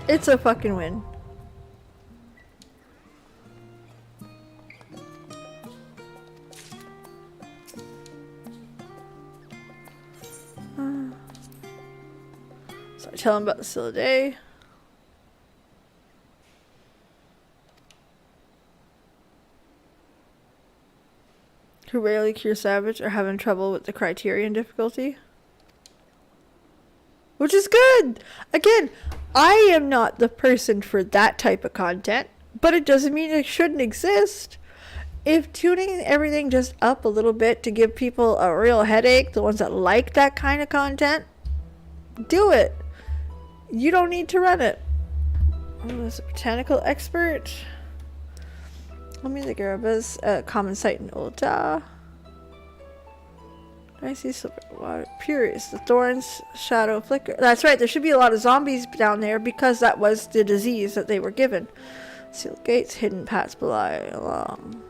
It's a fucking win. So I tell him about the still a day. Who rarely cure Savage are having trouble with the Criterion difficulty. Which is good! Again, I am not the person for that type of content, but it doesn't mean it shouldn't exist. If tuning everything just up a little bit to give people a real headache, the ones that like that kind of content, do it. You don't need to run it. Oh, as a botanical expert. Let me the Garabas, common sight in Ulta. I see silver water. Purius, the thorns, shadow, flicker. That's right, there should be a lot of zombies down there because that was the disease that they were given. Sealed gates, hidden paths below along.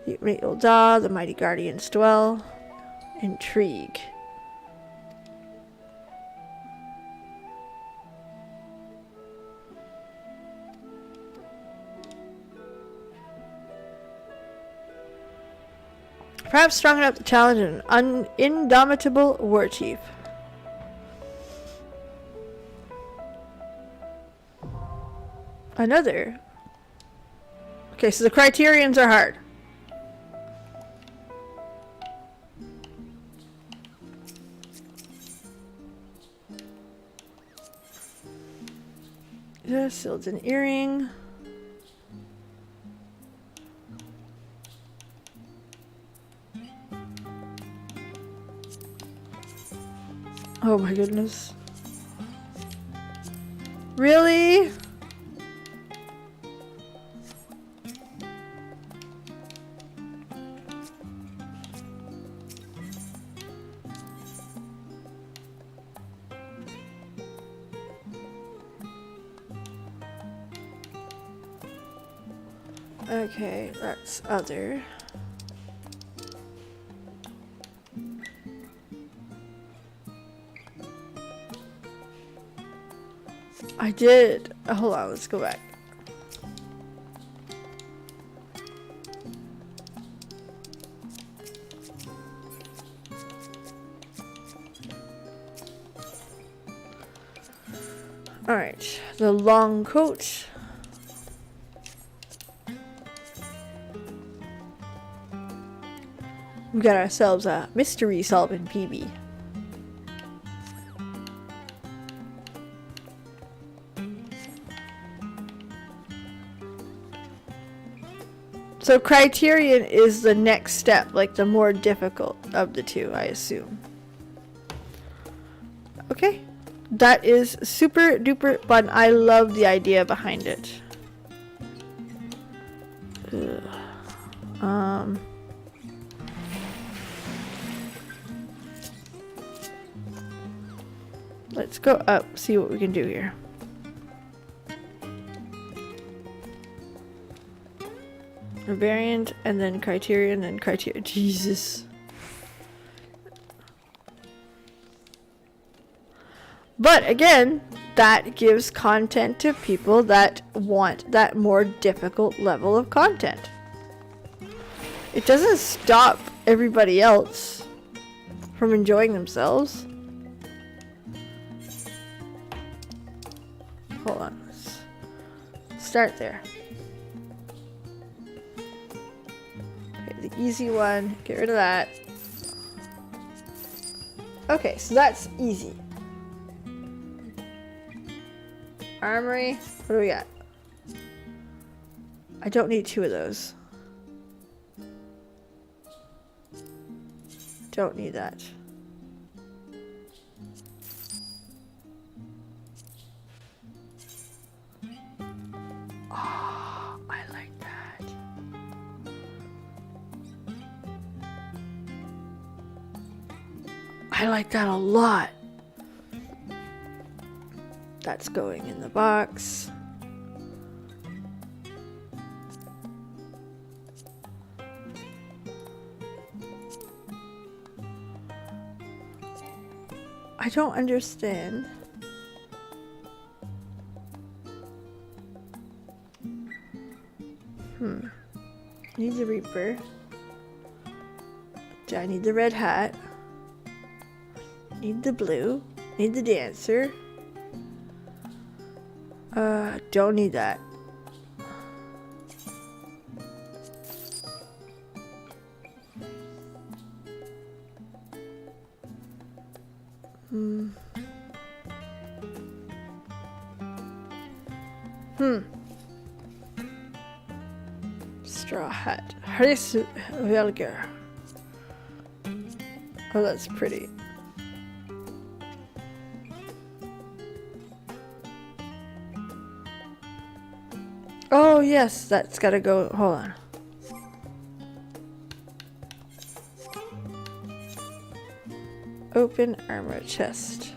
The Ulda, the mighty guardians dwell. Intrigue. Perhaps strong enough to challenge an indomitable Warchief. Another. Okay, so the Criterions are hard. Yeah, sealed an earring. Oh my goodness. Really? Okay, that's other. I did. Oh, hold on, let's go back. All right, the long coat. We got ourselves a mystery solving PB. So Criterion is the next step, like the more difficult of the two, I assume. Okay. That is super duper fun. I love the idea behind it. Let's go up, see what we can do here. A variant, and then Criterion, and Criterion. Jesus. But again, that gives content to people that want that more difficult level of content. It doesn't stop everybody else from enjoying themselves. Hold on. Let's start there. Okay, the easy one. Get rid of that. Okay, so that's easy. Armory. What do we got? I don't need two of those. Don't need that. Oh, I like that. I like that a lot. That's going in the box. I don't understand. Need the Reaper. Do I need the red hat? Need the blue. Need the dancer. Don't need that. Straw hat. Hris Velger. Oh, that's pretty. Oh, yes, that's gotta go. Hold on. Open armor chest.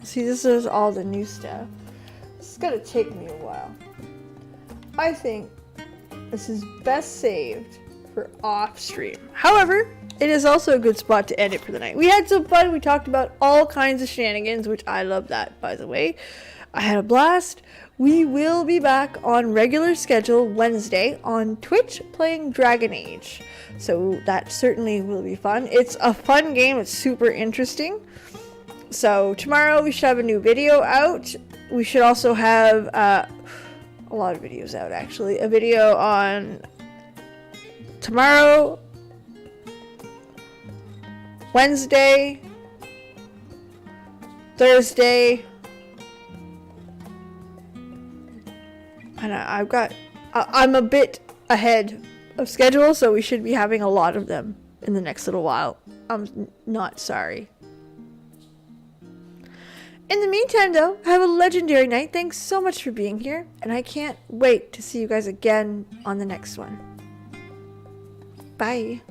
See, this is all the new stuff. This is gonna take me a while. I think this is best saved for off stream. However, it is also a good spot to end it for the night. We had some fun. We talked about all kinds of shenanigans, which I love that, by the way. I had a blast. We will be back on regular schedule Wednesday on Twitch playing Dragon Age. So that certainly will be fun. It's a fun game. It's super interesting. So tomorrow we should have a new video out. We should also have a lot of videos out, actually. A video on tomorrow, Wednesday, Thursday, and I'm a bit ahead of schedule, so we should be having a lot of them in the next little while. I'm not sorry. In the meantime, though, have a legendary night. Thanks so much for being here, and I can't wait to see you guys again on the next one. Bye.